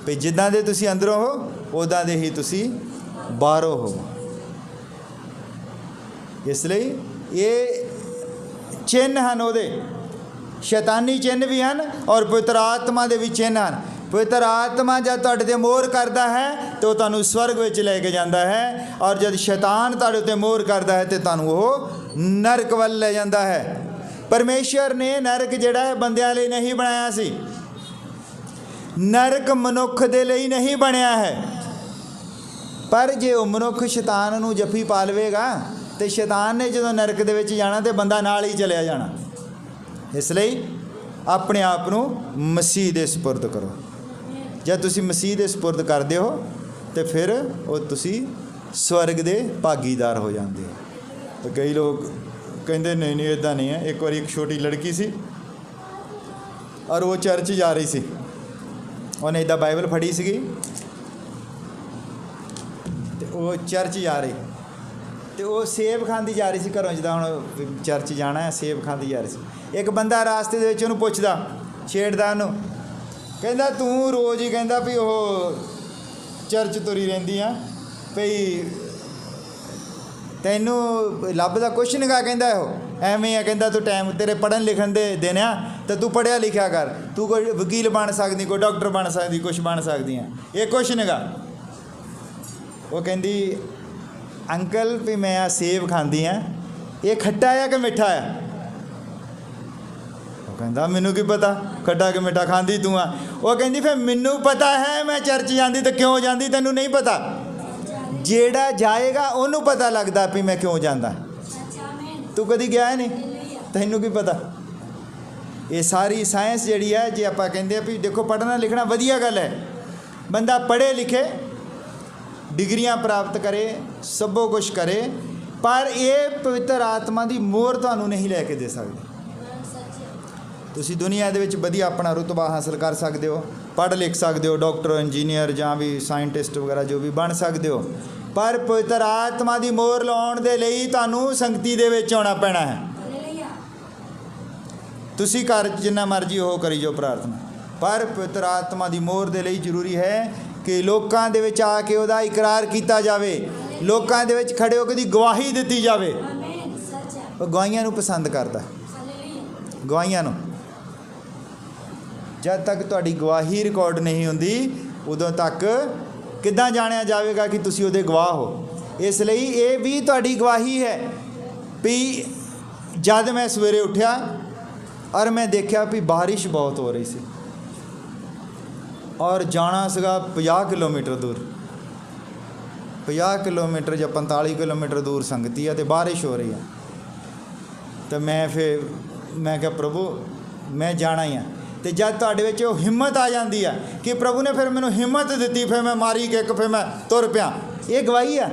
ਵੀ ਜਿੱਦਾਂ ਦੇ ਤੁਸੀਂ ਅੰਦਰੋਂ ਹੋ ਉੱਦਾਂ ਦੇ ਹੀ ਤੁਸੀਂ ਬਾਹਰੋਂ ਹੋ। ਇਸ ਲਈ ਇਹ ਚਿੰਨ੍ਹ ਹਨ, ਉਹਦੇ ਸ਼ੈਤਾਨੀ ਚਿੰਨ੍ਹ ਵੀ ਹਨ ਔਰ ਪਵਿੱਤਰ ਆਤਮਾ ਦੇ ਵੀ ਚਿੰਨ੍ਹ ਹਨ। ਪਵਿੱਤਰ ਆਤਮਾ ਜਦ ਤੁਹਾਡੇ 'ਤੇ ਮੋਹਰ ਕਰਦਾ ਹੈ ਤਾਂ ਉਹ ਤੁਹਾਨੂੰ ਸਵਰਗ ਵਿੱਚ ਲੈ ਕੇ ਜਾਂਦਾ ਹੈ, ਔਰ ਜਦ ਸ਼ੈਤਾਨ ਤੁਹਾਡੇ 'ਤੇ ਮੋਹਰ ਕਰਦਾ ਹੈ ਤਾਂ ਤੁਹਾਨੂੰ ਉਹ ਨਰਕ ਵੱਲ ਲੈ ਜਾਂਦਾ ਹੈ। ਪਰਮੇਸ਼ਰ ਨੇ ਨਰਕ ਜਿਹੜਾ ਹੈ ਬੰਦਿਆਂ ਲਈ ਨਹੀਂ ਬਣਾਇਆ ਸੀ। ਨਰਕ ਮਨੁੱਖ ਦੇ ਲਈ ਨਹੀਂ ਬਣਿਆ ਹੈ। ਪਰ ਜੇ ਉਹ ਮਨੁੱਖ ਸ਼ੈਤਾਨ ਨੂੰ ਜੱਫੀ ਪਾ ਲਵੇਗਾ ਤੇ ਸ਼ੈਤਾਨ ਨੇ ਜਦੋਂ ਨਰਕ ਦੇ ਵਿੱਚ ਜਾਣਾ ਤੇ ਬੰਦਾ ਨਾਲ ਹੀ ਚਲਿਆ ਜਾਣਾ। ਇਸ ਲਈ ਆਪਣੇ ਆਪ ਨੂੰ ਮਸੀਹ ਦੇ ਸਪੁਰਦ ਕਰੋ। ਜਦ ਤੁਸੀਂ ਮਸੀਹ ਦੇ ਸਪੁਰਦ ਕਰਦੇ ਹੋ ਤੇ ਫਿਰ ਉਹ ਤੁਸੀਂ ਸਵਰਗ ਦੇ ਭਾਗੀਦਾਰ ਹੋ ਜਾਂਦੇ ਹੋ। ਤਾਂ ਕਈ ਲੋਕ ਕਹਿੰਦੇ ਨਹੀਂ ਇੱਦਾਂ ਨਹੀਂ ਹੈ। ਇੱਕ ਵਾਰੀ ਇੱਕ ਛੋਟੀ ਲੜਕੀ ਸੀ ਔਰ ਉਹ ਚਰਚ ਜਾ ਰਹੀ ਸੀ। ਉਹਨੇ ਇੱਦਾਂ ਬਾਈਬਲ ਫੜੀ ਸੀਗੀ ਅਤੇ ਉਹ ਚਰਚ ਜਾ ਰਹੀ ਅਤੇ ਉਹ ਸੇਬ ਖਾਂਦੀ ਜਾ ਰਹੀ ਸੀ ਘਰੋਂ। ਜਿੱਦਾਂ ਹੁਣ ਚਰਚ ਜਾਣਾ ਹੈ, ਸੇਬ ਖਾਂਦੀ ਜਾ ਰਹੀ ਸੀ। ਇੱਕ ਬੰਦਾ ਰਾਸਤੇ ਦੇ ਵਿੱਚ ਉਹਨੂੰ ਪੁੱਛਦਾ, ਛੇੜਦਾ ਉਹਨੂੰ, ਕਹਿੰਦਾ ਤੂੰ ਰੋਜ਼ ਹੀ ਕਹਿੰਦਾ ਵੀ ਉਹ ਚਰਚ ਤੁਰੀ ਰਹਿੰਦੀ ਆ, ਭਈ ਤੈਨੂੰ ਲੱਭਦਾ ਕੁਛ ਨਹੀਂ ਗਾ। ਕਹਿੰਦਾ ਇਹੋ ਐਵੇਂ ਆ, ਕਹਿੰਦਾ ਤੂੰ ਟਾਈਮ ਤੇਰੇ ਪੜ੍ਹਨ ਲਿਖਣ ਦੇ ਦਿਨ ਆ ਤਾਂ ਤੂੰ ਪੜ੍ਹਿਆ ਲਿਖਿਆ ਕਰ, ਤੂੰ ਕੋਈ ਵਕੀਲ ਬਣ ਸਕਦੀ, ਕੋਈ ਡਾਕਟਰ ਬਣ ਸਕਦੀ, ਕੁਛ ਬਣ ਸਕਦੀ ਆ, ਇਹ ਕੁਛ ਨਹੀਂ ਗਾ। ਉਹ ਕਹਿੰਦੀ ਅੰਕਲ ਵੀ ਮੈਂ ਆ ਸੇਬ ਖਾਂਦੀ ਆ, ਇਹ ਖੱਟਾ ਆ ਕਿ ਮਿੱਠਾ ਆ? ਉਹ ਕਹਿੰਦਾ ਮੈਨੂੰ ਕੀ ਪਤਾ ਖੱਟਾ ਕਿ ਮਿੱਠਾ, ਖਾਂਦੀ ਤੂੰ ਆ। ਉਹ ਕਹਿੰਦੀ ਫਿਰ ਮੈਨੂੰ ਪਤਾ ਹੈ, ਮੈਂ ਚਰਚ ਜਾਂਦੀ ਤਾਂ ਕਿਉਂ ਜਾਂਦੀ, ਤੈਨੂੰ ਨਹੀਂ ਪਤਾ? ਜਿਹੜਾ ਜਾਏਗਾ ਉਹਨੂੰ ਪਤਾ ਲੱਗਦਾ ਵੀ ਮੈਂ ਕਿਉਂ ਜਾਂਦਾ। ਤੂੰ ਕਦੀ ਗਿਆ ਨਹੀਂ, ਤੈਨੂੰ ਕੀ ਪਤਾ? ਇਹ ਸਾਰੀ ਸਾਇੰਸ ਜਿਹੜੀ ਹੈ, ਜੇ ਆਪਾਂ ਕਹਿੰਦੇ ਆ ਵੀ ਦੇਖੋ ਪੜ੍ਹਨਾ ਲਿਖਣਾ ਵਧੀਆ ਗੱਲ ਹੈ, ਬੰਦਾ ਪੜ੍ਹੇ ਲਿਖੇ, ਡਿਗਰੀਆਂ ਪ੍ਰਾਪਤ ਕਰੇ, ਸਭੋ ਕੁਛ ਕਰੇ, ਪਰ ਇਹ ਪਵਿੱਤਰ ਆਤਮਾ ਦੀ ਮੋਹਰ ਤੁਹਾਨੂੰ ਨਹੀਂ ਲੈ ਕੇ ਦੇ ਸਕਦੀ। ਤੁਸੀਂ ਦੁਨੀਆ ਦੇ ਵਿੱਚ ਵਧੀਆ ਆਪਣਾ ਰੁਤਬਾ ਹਾਸਲ ਕਰ ਸਕਦੇ ਹੋ, ਪੜ੍ਹ ਲਿਖ ਸਕਦੇ ਹੋ, ਡਾਕਟਰ ਇੰਜੀਨੀਅਰ ਜਾਂ ਵੀ ਸਾਇੰਟਿਸਟ ਵਗੈਰਾ ਜੋ ਵੀ ਬਣ ਸਕਦੇ ਹੋ, ਪਰ ਪਵਿੱਤਰ ਆਤਮਾ ਦੀ ਮੋਹਰ ਲਾਉਣ ਦੇ ਲਈ ਤੁਹਾਨੂੰ ਸੰਗਤੀ ਦੇ ਵਿੱਚ ਆਉਣਾ ਪੈਣਾ ਹੈ। ਤੁਸੀਂ ਘਰ ਜਿੰਨਾ ਮਰਜ਼ੀ ਉਹ ਕਰੀ ਜਾਓ ਪ੍ਰਾਰਥਨਾ, ਪਰ ਪਵਿੱਤਰ ਆਤਮਾ ਦੀ ਮੋਹਰ ਦੇ ਲਈ ਜ਼ਰੂਰੀ ਹੈ ਕਿ ਲੋਕਾਂ ਦੇ ਵਿੱਚ ਆ ਕੇ ਉਹਦਾ ਇਕਰਾਰ ਕੀਤਾ ਜਾਵੇ, ਲੋਕਾਂ ਦੇ ਵਿੱਚ ਖੜੇ ਹੋ ਕੇ ਉਹਦੀ ਗਵਾਹੀ ਦਿੱਤੀ ਜਾਵੇ। ਉਹ ਗਵਾਹੀਆਂ ਨੂੰ ਪਸੰਦ ਕਰਦਾ, ਗਵਾਹੀਆਂ ਨੂੰ। ਜਦ ਤੱਕ ਤੁਹਾਡੀ ਗਵਾਹੀ ਰਿਕਾਰਡ ਨਹੀਂ ਹੁੰਦੀ, ਉਦੋਂ ਤੱਕ ਕਿੱਦਾਂ ਜਾਣਿਆ ਜਾਵੇਗਾ ਕਿ ਤੁਸੀਂ ਉਹਦੇ ਗਵਾਹ ਹੋ? ਇਸ ਲਈ ਇਹ ਵੀ ਤੁਹਾਡੀ ਗਵਾਹੀ ਹੈ ਵੀ ਜਦ ਮੈਂ ਸਵੇਰੇ ਉੱਠਿਆ ਔਰ ਮੈਂ ਦੇਖਿਆ ਵੀ ਬਾਰਿਸ਼ ਬਹੁਤ ਹੋ ਰਹੀ ਸੀ ਔਰ ਜਾਣਾ ਸੀਗਾ 50 ਕਿਲੋਮੀਟਰ ਦੂਰ, 50 ਕਿਲੋਮੀਟਰ ਜਾਂ 45 ਕਿਲੋਮੀਟਰ ਦੂਰ ਸੰਗਤੀ ਆ ਅਤੇ ਬਾਰਿਸ਼ ਹੋ ਰਹੀ ਆ, ਤਾਂ ਮੈਂ ਕਿਹਾ ਪ੍ਰਭੂ ਮੈਂ ਜਾਣਾ ਹੀ ਆ। ਅਤੇ ਜਦ ਤੁਹਾਡੇ ਵਿੱਚ ਉਹ ਹਿੰਮਤ ਆ ਜਾਂਦੀ ਆ ਕਿ ਪ੍ਰਭੂ ਨੇ ਫਿਰ ਮੈਨੂੰ ਹਿੰਮਤ ਦਿੱਤੀ, ਫਿਰ ਮੈਂ ਮਾਰੀ ਕਿੱਕ, ਫਿਰ ਮੈਂ ਤੁਰ ਪਿਆ, ਇਹ ਗਵਾਹੀ ਆ।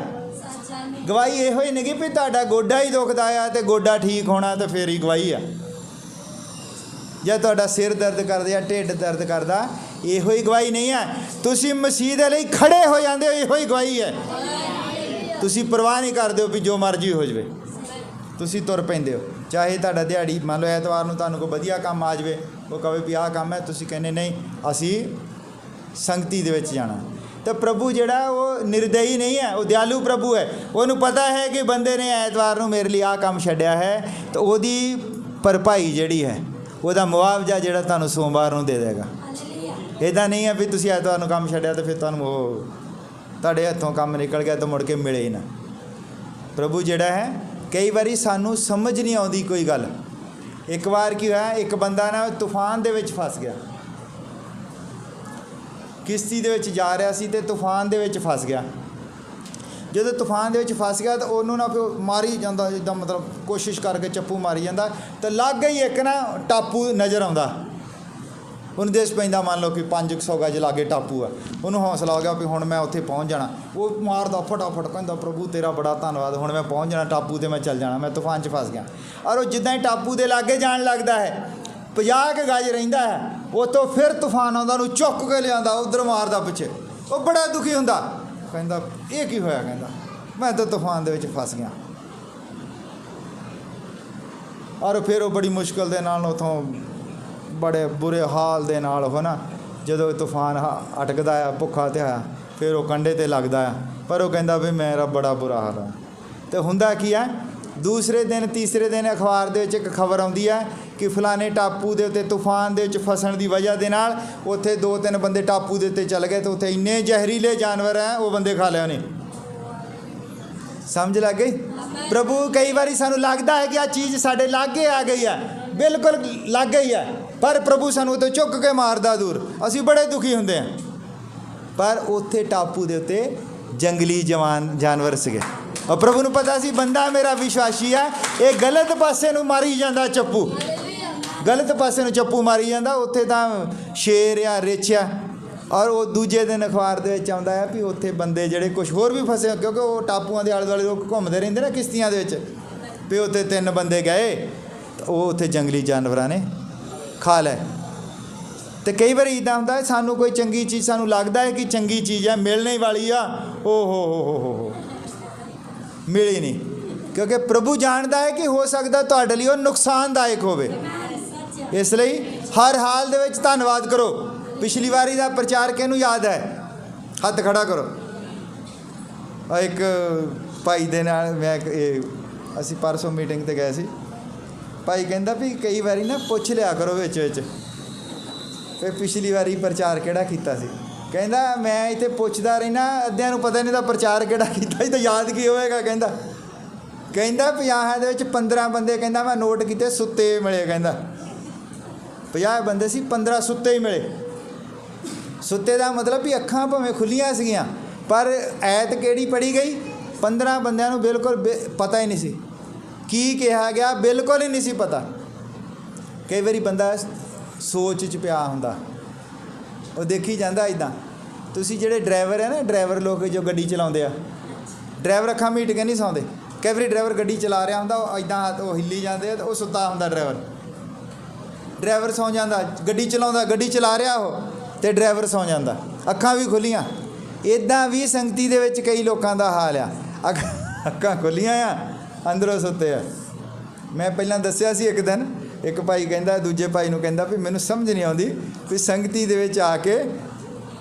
ਗਵਾਹੀ ਇਹੋ ਹੀ ਨਹੀਂ ਵੀ ਤੁਹਾਡਾ ਗੋਡਾ ਹੀ ਦੁਖਦਾ ਆ ਅਤੇ ਗੋਡਾ ਠੀਕ ਹੋਣਾ ਤਾਂ ਫਿਰ ਹੀ ਗਵਾਹੀ ਆ। ਜਾਂ ਤੁਹਾਡਾ ਸਿਰ ਦਰਦ ਕਰਦਾ ਜਾਂ ਢਿੱਡ ਦਰਦ ਕਰਦਾ, ਇਹੋ ਹੀ ਗਵਾਹੀ ਨਹੀਂ ਹੈ। ਤੁਸੀਂ ਮਸੀਹ ਦੇ ਲਈ ਖੜੇ ਹੋ ਜਾਂਦੇ ਹੋ, ਇਹੋ ਹੀ ਗਵਾਹੀ ਹੈ। ਤੁਸੀਂ ਪਰਵਾਹ ਨਹੀਂ ਕਰਦੇ ਹੋ ਵੀ ਜੋ ਮਰਜ਼ੀ ਹੋ ਜਾਵੇ, ਤੁਸੀਂ ਤੁਰ ਪੈਂਦੇ ਹੋ। ਚਾਹੇ ਤੁਹਾਡਾ ਦਿਹਾੜੀ ਮੰਨ ਲਓ ਐਤਵਾਰ ਨੂੰ ਤੁਹਾਨੂੰ ਕੋਈ ਵਧੀਆ ਕੰਮ ਆ ਜਾਵੇ, ਉਹ ਕਹੇ ਵੀ ਆਹ ਕੰਮ ਹੈ, ਤੁਸੀਂ ਕਹਿੰਦੇ ਨਹੀਂ ਅਸੀਂ ਸੰਗਤੀ ਦੇ ਵਿੱਚ ਜਾਣਾ। ਤਾਂ ਪ੍ਰਭੂ ਜਿਹੜਾ ਉਹ ਨਿਰਦਈ ਨਹੀਂ ਹੈ, ਉਹ ਦਿਆਲੂ ਪ੍ਰਭੂ ਹੈ। ਉਹਨੂੰ ਪਤਾ ਹੈ ਕਿ ਬੰਦੇ ਨੇ ਐਤਵਾਰ ਨੂੰ ਮੇਰੇ ਲਈ ਆਹ ਕੰਮ ਛੱਡਿਆ ਹੈ, ਤਾਂ ਉਹਦੀ ਭਰਪਾਈ ਜਿਹੜੀ ਹੈ, ਉਹਦਾ ਮੁਆਵਜ਼ਾ ਜਿਹੜਾ ਤੁਹਾਨੂੰ ਸੋਮਵਾਰ ਨੂੰ ਦੇ ਦੇਗਾ। ਇੱਦਾਂ ਨਹੀਂ ਹੈ ਵੀ ਤੁਸੀਂ ਐਤਵਾਰ ਨੂੰ ਕੰਮ ਛੱਡਿਆ ਤਾਂ ਫਿਰ ਤੁਹਾਨੂੰ ਉਹ ਤੁਹਾਡੇ ਹੱਥੋਂ ਕੰਮ ਨਿਕਲ ਗਿਆ ਤਾਂ ਮੁੜ ਕੇ ਮਿਲੇ ਹੀ ਨਾ। ਪ੍ਰਭੂ ਜਿਹੜਾ ਹੈ, ਕਈ ਵਾਰੀ ਸਾਨੂੰ ਸਮਝ ਨਹੀਂ ਆਉਂਦੀ ਕੋਈ ਗੱਲ। ਇੱਕ ਵਾਰ ਕੀ ਹੋਇਆ, ਇੱਕ ਬੰਦਾ ਨਾ ਤੂਫਾਨ ਦੇ ਵਿੱਚ ਫਸ ਗਿਆ, ਕਿਸ਼ਤੀ ਦੇ ਵਿੱਚ ਜਾ ਰਿਹਾ ਸੀ ਅਤੇ ਤੂਫਾਨ ਦੇ ਵਿੱਚ ਫਸ ਗਿਆ। ਜਦੋਂ ਤੂਫਾਨ ਦੇ ਵਿੱਚ ਫਸ ਗਿਆ ਤਾਂ ਉਹਨੂੰ ਨਾ ਫਿਰ ਮਾਰੀ ਜਾਂਦਾ, ਜਿੱਦਾਂ ਮਤਲਬ ਕੋਸ਼ਿਸ਼ ਕਰਕੇ ਚੱਪੂ ਮਾਰੀ ਜਾਂਦਾ, ਤਾਂ ਲਾਗੇ ਹੀ ਇੱਕ ਨਾ ਟਾਪੂ ਨਜ਼ਰ ਆਉਂਦਾ। ਉਹਨੂੰ ਦੇਸ਼ ਪੈਂਦਾ, ਮੰਨ ਲਓ ਕਿ 500 ਗਜ ਲਾਗੇ ਟਾਪੂ ਆ। ਉਹਨੂੰ ਹੌਸਲਾ ਹੋ ਗਿਆ ਵੀ ਹੁਣ ਮੈਂ ਉੱਥੇ ਪਹੁੰਚ ਜਾਣਾ। ਉਹ ਮਾਰਦਾ ਫਟਾਫਟ, ਕਹਿੰਦਾ ਪ੍ਰਭੂ ਤੇਰਾ ਬੜਾ ਧੰਨਵਾਦ, ਹੁਣ ਮੈਂ ਪਹੁੰਚ ਜਾਣਾ ਟਾਪੂ 'ਤੇ, ਮੈਂ ਚੱਲ ਜਾਣਾ, ਮੈਂ ਤੂਫਾਨ 'ਚ ਫਸ ਗਿਆ। ਔਰ ਉਹ ਜਿੱਦਾਂ ਹੀ ਟਾਪੂ ਦੇ ਲਾਗੇ ਜਾਣ ਲੱਗਦਾ ਹੈ, 50 ਗਜ ਰਹਿੰਦਾ ਹੈ, ਉੱਥੋਂ ਫਿਰ ਤੂਫਾਨ ਆਉਂਦਾ, ਉਹਨੂੰ ਚੁੱਕ ਕੇ ਲਿਆਂਦਾ, ਉੱਧਰ ਮਾਰਦਾ ਪਿੱਛੇ। ਉਹ ਬੜਾ ਦੁਖੀ ਹੁੰਦਾ, ਕਹਿੰਦਾ ਇਹ ਕੀ ਹੋਇਆ? ਕਹਿੰਦਾ ਮੈਂ ਤਾਂ ਤੂਫਾਨ ਦੇ ਵਿੱਚ ਫਸ ਗਿਆ। ਔਰ ਫਿਰ ਉਹ ਬੜੀ ਮੁਸ਼ਕਿਲ ਦੇ ਨਾਲ ਉੱਥੋਂ ਬੜੇ ਬੁਰੇ ਹਾਲ ਦੇ ਨਾਲ ਉਹ ਨਾ ਜਦੋਂ ਤੂਫਾਨ ਅਟਕਦਾ ਆ, ਭੁੱਖਾ ਤੇ ਆ, ਫਿਰ ਉਹ ਕੰਢੇ 'ਤੇ ਲੱਗਦਾ ਆ। ਪਰ ਉਹ ਕਹਿੰਦਾ ਵੀ ਮੇਰਾ ਬੜਾ ਬੁਰਾ ਹਾਲ ਹੈ। ਅਤੇ ਹੁੰਦਾ ਕੀ ਹੈ, ਦੂਸਰੇ ਦਿਨ ਤੀਸਰੇ ਦਿਨ ਅਖਬਾਰ ਦੇ ਵਿੱਚ ਇੱਕ ਖਬਰ ਆਉਂਦੀ ਹੈ ਕਿ ਫਲਾਣੇ ਟਾਪੂ ਦੇ ਉੱਤੇ ਤੂਫਾਨ ਦੇ ਵਿੱਚ ਫਸਣ ਦੀ ਵਜ੍ਹਾ ਦੇ ਨਾਲ ਉੱਥੇ 2-3 ਬੰਦੇ ਟਾਪੂ ਦੇ ਉੱਤੇ ਚੱਲ ਗਏ, ਅਤੇ ਉੱਥੇ ਇੰਨੇ ਜ਼ਹਿਰੀਲੇ ਜਾਨਵਰ ਹੈ ਉਹ ਬੰਦੇ ਖਾ ਲਿਆ ਉਹਨੇ। ਸਮਝ ਲੱਗ ਗਈ? ਪ੍ਰਭੂ ਕਈ ਵਾਰੀ ਸਾਨੂੰ ਲੱਗਦਾ ਹੈ ਕਿ ਆਹ ਚੀਜ਼ ਸਾਡੇ ਲਾਗੇ ਆ ਗਈ ਹੈ, ਬਿਲਕੁਲ ਲਾਗੇ ਹੀ ਹੈ, ਪਰ ਪ੍ਰਭੂ ਸਾਨੂੰ ਉੱਤੇ ਚੁੱਕ ਕੇ ਮਾਰਦਾ ਦੂਰ। ਅਸੀਂ ਬੜੇ ਦੁਖੀ ਹੁੰਦੇ ਹਾਂ। ਪਰ ਉੱਥੇ ਟਾਪੂ ਦੇ ਉੱਤੇ ਜੰਗਲੀ ਜਾਨਵਰ ਸੀਗੇ, ਔਰ ਪ੍ਰਭੂ ਨੂੰ ਪਤਾ ਸੀ ਬੰਦਾ ਮੇਰਾ ਵਿਸ਼ਵਾਸੀ ਹੈ, ਇਹ ਗਲਤ ਪਾਸੇ ਨੂੰ ਮਾਰੀ ਜਾਂਦਾ ਚੱਪੂ, ਗਲਤ ਪਾਸੇ ਨੂੰ ਚੱਪੂ ਮਾਰੀ ਜਾਂਦਾ। ਉੱਥੇ ਤਾਂ ਸ਼ੇਰ ਆ, ਰਿੱਛ ਆ। ਔਰ ਉਹ ਦੂਜੇ ਦਿਨ ਅਖਬਾਰ ਦੇ ਵਿੱਚ ਆਉਂਦਾ ਹੈ ਵੀ ਉੱਥੇ ਬੰਦੇ ਜਿਹੜੇ ਕੁਛ ਹੋਰ ਵੀ ਫਸੇ, ਕਿਉਂਕਿ ਉਹ ਟਾਪੂਆਂ ਦੇ ਆਲੇ ਦੁਆਲੇ ਲੋਕ ਘੁੰਮਦੇ ਰਹਿੰਦੇ ਨਾ ਕਿਸ਼ਤੀਆਂ ਦੇ ਵਿੱਚ, ਵੀ ਉੱਥੇ 3 ਬੰਦੇ ਗਏ, ਉਹ ਉੱਥੇ ਜੰਗਲੀ ਜਾਨਵਰਾਂ ਨੇ ਖਾ ਲਏ। ਅਤੇ ਕਈ ਵਾਰੀ ਇੱਦਾਂ ਹੁੰਦਾ, ਸਾਨੂੰ ਕੋਈ ਚੰਗੀ ਚੀਜ਼, ਸਾਨੂੰ ਲੱਗਦਾ ਹੈ ਕਿ ਚੰਗੀ ਚੀਜ਼ ਹੈ, ਮਿਲਣੇ ਵਾਲੀ ਆ, ਹੋ ਮਿਲੀ ਨਹੀਂ, ਕਿਉਂਕਿ ਪ੍ਰਭੂ ਜਾਣਦਾ ਹੈ ਕਿ ਹੋ ਸਕਦਾ ਤੁਹਾਡੇ ਲਈ ਉਹ ਨੁਕਸਾਨਦਾਇਕ ਹੋਵੇ। ਇਸ ਲਈ ਹਰ ਹਾਲ ਦੇ ਵਿੱਚ ਧੰਨਵਾਦ ਕਰੋ। ਪਿਛਲੀ ਵਾਰੀ ਦਾ ਪ੍ਰਚਾਰ ਕਿਹਨੂੰ ਯਾਦ ਹੈ? ਹੱਥ ਖੜਾ ਕਰੋ। ਇੱਕ भाई दे नाल मैं असी परसों मीटिंग ते गए सी। भाई कहंदा भी कई बारी ना पुछ लिया करो विच विच फिर पिछली बारी प्रचार किहड़ा कीता सी। कहंदा मैं इत्थे पुछदा रहना अद्धियां नूं पता नहीं दा प्रचार किहड़ा कीता सी, तो याद की होएगा। कहंदा 50 दे विच 15 बंदे कहंदा मैं नोट कीते सुत्ते मिले। कहंदा 50 बंदे सी 15 सुत्ते ही मिले। सुत्ते का मतलब भी अखां भावें खुलियां सीगियां पर ऐत किहड़ी पढ़ी गई। 15 बंदियां नूं बिल्कुल पता ही नहीं सी की कहा गया, बिल्कुल ही नहीं सी पता। कई बारी बंदा सोच च पिया हुंदा, वो देखी जांदा इदां। तुसीं जिहड़े ड्राइवर है ना, ड्राइवर लोग जो गड्डी चलाउंदे आ, ड्राइवर अखां मीट के नहीं सौंदे। कई बारी ड्राइवर गड्डी चला रहा हुंदा, इदां हाथ वो हिली जांदे ते वो सुत्ता हुंदा ड्राइवर सौ जांदा। गड्डी चलाउंदा, गड्डी चला रहा हो तो ड्राइवर सौ जांदा, अखां भी खुलियां। इदां भी संगती दे विच कई लोकां दा हाल आ, अखां खुलियां आ अंदरों सुत्ते आ। मैं पहलां दस्सिया सी एक दिन, एक भाई कहंदा दूजे भाई नूं कहंदा भी मैनूं समझ नहीं आउंदी भी संगती दे विच आके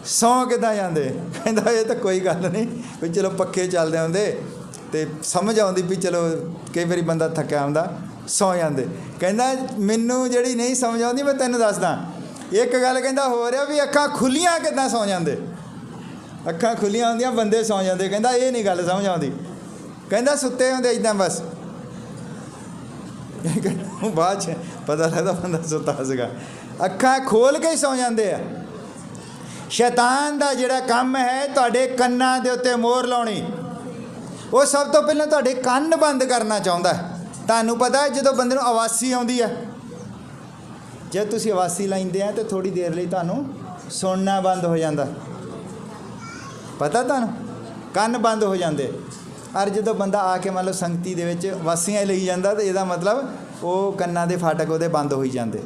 सौ किदां जांदे। कहंदा ये तो कोई गल नहीं भी चलो पक्खे चलदे हुंदे ते समझ आउंदी भी चलो कई बारी बंदा थक्किया हुंदा सौ जांदे। कहंदा मैनूं जिहड़ी नहीं समझ आउंदी मैं तैनूं दसदा एक गल। कहंदा हो रहा भी अखां खुलियां किदां सौ जांदे, अखां खुलियां हुंदियां बंदे सौ जांदे। कहंदा ये नहीं गल समझ आउंदी। कहंदा सुत्ते हुंदे इदां बस। बाद च पता लगदा बंदा सुत्ता सीगा, अखां खोल के ही सौ जांदे आ। शैतान दा जिहड़ा काम है तुहाडे कन्नां दे उत्ते मोहर लाउणी, वो सब तो पहलां तुहाडे कंन बंद करना चाहुंदा है। तुहानूं पता है जदों बंदे नूं आवासी आउंदी है, जब तुसीं आवासी लाइंदे आ तो थोड़ी देर लई तुहानूं सुनना बंद हो जाता, पता तुहानूं कंन बंद हो जाते। और जो बंदा आके मान लो संगती दे विच वासियां लई जांदा तो इहदा मतलब वो कन्नां दे फाटक उहदे बंद हो जाते।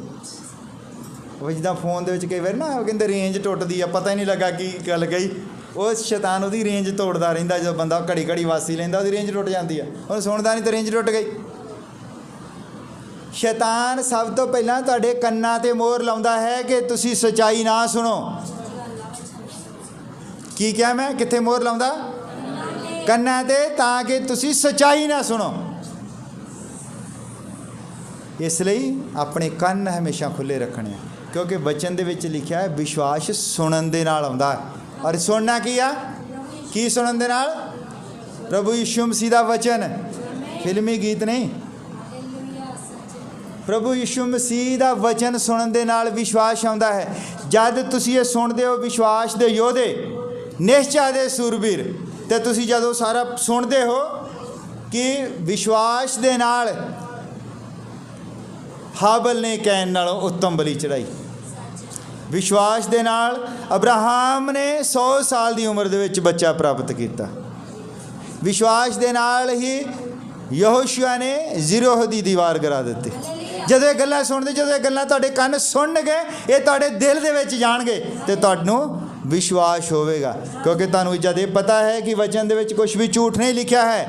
वो जिद्दां फोन दे विच कई बार ना कहंदे रेंज टुटदी आ, पता ही नहीं लगा की गल गई। वो शैतान उहदी रेंज तोड़दा रहिंदा, जो बंदा घड़ी घड़ी वासी लैंदा उहदी रेंज टुट जाती है, उहनूं सुणदा नहीं तो रेंज टुट गई। शैतान सब तो पहलां तुहाडे कन्नां ते मोहर लाउंदा है कि तुसीं सच्चाई ना सुनो। की क्या मैं कित्थे मोहर लाउंदा? कन्नां ते, ताकि तुसीं सच्चाई ना सुनो। इसलिए अपने कन्न हमेशा खुले रखने, क्योंकि वचन दे विच लिखिया है विश्वास सुनन दे नाल आउंदा है। और सुनना की आ, की सुनन दे नाल? प्रभु यीशु मसीह दा वचन, फिल्मी गीत नहीं। प्रभु यीशु मसीह दा वचन सुनन दे नाल विश्वास आउंदा है। जद तुसीं ये सुनदे हो विश्वास दे योधे, निश्चय दे सूरबीर, ते तुसीं जदों सारा सुनदे हो कि विश्वास दे नाल हाबल ने कैन नालों उत्तम बलि चढ़ाई। विश्वास दे नाल अब्राहम ने 100 साल की उम्र दे विच बच्चा प्राप्त किया। विश्वास दे नाल ही यहोशुआ ने ज़ीरो दी दीवार गिरा दी। जदों ये गल्लां सुनदे, जदों ये गल्लां तुहाडे कंन सुनणगे, ये तुहाडे दिल दे विच जाणगे ते तुहानूं विश्वास होवेगा। क्योंकि तुहानूं जद ये पता है कि वचन दे विच कुछ भी झूठ नहीं लिखा है,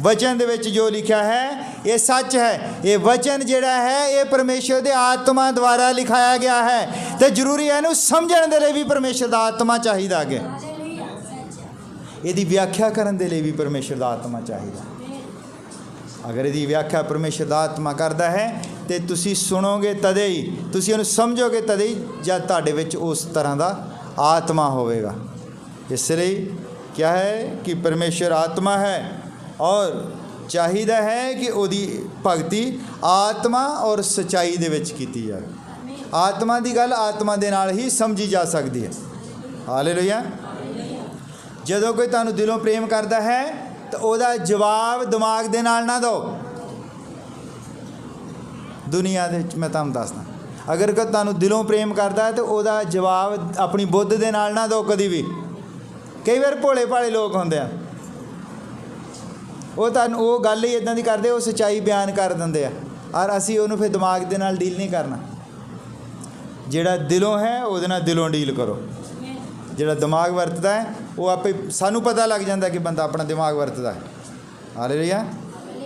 वचन दे विच जो लिखा है ये सच है। ये वचन जिहड़ा है ये परमेश्वर दे आत्मा द्वारा लिखाया गया है, तो जरूरी है इहनूं समझण दे लई भी परमेश्वर दा आत्मा चाहिदा। अगे इहदी व्याख्या करन दे लई भी परमेश्वर दा आत्मा चाहिदा। अगर इहदी व्याख्या परमेश्वर दा आत्मा करदा है तो तुसीं सुनोगे तदे ही, तुसीं इहनूं समझोगे तदे ही जद तुहाडे विच उस तरह दा आत्मा होवेगा। इसलिए क्या है कि परमेश्वर आत्मा है और चाहिदा है कि उहदी भगती आत्मा और सच्चाई दे विच कीती जाए। आत्मा की गल आत्मा दे नाल ही समझी जा सकती है। हालेलुया। जदों कोई तुहानूं दिलों प्रेम करता है तो उहदा जवाब दिमाग दे नाल ना दो। दुनिया दे विच मैं तुहानूं दसदा, अगर कोई तुहानूं दिलों प्रेम करता है तो उहदा जवाब अपनी बुद्ध दे नाल ना दो कदी भी। कई बार भोले भाले लोग होंदे आ, वो तुहानूं वो गल ही इदां दी करदे, वो सच्चाई बयान कर दिंदे आ और असीं उहनूं फिर दिमाग दे नाल डील नहीं करना। जिहड़ा दिलों है उहदे नाल दिलों डील करो। जिहड़ा दिमाग वरतदा है वो आपे सानूं पता लग जाता कि बंदा अपना दिमाग वरतदा है। हालेलुया।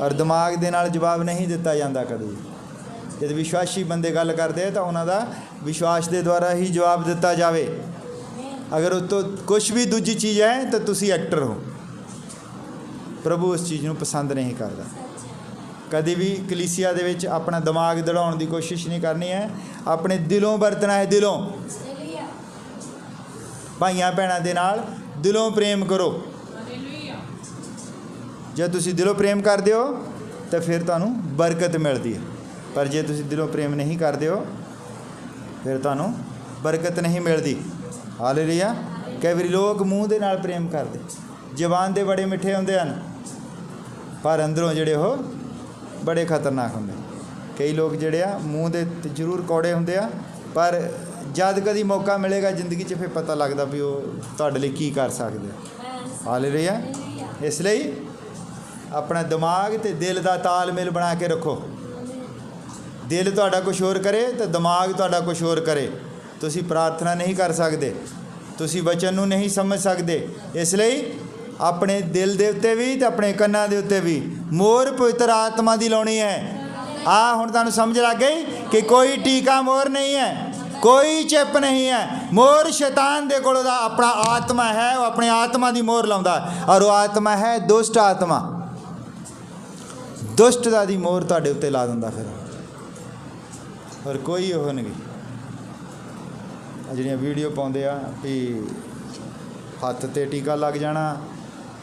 और दिमाग दे नाल जवाब नहीं दिता जाता कभी। जब विश्वासी बंदे गल करते हैं तो उन्हों का विश्वास के द्वारा ही जवाब दिता जाए। अगर उस तो कुछ भी दूजी चीज़ है तो तुसी एक्टर हो। प्रभु उस चीज़ ਨੂੰ पसंद नहीं करता। कभी भी कलीसिया ਦੇ ਵਿੱਚ अपना दिमाग दौड़ाने की कोशिश नहीं करनी है, अपने दिलों वरतना है। दिलों भाइयों भैनों के नाल दिलों प्रेम करो। जो तुसी दिलों प्रेम करते हो तो फिर तुहानू बरकत मिलती है, पर जे तुसी दिलों प्रेम नहीं करते हो फिर तुहानू बरकत नहीं मिलती। हालेलुया। कई बार लोग मूँह के नाल प्रेम करते, जबान दे बड़े मिठे होंदे हन, पर अंदरों जिहड़े हो बड़े खतरनाक होंदे। कई लोग जिहड़े आ मूँह दे जरूर कौड़े होंदे आ, पर जद कभी मौका मिलेगा जिंदगी च फिर पता लगता भी वो तुहाडे लई की कर सकदे। हालेलुया। इसलिए अपना दिमाग ते दिल का तालमेल बना के रखो। दिल तुहाडा कुछ होर करे तो दिमाग तुहाडा कुछ होर करे। तुसी प्रार्थना नहीं कर सकते, तुसी वचन नूं नहीं समझ सकते। इसलिए अपने दिल दे उत्ते भी ते अपने कन्नां दे उत्ते भी मोहर पवित्र आत्मा दी लाउणी है। हुण तुहानूं समझ लग गई कि कोई टीका मोहर नहीं है, कोई चिप नहीं है। मोहर शैतान दे कोल दा अपना आत्मा है, वो अपनी आत्मा दी मोहर लाउंदा, और वो आत्मा है दुष्ट आत्मा। दुष्टता दी मोहर तुहाडे उत्ते ला दिंदा फिर, और कोई ओह नहीं। जिहड़ियां वीडियो पाउंदे आ भी हत्थ ते टीका लग जाना,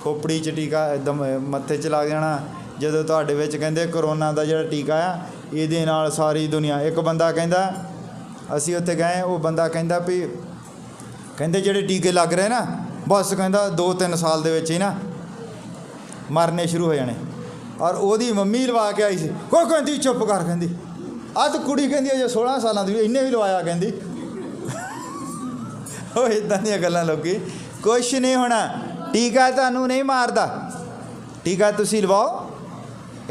खोपड़ी च टीका एकदम मत्थे च लग जाना। जदों तुहाडे विच कहंदे कोरोना दा जिहड़ा टीका आ इहदे नाल सारी दुनिया, एक बंदा कहंदा असीं उत्थे गए, वो बंदा कहंदा भी कहंदे जिहड़े टीके लग रहे ना बस कहंदा 2-3 साल दे विच ही ना मरने शुरू हो जाने। और ओहदी मम्मी लवा के आई सी, वो कहंदी चुप कर, कहंदी तो कुड़ी कहंदी अजे 16 साल दी, इन्हें भी लवाया, कहंदी वो इदां दीयां गल्लां लोकी। कुछ नहीं होना, टीका तुहानूं नहीं मारदा। टीका तुसीं लवाओ,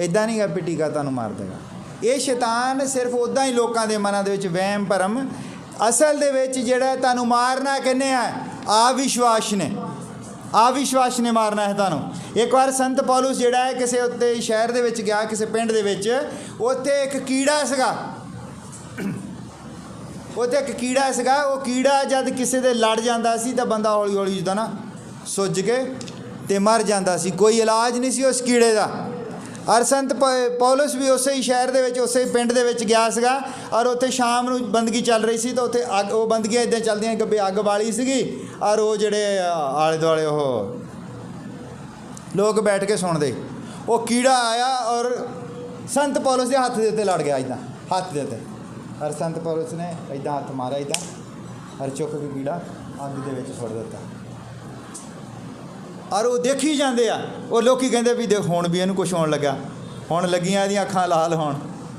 इदां नहीं भी टीका तुहानूं मार देगा। ये शैतान सिर्फ उदां ही लोगों के मनां दे विच वहम भरम, असल दे विच जिहड़ा तुहानूं मारना किहने है? अविश्वास ने। अविश्वास ने मारना है तुहानूं। एक बार संत पौलुस जिहड़ा है किसी उत्ते शहर दे विच गया, किसी पिंड दे विच, उत्थे एक कीड़ा सीगा। उत्थे एक कीड़ा सीगा। वो कीड़ा जद किसी दे लड़ जांदा सी तां बंदा हौली हौली जिद्दां ना सुੱਜ के ते मर जांदा सी, कोई इलाज नहीं सी उस कीड़े दा। और संत पौलुस भी उस ही शहर दे विच, उस ही पिंड दे विच गया सीगा, और उत्थे शाम नूं बंदगी चल रही सी, तो उत्थे अग, वो बंदगियां इदां चलदियां कि अग बाली सीगी, और वो जिहड़े आले दुआले वो लोग बैठ के सुणदे। वो कीड़ा आया और संत पौलुस के हत्थ दे उत्ते लड़ गया, इदां हत्थ दे उत्ते। और संत पौलुस ने इदां हत्थ मारा इदां, और चुक के कीड़ा अग दे विच सुੱਟ दित्ता। और वो देखी जाते आ, वो लोग कहते भी देख हुण भी इहनूं कुछ होण लगा, हुण लगियां इहदियां अखां लाल होण,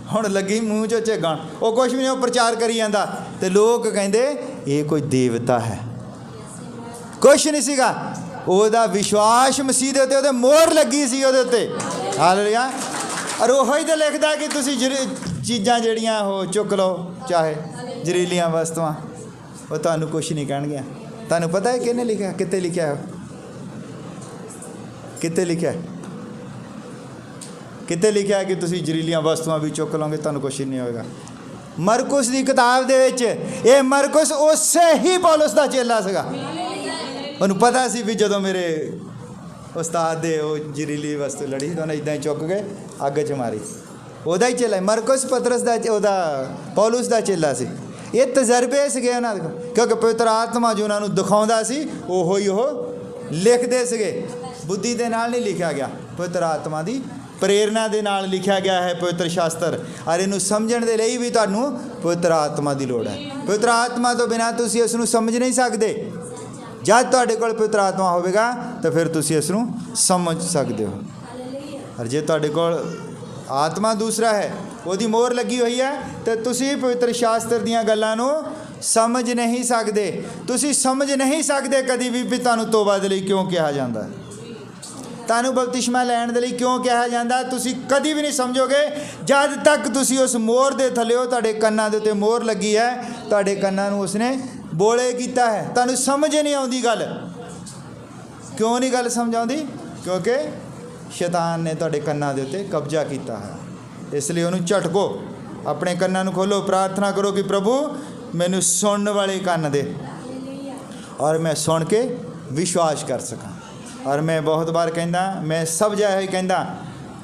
हुण लगी मूँह चों झिगण, वो कुछ भी नहीं, वो प्रचार करी जाता। तो लोग कहते ये कोई देवता है। कुछ नहीं सीगा, ਉਹਦਾ विश्वास मसीह ਦੇ ਉੱਤੇ मोहर लगी सी ਉਹਦੇ ਉੱਤੇ। हालेलुया। और ਉਹੋ ही तो लिखदा कि तुसीं चीज़ां ਜਿਹੜੀਆਂ ਉਹ चुक लो, चाहे ਜ਼ਹਿਰੀਲੀਆਂ वस्तुआं, ਉਹ ਤੁਹਾਨੂੰ कुछ नहीं ਕਹਿਣਗੀਆਂ। ਤੁਹਾਨੂੰ पता है किहने लिखिਆ, कित्ते लिखिਆ है, कित्ते लिखिਆ, कित्ते लिखिਆ है कि तुसीं ਜ਼ਹਿਰੀਲੀਆਂ वस्तुआं भी चुक लोगे ਤੁਹਾਨੂੰ कुछ नहीं होएगा। मरकुस की किताब दे विच ये मरकुस उसे ही पौलुस का चेला सीगा। उन्होंने पता सी भी जदों मेरे उस्ताद दे वो ਜ਼ਹਿਰੀਲੀ वस्तु लड़ी तो उन्हें इदां ही चुक के अग च मारी। ਉਹਦਾ ਹੀ चेला मरकुस पतरस का ਉਹਦਾ पौलुस का चेला सी। ये तजर्बे सीगे उन्हां दे, क्योंकि पवित्र आत्मा जो उन्होंने दिखाउंदा सी ओहो ही ओह लिखदे सीगे। बुद्धि दे नाल नहीं लिखा गया, पवित्र आत्मा की प्रेरणा दे नाल लिखा गया है पवित्र शास्त्र। और इनू समझण दे लई भी तुहानूं पवित्र आत्मा की लोड़ है। पवित्र आत्मा तो बिना तुसीं इसनूं समझ नहीं सकते। जब तुहाडे कोल पवित्र आत्मा होवेगा तो फिर तुसीं इसनूं समझ सकते हो। और जे तुहाडे कोल आत्मा दूसरा है, ਉਹਦੀ मोहर लगी हुई है, तो तुसीं पवित्र शास्त्र दीयां गल्लां नूं समझ नहीं सकते। तुसीं समझ नहीं सकते कभी भी तुहानूं तौबा दे लई क्यों कहा जाता है, तुहानूं बपतिस्मा लैण दे लई क्यों कहा जाता। तुसीं कभी भी नहीं समझोगे जब तक तुसीं उस मोहर दे थल्ले तुहाडे कन्नां दे उत्ते मोहर लगी है, तुहाडे कन्नां नूं उसने बोले कीता है। तुहानूं समझ नहीं आउंदी गल। क्यों नहीं गल समझ आउंदी? क्योंकि शैतान ने तुहाडे कन्नां दे उत्ते कब्जा कीता है। इसलिए उन्होंने झटको, अपने कन्नां नूं खोलो, प्रार्थना करो कि प्रभु मैनू सुनने वाले कन्न दे और मैं सुन के विश्वास कर सकां। और मैं बहुत बार कहना, मैं सब जगह ही कहना,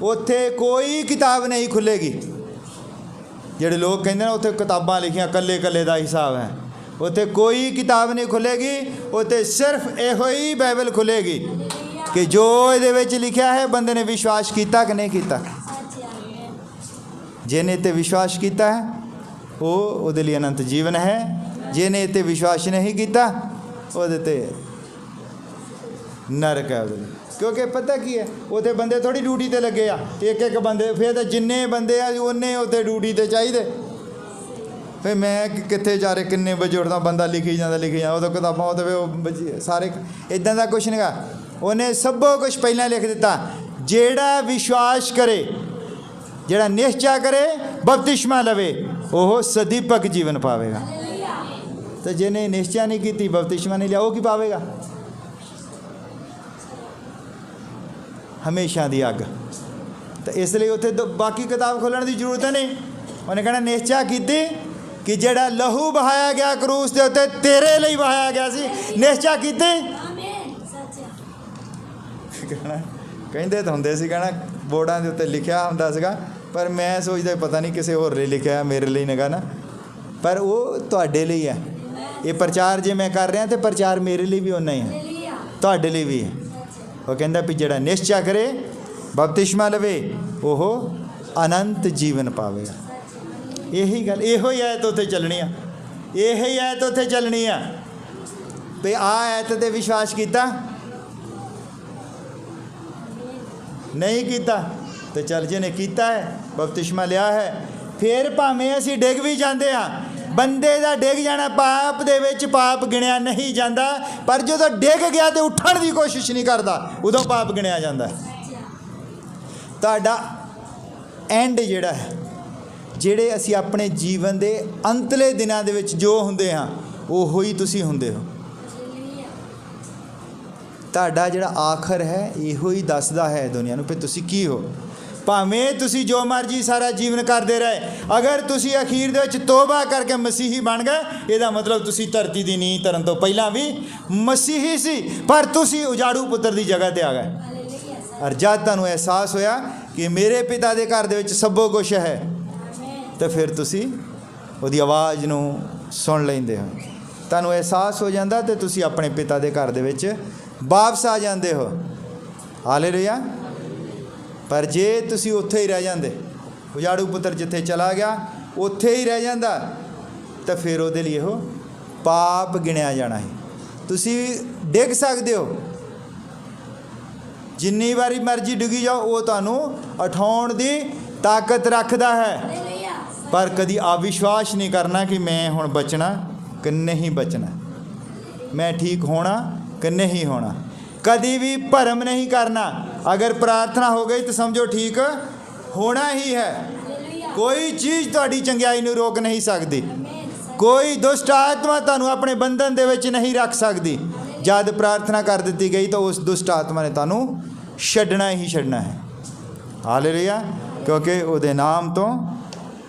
उत्थे कोई किताब नहीं खुलेगी। ਜਿਹੜੇ ਲੋਕ ਕਹਿੰਦੇ ਨੇ ਉੱਥੇ ਕਿਤਾਬਾਂ ਲਿਖੀਆਂ ਕੱਲੇ ਕੱਲੇ ਦਾ ਹਿਸਾਬ ਹੈ, ਉੱਥੇ ਕੋਈ ਕਿਤਾਬ ਨਹੀਂ ਖੁੱਲੇਗੀ। ਉੱਥੇ ਸਿਰਫ ਇਹੋ ਹੀ ਬਾਈਬਲ ਖੁੱਲੇਗੀ ਕਿ ਜੋ ਇਹਦੇ ਵਿੱਚ ਲਿਖਿਆ ਹੈ ਬੰਦੇ ਨੇ ਵਿਸ਼ਵਾਸ ਕੀਤਾ ਕਿ ਨਹੀਂ ਕੀਤਾ। ਜਿਹਨੇ ਤੇ ਵਿਸ਼ਵਾਸ ਕੀਤਾ ਹੈ ਉਹ ਉਹਦੇ ਲਈ ਅਨੰਤ ਜੀਵਨ ਹੈ, ਜਿਹਨੇ ਤੇ ਵਿਸ਼ਵਾਸ ਨਹੀਂ ਕੀਤਾ ਉਹਦੇ ਤੇ ਨਰਕ ਹੈ ਉਹਦੇ ਲਈ। ਕਿਉਂਕਿ ਪਤਾ ਕੀ ਹੈ, ਉੱਥੇ ਬੰਦੇ ਥੋੜੀ ਡਿਊਟੀ ਤੇ ਲੱਗੇ ਆ, ਇੱਕ ਇੱਕ ਬੰਦੇ, ਫਿਰ ਤਾਂ ਜਿੰਨੇ ਬੰਦੇ ਆ ਉਹਨੇ ਉੱਥੇ ਡਿਊਟੀ ਤੇ ਚਾਹੀਦੇ। ਫਿਰ ਮੈਂ ਕਿੱਥੇ ਜਾ ਰਹੇ, ਕਿੰਨੇ ਵਜੇ ਉੱਠਦਾ, ਬੰਦਾ ਲਿਖੀ ਜਾਂਦਾ ਉਹ ਤਾਂ ਕਿਤਾਬਾਂ ਉਹ ਸਾਰੇ ਇੱਦਾਂ ਦਾ ਕੁਛ ਨਹੀਂ ਗਾ। ਉਹਨੇ ਸਭ ਕੁਛ ਪਹਿਲਾਂ ਲਿਖ ਦਿੱਤਾ। ਜਿਹੜਾ ਵਿਸ਼ਵਾਸ ਕਰੇ, ਜਿਹੜਾ ਨਿਸ਼ਚਾ ਕਰੇ, ਬਪਤਿਸਮਾ ਲਵੇ, ਉਹ ਸਦੀਪਕ ਜੀਵਨ ਪਾਵੇਗਾ। ਤੇ ਜਿਹਨੇ ਨਿਸ਼ਚਾ ਨਹੀਂ ਕੀਤੀ, ਬਪਤਿਸਮਾ ਨਹੀਂ ਲਿਆ, ਉਹ ਕੀ ਪਾਵੇਗਾ? ਹਮੇਸ਼ਾ ਦੀ ਅੱਗ। ਤਾਂ ਇਸ ਲਈ ਉੱਥੇ ਬਾਕੀ ਕਿਤਾਬ ਖੋਲ੍ਹਣ ਦੀ ਜ਼ਰੂਰਤ ਨਹੀਂ। ਉਹਨੇ ਕਹਿਣਾ ਨਿਸ਼ਚਾ ਕੀਤੀ ਕਿ ਜਿਹੜਾ ਲਹੂ ਬਹਾਇਆ ਗਿਆ ਕਰੂਸ ਦੇ ਉੱਤੇ ਤੇਰੇ ਲਈ ਬਹਾਇਆ ਗਿਆ ਸੀ, ਨਿਸ਼ਚਾ ਕੀਤੀ। ਕਹਿਣਾ ਕਹਿੰਦੇ ਤਾਂ ਹੁੰਦੇ ਸੀ, ਕਹਿਣਾ ਬੋਰਡਾਂ ਦੇ ਉੱਤੇ ਲਿਖਿਆ ਹੁੰਦਾ ਸੀਗਾ, ਪਰ ਮੈਂ ਸੋਚਦਾ ਪਤਾ ਨਹੀਂ ਕਿਸੇ ਹੋਰ ਲਈ ਲਿਖਿਆ, ਮੇਰੇ ਲਈ ਨਗਾ ਨਾ, ਪਰ ਉਹ ਤੁਹਾਡੇ ਲਈ ਹੈ। ਇਹ ਪ੍ਰਚਾਰ ਜੇ ਮੈਂ ਕਰ ਰਿਹਾ ਤਾਂ ਪ੍ਰਚਾਰ ਮੇਰੇ ਲਈ ਵੀ ਓਨਾ ਹੀ ਹੈ, ਤੁਹਾਡੇ ਲਈ ਵੀ ਹੈ। ਉਹ ਕਹਿੰਦਾ ਵੀ ਜਿਹੜਾ ਨਿਸ਼ਚਾ ਕਰੇ, ਬਪਤਿਸਮਾ ਲਵੇ, ਉਹ ਅਨੰਤ ਜੀਵਨ ਪਾਵੇਗਾ। ਇਹੀ ਗੱਲ, ਇਹੋ ਹੀ ਐਤ ਉੱਥੇ ਚੱਲਣੀ ਆ, ਇਹੀ ਐਤ ਉੱਥੇ ਚੱਲਣੀ ਆ ਵੀ ਆਹ ਐਤ 'ਤੇ ਵਿਸ਼ਵਾਸ ਕੀਤਾ ਨਹੀਂ ਕੀਤਾ ਤੇ ਚੱਲ ਜਿਹਨੇ ਕੀਤਾ ਹੈ, ਬਪਤਿਸਮਾ ਲਿਆ ਹੈ, ਫਿਰ ਭਾਵੇਂ ਅਸੀਂ ਡਿੱਗ ਵੀ ਜਾਂਦੇ ਹਾਂ। ਬੰਦੇ ਦਾ ਡਿੱਗ ਜਾਣਾ ਪਾਪ ਦੇ ਵਿੱਚ ਪਾਪ ਗਿਣਿਆ ਨਹੀਂ ਜਾਂਦਾ, ਪਰ ਜਦੋਂ ਡਿੱਗ ਗਿਆ ਤੇ ਉੱਠਣ ਦੀ ਕੋਸ਼ਿਸ਼ ਨਹੀਂ ਕਰਦਾ, ਉਦੋਂ ਪਾਪ ਗਿਣਿਆ ਜਾਂਦਾ। ਤੁਹਾਡਾ ਐਂਡ ਜਿਹੜਾ ਹੈ, ਜਿਹੜੇ ਅਸੀਂ ਆਪਣੇ ਜੀਵਨ ਦੇ ਅੰਤਲੇ ਦਿਨਾਂ ਦੇ ਵਿੱਚ ਜੋ ਹੁੰਦੇ ਹਾਂ, ਉਹੋ ਹੀ ਤੁਸੀਂ ਹੁੰਦੇ ਹੋ। ਤੁਹਾਡਾ ਜਿਹੜਾ ਆਖਰ ਹੈ, ਇਹੋ ਹੀ ਦੱਸਦਾ ਹੈ ਦੁਨੀਆ ਨੂੰ ਵੀ ਤੁਸੀਂ ਕੀ ਹੋ। ਭਾਵੇਂ ਤੁਸੀਂ ਜੋ ਮਰਜ਼ੀ ਸਾਰਾ ਜੀਵਨ ਕਰਦੇ ਰਹੇ, ਅਗਰ ਤੁਸੀਂ ਅਖੀਰ ਦੇ ਵਿੱਚ ਤੋਬਾ ਕਰਕੇ ਮਸੀਹੀ ਬਣ ਗਏ, ਇਹਦਾ ਮਤਲਬ ਤੁਸੀਂ ਧਰਤੀ ਦੀ ਨੀਂਹ ਧਰਨ ਤੋਂ ਪਹਿਲਾਂ ਵੀ ਮਸੀਹੀ ਸੀ, ਪਰ ਤੁਸੀਂ ਉਜਾੜੂ ਪੁੱਤਰ ਦੀ ਜਗ੍ਹਾ 'ਤੇ ਆ ਗਏ। ਔਰ ਜਦ ਤੁਹਾਨੂੰ ਅਹਿਸਾਸ ਹੋਇਆ ਕਿ ਮੇਰੇ ਪਿਤਾ ਦੇ ਘਰ ਦੇ ਵਿੱਚ ਸਭੋ ਕੁਛ ਹੈ, ਤਾਂ ਫਿਰ ਤੁਸੀਂ ਉਹਦੀ ਆਵਾਜ਼ ਨੂੰ ਸੁਣ ਲੈਂਦੇ ਹੋ। ਤੁਹਾਨੂੰ ਅਹਿਸਾਸ ਹੋ ਜਾਂਦਾ ਤੇ ਤੁਸੀਂ ਆਪਣੇ ਪਿਤਾ ਦੇ ਘਰ ਦੇ ਵਿੱਚ ਵਾਪਸ ਆ ਜਾਂਦੇ ਹੋ। ਹਾਲੇਲੂਇਆ। ਪਰ ਜੇ ਤੁਸੀਂ ਉੱਥੇ ਹੀ ਰਹਿ ਜਾਂਦੇ, ਉਜਾੜੂ ਪੁੱਤਰ ਜਿੱਥੇ ਚਲਾ ਗਿਆ ਉੱਥੇ ਹੀ ਰਹਿ ਜਾਂਦਾ, ਤਾਂ ਫਿਰ ਉਹਦੇ ਲਈ ਇਹੋ ਪਾਪ ਗਿਣਿਆ ਜਾਣਾ ਹੈ। ਤੁਸੀਂ ਡਿੱਗ ਸਕਦੇ ਹੋ, ਜਿੰਨੀ ਵਾਰੀ ਮਰਜ਼ੀ ਡਿੱਗੀ ਜਾਓ, ਉਹ ਤੁਹਾਨੂੰ ਉਠਾਉਣ ਦੀ ਤਾਕਤ ਰੱਖਦਾ ਹੈ। ਪਰ ਕਦੀ ਅਵਿਸ਼ਵਾਸ ਨਹੀਂ ਕਰਨਾ ਕਿ ਮੈਂ ਹੁਣ ਬਚਣਾ ਕਿ ਨਹੀਂ ਬਚਣਾ, ਮੈਂ ਠੀਕ ਹੋਣਾ ਕਿ ਨਹੀਂ ਹੋਣਾ। कभी भी भरम नहीं करना। अगर प्रार्थना हो गई तो समझो ठीक होना ही है। कोई चीज़ तुहाडी चंगियाई नूं रोक नहीं सकती। कोई दुष्ट आत्मा तुहानूं अपने बंधन दे विच नहीं रख सकती। जब प्रार्थना कर दी गई तो उस दुष्ट आत्मा ने तुहानूं छड्डना ही छड्डना है। हालेलुया। क्योंकि उहदे नाम तो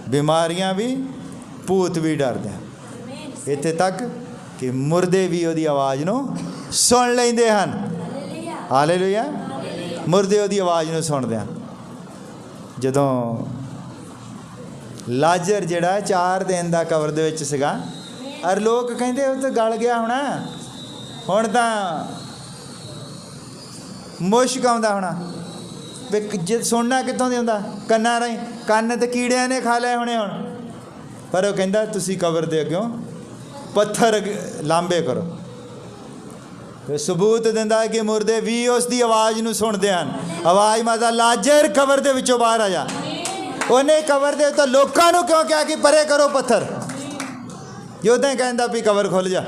बीमारियां भी भूत भी डरदे हैं। इत्थे तक कि मुर्दे भी उहदी आवाज़ नूं सुन लैंदे हन। हालेलुया। मुर्दे उहदी आवाज़ नूं सुणदे हन। जदों लाजर जिहड़ा 4 दिन दा कबर दे विच सीगा और लोग कहिंदे उह तां गल गया होना, हुण तां मुश्क आउंदा होना। वे जे सुनना कित्थों दी हुंदा? कन्नां राहीं। कंन ते कीड़ियां ने खा लए होणे हुण। पर वो कहंदा तुसीं कबर दे अग्गों पत्थर लांबे करो। तो सबूत दिंदा है कि मुर्दे भी उसकी आवाज़ नूं सुणदे हन। आवाज़ माता लाजर कबर दे विचों बाहर आ जा। उन्हें कबर दे तो लोकां नूं क्यों कहा कि परे करो पत्थर? योद्धा कहंदा भी कबर खुल जा,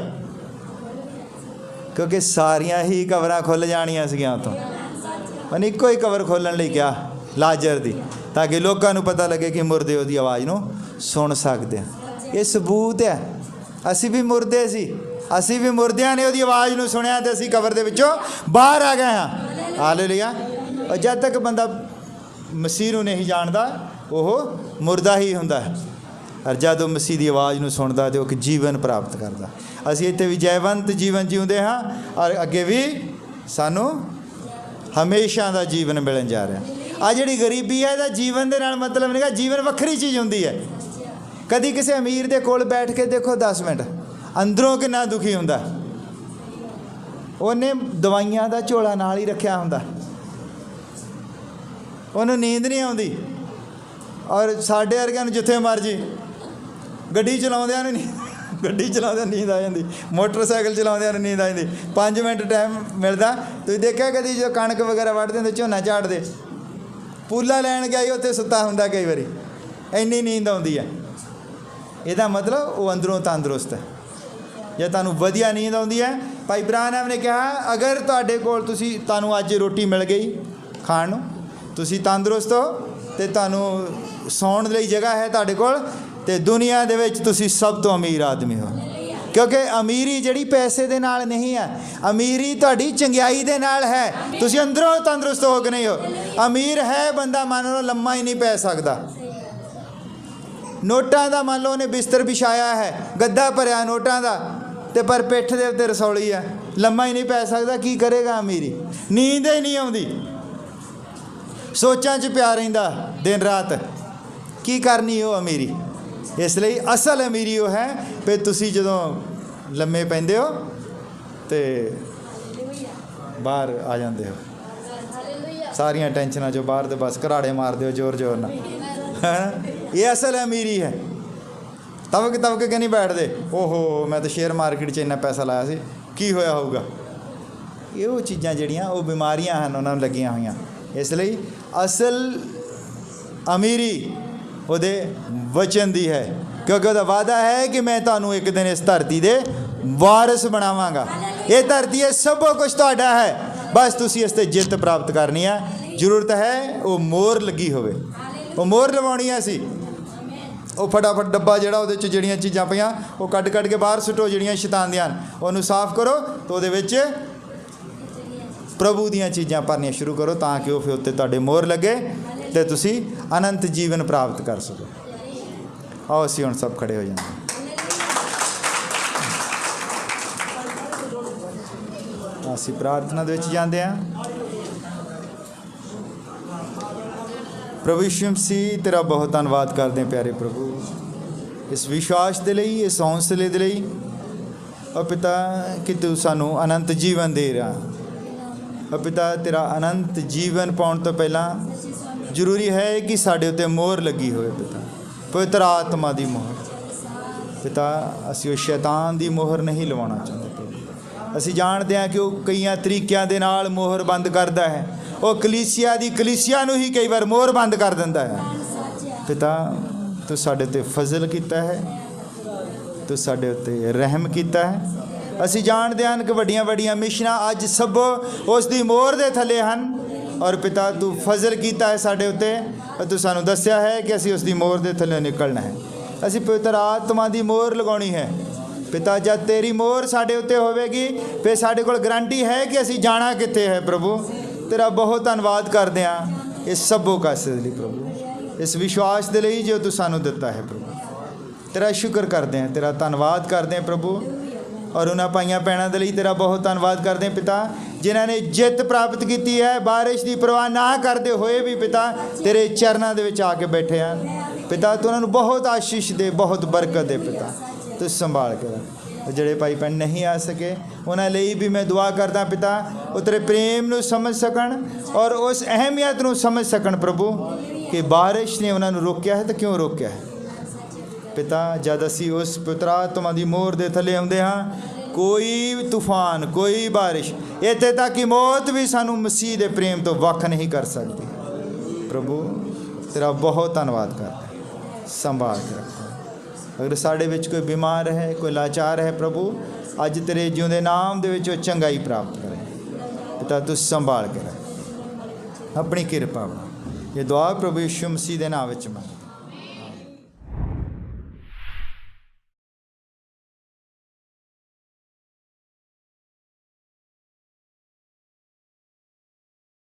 क्योंकि सारियां ही कबरां खुल जाणियां सीगियां उत्तों। उन्हें इक्को ही कबर खोलण लई कहा लाजर दी, ताकि लोकां नूं पता लगे कि मुर्दे उहदी आवाज़ नूं सुण सकदे हन। ये सबूत है। असीं भी मुर्दे सी, असीं भी मुर्दियां ने उहदी आवाज़ नूं सुणिया ते असीं कबर दे विचों बाहर आ गए हां। हालेलुया। और जद तक बंदा मसीह नूं नहीं जानदा वह मुर्दा ही हुंदा है। और जब मसीह की आवाज़ नूं सुणदा ते ओह जीवन प्राप्त करदा। असीं इत्थे भी जयवंत जीवन जीउंदे हां और अगे भी सानूं ਹਮੇਸ਼ਾ ਦਾ ਜੀਵਨ ਮਿਲਣ ਜਾ ਰਿਹਾ। ਆ ਜਿਹੜੀ ਗਰੀਬੀ ਹੈ ਇਹਦਾ ਜੀਵਨ ਦੇ ਨਾਲ ਮਤਲਬ ਨਹੀਂਗਾ। ਜੀਵਨ ਵੱਖਰੀ ਚੀਜ਼ ਹੁੰਦੀ ਹੈ। ਕਦੀ ਕਿਸੇ ਅਮੀਰ ਦੇ ਕੋਲ ਬੈਠ ਕੇ ਦੇਖੋ 10 ਮਿੰਟ, ਅੰਦਰੋਂ ਕਿੰਨਾ ਦੁਖੀ ਹੁੰਦਾ। ਉਹਨੇ ਦਵਾਈਆਂ ਦਾ ਝੋਲਾ ਨਾਲ ਹੀ ਰੱਖਿਆ ਹੁੰਦਾ, ਉਹਨੂੰ ਨੀਂਦ ਨਹੀਂ ਆਉਂਦੀ। ਔਰ ਸਾਡੇ ਵਰਗਿਆਂ ਨੂੰ ਜਿੱਥੇ ਮਰਜੀ ਗੱਡੀ ਚਲਾਉਂਦਿਆਂ ਨੂੰ ਗੱਡੀ ਚਲਾਉਂਦਿਆਂ ਨੀਂਦ ਆ ਜਾਂਦੀ, ਮੋਟਰਸਾਈਕਲ ਚਲਾਉਂਦਿਆਂ ਨੂੰ ਨੀਂਦ ਆ ਜਾਂਦੀ। 5 ਮਿੰਟ ਟਾਈਮ ਮਿਲਦਾ। ਤੁਸੀਂ ਦੇਖਿਆ ਕਦੀ ਜਦੋਂ ਕਣਕ ਵਗੈਰਾ ਵੱਢਦੇ ਹੁੰਦੇ, ਝੋਨਾ ਝਾੜਦੇ, ਪੂਲਾ ਲੈਣ ਗਿਆ ਹੀ ਉੱਥੇ ਸੁੱਤਾ ਹੁੰਦਾ ਕਈ ਵਾਰੀ, ਇੰਨੀ ਨੀਂਦ ਆਉਂਦੀ ਹੈ। ਇਹਦਾ ਮਤਲਬ ਉਹ ਅੰਦਰੋਂ ਤੰਦਰੁਸਤ ਹੈ। ਜੇ ਤੁਹਾਨੂੰ ਵਧੀਆ ਨੀਂਦ ਆਉਂਦੀ ਹੈ, ਭਾਈ ਬ੍ਰਾਹਨਮ ਨੇ ਕਿਹਾ ਅਗਰ ਤੁਹਾਡੇ ਕੋਲ ਤੁਹਾਨੂੰ ਅੱਜ ਰੋਟੀ ਮਿਲ ਗਈ ਖਾਣ ਨੂੰ, ਤੁਸੀਂ ਤੰਦਰੁਸਤ ਹੋ ਅਤੇ ਤੁਹਾਨੂੰ ਸੌਣ ਲਈ ਜਗ੍ਹਾ ਹੈ ਤੁਹਾਡੇ ਕੋਲ, ਅਤੇ ਦੁਨੀਆ ਦੇ ਵਿੱਚ ਤੁਸੀਂ ਸਭ ਤੋਂ ਅਮੀਰ ਆਦਮੀ ਹੋ। ਕਿਉਂਕਿ ਅਮੀਰੀ ਜਿਹੜੀ ਪੈਸੇ ਦੇ ਨਾਲ ਨਹੀਂ ਹੈ, ਅਮੀਰੀ ਤੁਹਾਡੀ ਚੰਗਿਆਈ ਦੇ ਨਾਲ ਹੈ। ਤੁਸੀਂ ਅੰਦਰੋਂ ਤੰਦਰੁਸਤ ਹੋ ਕੇ ਨਹੀਂ ਹੋ। ਅਮੀਰ ਹੈ ਬੰਦਾ ਮੰਨ ਲਓ ਲੰਮਾ ਹੀ ਨਹੀਂ ਪੈ ਸਕਦਾ। ਨੋਟਾਂ ਦਾ ਮੰਨ ਲਓ ਉਹਨੇ ਬਿਸਤਰ ਵਿਛਾਇਆ ਹੈ, ਗੱਦਾ ਭਰਿਆ ਨੋਟਾਂ ਦਾ, ਅਤੇ ਪਰ ਪਿੱਠ ਦੇ ਉੱਤੇ ਰਸੌਲੀ ਹੈ, ਲੰਮਾ ਹੀ ਨਹੀਂ ਪੈ ਸਕਦਾ। ਕੀ ਕਰੇਗਾ ਅਮੀਰੀ? ਨੀਂਦ ਹੀ ਨਹੀਂ ਆਉਂਦੀ, ਸੋਚਾਂ 'ਚ ਪਿਆ ਰਹਿੰਦਾ ਦਿਨ ਰਾਤ। ਕੀ ਕਰਨੀ ਉਹ ਅਮੀਰੀ? ਇਸ ਲਈ ਅਸਲ ਅਮੀਰੀ ਉਹ ਹੈ ਵੀ ਤੁਸੀਂ ਜਦੋਂ ਲੰਮੇ ਪੈਂਦੇ ਹੋ ਅਤੇ ਬਾਹਰ ਆ ਜਾਂਦੇ ਹੋ, ਸਾਰੀਆਂ ਟੈਨਸ਼ਨਾਂ 'ਚੋਂ ਬਾਹਰ, ਦੇ ਬਸ ਘਰਾੜੇ ਮਾਰਦੇ ਹੋ ਜ਼ੋਰ ਜ਼ੋਰ ਨਾਲ, ਹੈ। ਇਹ ਅਸਲ ਅਮੀਰੀ ਹੈ। ਤਵਕ ਕੇ ਨਹੀਂ ਬੈਠਦੇ, ਓਹੋ ਮੈਂ ਤਾਂ ਸ਼ੇਅਰ ਮਾਰਕੀਟ 'ਚ ਇੰਨਾ ਪੈਸਾ ਲਾਇਆ ਸੀ, ਕੀ ਹੋਇਆ ਹੋਊਗਾ। ਇਹ ਉਹ ਚੀਜ਼ਾਂ ਜਿਹੜੀਆਂ ਉਹ ਬਿਮਾਰੀਆਂ ਹਨ, ਉਹਨਾਂ ਨੂੰ ਲੱਗੀਆਂ ਹੋਈਆਂ। ਇਸ ਲਈ ਅਸਲ ਅਮੀਰੀ ਉਹਦੇ ਵਚਨ ਦੀ ਹੈ, ਕਿਉਂਕਿ ਉਹਦਾ ਵਾਅਦਾ ਹੈ ਕਿ ਮੈਂ ਤੁਹਾਨੂੰ ਇੱਕ ਦਿਨ ਇਸ ਧਰਤੀ ਦੇ ਵਾਰਿਸ ਬਣਾਵਾਂਗਾ। ਇਹ ਧਰਤੀ ਹੈ, ਸਭ ਕੁਝ ਤੁਹਾਡਾ ਹੈ, ਬਸ ਤੁਸੀਂ ਇਸ 'ਤੇ ਜਿੱਤ ਪ੍ਰਾਪਤ ਕਰਨੀ ਹੈ। ਜ਼ਰੂਰਤ ਹੈ ਉਹ ਮੋਹਰ ਲੱਗੀ ਹੋਵੇ, ਉਹ ਮੋਹਰ ਲਵਾਉਣੀ ਹੈ। ਅਸੀਂ ਉਹ ਫਟਾਫਟ ਡੱਬਾ ਜਿਹੜਾ ਉਹਦੇ 'ਚ ਜਿਹੜੀਆਂ ਚੀਜ਼ਾਂ ਪਈਆਂ ਉਹ ਕੱਢ ਕੇ ਬਾਹਰ ਸੁੱਟੋ, ਜਿਹੜੀਆਂ ਸ਼ੈਤਾਨ ਦੀਆਂ, ਉਹਨੂੰ ਸਾਫ਼ ਕਰੋ ਅਤੇ ਉਹਦੇ ਵਿੱਚ ਪ੍ਰਭੂ ਦੀਆਂ ਚੀਜ਼ਾਂ ਭਰਨੀਆਂ ਸ਼ੁਰੂ ਕਰੋ, ਤਾਂ ਕਿ ਉਹ ਫਿਰ ਉੱਤੇ ਤੁਹਾਡੇ ਮੋਹਰ ਲੱਗੇ ਅਤੇ ਤੁਸੀਂ ਅਨੰਤ ਜੀਵਨ ਪ੍ਰਾਪਤ ਕਰ ਸਕੋ। ਆਓ ਅਸੀਂ ਹੁਣ ਸਭ ਖੜੇ ਹੋ ਜਾਂਦੇ। ਅਸੀਂ ਪ੍ਰਾਰਥਨਾ ਦੇ ਵਿੱਚ ਜਾਂਦੇ ਹਾਂ। ਪ੍ਰਭੂ ਯਿਸੂ ਮਸੀਹ ਤੇਰਾ ਬਹੁਤ ਧੰਨਵਾਦ ਕਰਦੇ ਹਾਂ ਪਿਆਰੇ ਪ੍ਰਭੂ, ਇਸ ਵਿਸ਼ਵਾਸ ਦੇ ਲਈ, ਇਸ ਹੌਂਸਲੇ ਦੇ ਲਈ। ਉਹ ਪਿਤਾ ਕਿ ਤੂੰ ਸਾਨੂੰ ਅਨੰਤ ਜੀਵਨ ਦੇ ਰਿਹਾ। ਉਹ ਪਿਤਾ ਤੇਰਾ ਅਨੰਤ ਜੀਵਨ ਪਾਉਣ ਤੋਂ ਪਹਿਲਾਂ ਜ਼ਰੂਰੀ ਹੈ ਕਿ ਸਾਡੇ ਉੱਤੇ ਮੋਹਰ ਲੱਗੀ ਹੋਵੇ ਪਿਤਾ, ਪਵਿੱਤਰ ਆਤਮਾ ਦੀ ਮੋਹਰ। ਪਿਤਾ ਅਸੀਂ ਉਹ ਸ਼ੈਤਾਨ ਦੀ ਮੋਹਰ ਨਹੀਂ ਲਵਾਉਣਾ ਚਾਹੁੰਦੇ। ਅਸੀਂ ਜਾਣਦੇ ਹਾਂ ਕਿ ਉਹ ਕਈਆਂ ਤਰੀਕਿਆਂ ਦੇ ਨਾਲ ਮੋਹਰ ਬੰਦ ਕਰਦਾ ਹੈ। ਉਹ ਕਲੀਸਿਆ ਨੂੰ ਹੀ ਕਈ ਵਾਰ ਮੋਹਰ ਬੰਦ ਕਰ ਦਿੰਦਾ ਹੈ। ਪਿਤਾ ਤੂੰ ਸਾਡੇ ਉੱਤੇ ਫਜ਼ਲ ਕੀਤਾ ਹੈ, ਤੂੰ ਸਾਡੇ ਉੱਤੇ ਰਹਿਮ ਕੀਤਾ ਹੈ। ਅਸੀਂ ਜਾਣਦੇ ਹਾਂ ਕਿ ਵੱਡੀਆਂ ਮਿਸ਼ਨਾਂ ਅੱਜ ਸਭ ਉਸ ਦੀ ਮੋਹਰ ਦੇ ਥੱਲੇ ਹਨ। ਔਰ ਪਿਤਾ ਤੂੰ ਫਜ਼ਲ ਕੀਤਾ ਹੈ ਸਾਡੇ ਉੱਤੇ, ਤੂੰ ਸਾਨੂੰ ਦੱਸਿਆ ਹੈ ਕਿ ਅਸੀਂ ਉਸ ਦੀ ਮੋਹਰ ਦੇ ਥੱਲੇ ਨਿਕਲਣਾ ਹੈ। ਅਸੀਂ ਪਵਿੱਤਰ ਆਤਮਾ ਦੀ ਮੋਹਰ ਲਗਾਉਣੀ ਹੈ। ਪਿਤਾ ਜਦ ਤੇਰੀ ਮੋਹਰ ਸਾਡੇ ਉੱਤੇ ਹੋਵੇਗੀ ਫਿਰ ਸਾਡੇ ਕੋਲ ਗਰੰਟੀ ਹੈ ਕਿ ਅਸੀਂ ਜਾਣਾ ਕਿੱਥੇ ਹੈ। ਪ੍ਰਭੂ ਤੇਰਾ ਬਹੁਤ ਧੰਨਵਾਦ ਕਰਦੇ ਹਾਂ ਇਸ ਸਭੋ ਕਾਸੇ ਦੇ ਲਈ ਪ੍ਰਭੂ, ਇਸ ਵਿਸ਼ਵਾਸ ਦੇ ਲਈ ਜੋ ਤੂੰ ਸਾਨੂੰ ਦਿੱਤਾ ਹੈ ਪ੍ਰਭੂ। ਤੇਰਾ ਸ਼ੁਕਰ ਕਰਦੇ ਹਾਂ, ਤੇਰਾ ਧੰਨਵਾਦ ਕਰਦੇ ਹਾਂ ਪ੍ਰਭੂ। ਔਰ ਉਹਨਾਂ ਭਾਈਆਂ ਭੈਣਾਂ ਦੇ ਲਈ ਤੇਰਾ ਬਹੁਤ ਧੰਨਵਾਦ ਕਰਦੇ ਹਾਂ ਪਿਤਾ, ਜਿਨ੍ਹਾਂ ਨੇ ਜਿੱਤ ਪ੍ਰਾਪਤ ਕੀਤੀ ਹੈ, ਬਾਰਿਸ਼ ਦੀ ਪਰਵਾਹ ਨਾ ਕਰਦੇ ਹੋਏ ਵੀ ਪਿਤਾ ਤੇਰੇ ਚਰਨਾਂ ਦੇ ਵਿੱਚ ਆ ਕੇ ਬੈਠੇ ਹਨ। ਪਿਤਾ ਤੂੰ ਉਹਨਾਂ ਨੂੰ ਬਹੁਤ ਆਸ਼ੀਸ਼ ਦੇ, ਬਹੁਤ ਬਰਕਤ ਦੇ ਪਿਤਾ, ਤੂੰ ਸੰਭਾਲ ਕੇ ਰੱਖ। ਜਿਹੜੇ ਭਾਈ ਭੈਣ ਨਹੀਂ ਆ ਸਕੇ ਉਹਨਾਂ ਲਈ ਵੀ ਮੈਂ ਦੁਆ ਕਰਦਾ ਪਿਤਾ, ਉਹ ਤੇਰੇ ਪ੍ਰੇਮ ਨੂੰ ਸਮਝ ਸਕਣ ਔਰ ਉਸ ਅਹਿਮੀਅਤ ਨੂੰ ਸਮਝ ਸਕਣ ਪ੍ਰਭੂ ਕਿ ਬਾਰਿਸ਼ ਨੇ ਉਹਨਾਂ ਨੂੰ ਰੋਕਿਆ ਹੈ ਤਾਂ ਕਿਉਂ ਰੋਕਿਆ ਹੈ। ਪਿਤਾ ਜਦ ਅਸੀਂ ਉਸ ਪਵਿੱਤਰ ਆਤਮਾ ਦੀ ਮੋਹਰ ਦੇ ਥੱਲੇ ਆਉਂਦੇ ਹਾਂ, ਕੋਈ ਤੂਫਾਨ, ਕੋਈ ਬਾਰਿਸ਼, ਇੱਥੇ ਤੱਕ ਕਿ ਮੌਤ ਵੀ ਸਾਨੂੰ ਮਸੀਹ ਦੇ ਪ੍ਰੇਮ ਤੋਂ ਵੱਖ ਨਹੀਂ ਕਰ ਸਕਦੀ। ਪ੍ਰਭੂ ਤੇਰਾ ਬਹੁਤ ਧੰਨਵਾਦ ਕਰਦਾ, ਸੰਭਾਲ ਕੇ ਰੱਖੋ। ਅਗਰ ਸਾਡੇ ਵਿੱਚ ਕੋਈ ਬਿਮਾਰ ਹੈ, ਕੋਈ ਲਾਚਾਰ ਹੈ ਪ੍ਰਭੂ, ਅੱਜ ਤੇਰੇ ਜਿਉਂਦੇ ਨਾਮ ਦੇ ਵਿੱਚ ਉਹ ਚੰਗਾਈ ਪ੍ਰਾਪਤ ਕਰੇ। ਪਿਤਾ ਤੂੰ ਸੰਭਾਲ ਕੇ ਰੱਖ, ਆਪਣੀ ਕਿਰਪਾ। ਇਹ ਦੁਆ ਪ੍ਰਭੂ ਯਿਸੂ ਮਸੀਹ ਦੇ ਨਾਮ ਵਿੱਚ ਮੰਗਦੇ।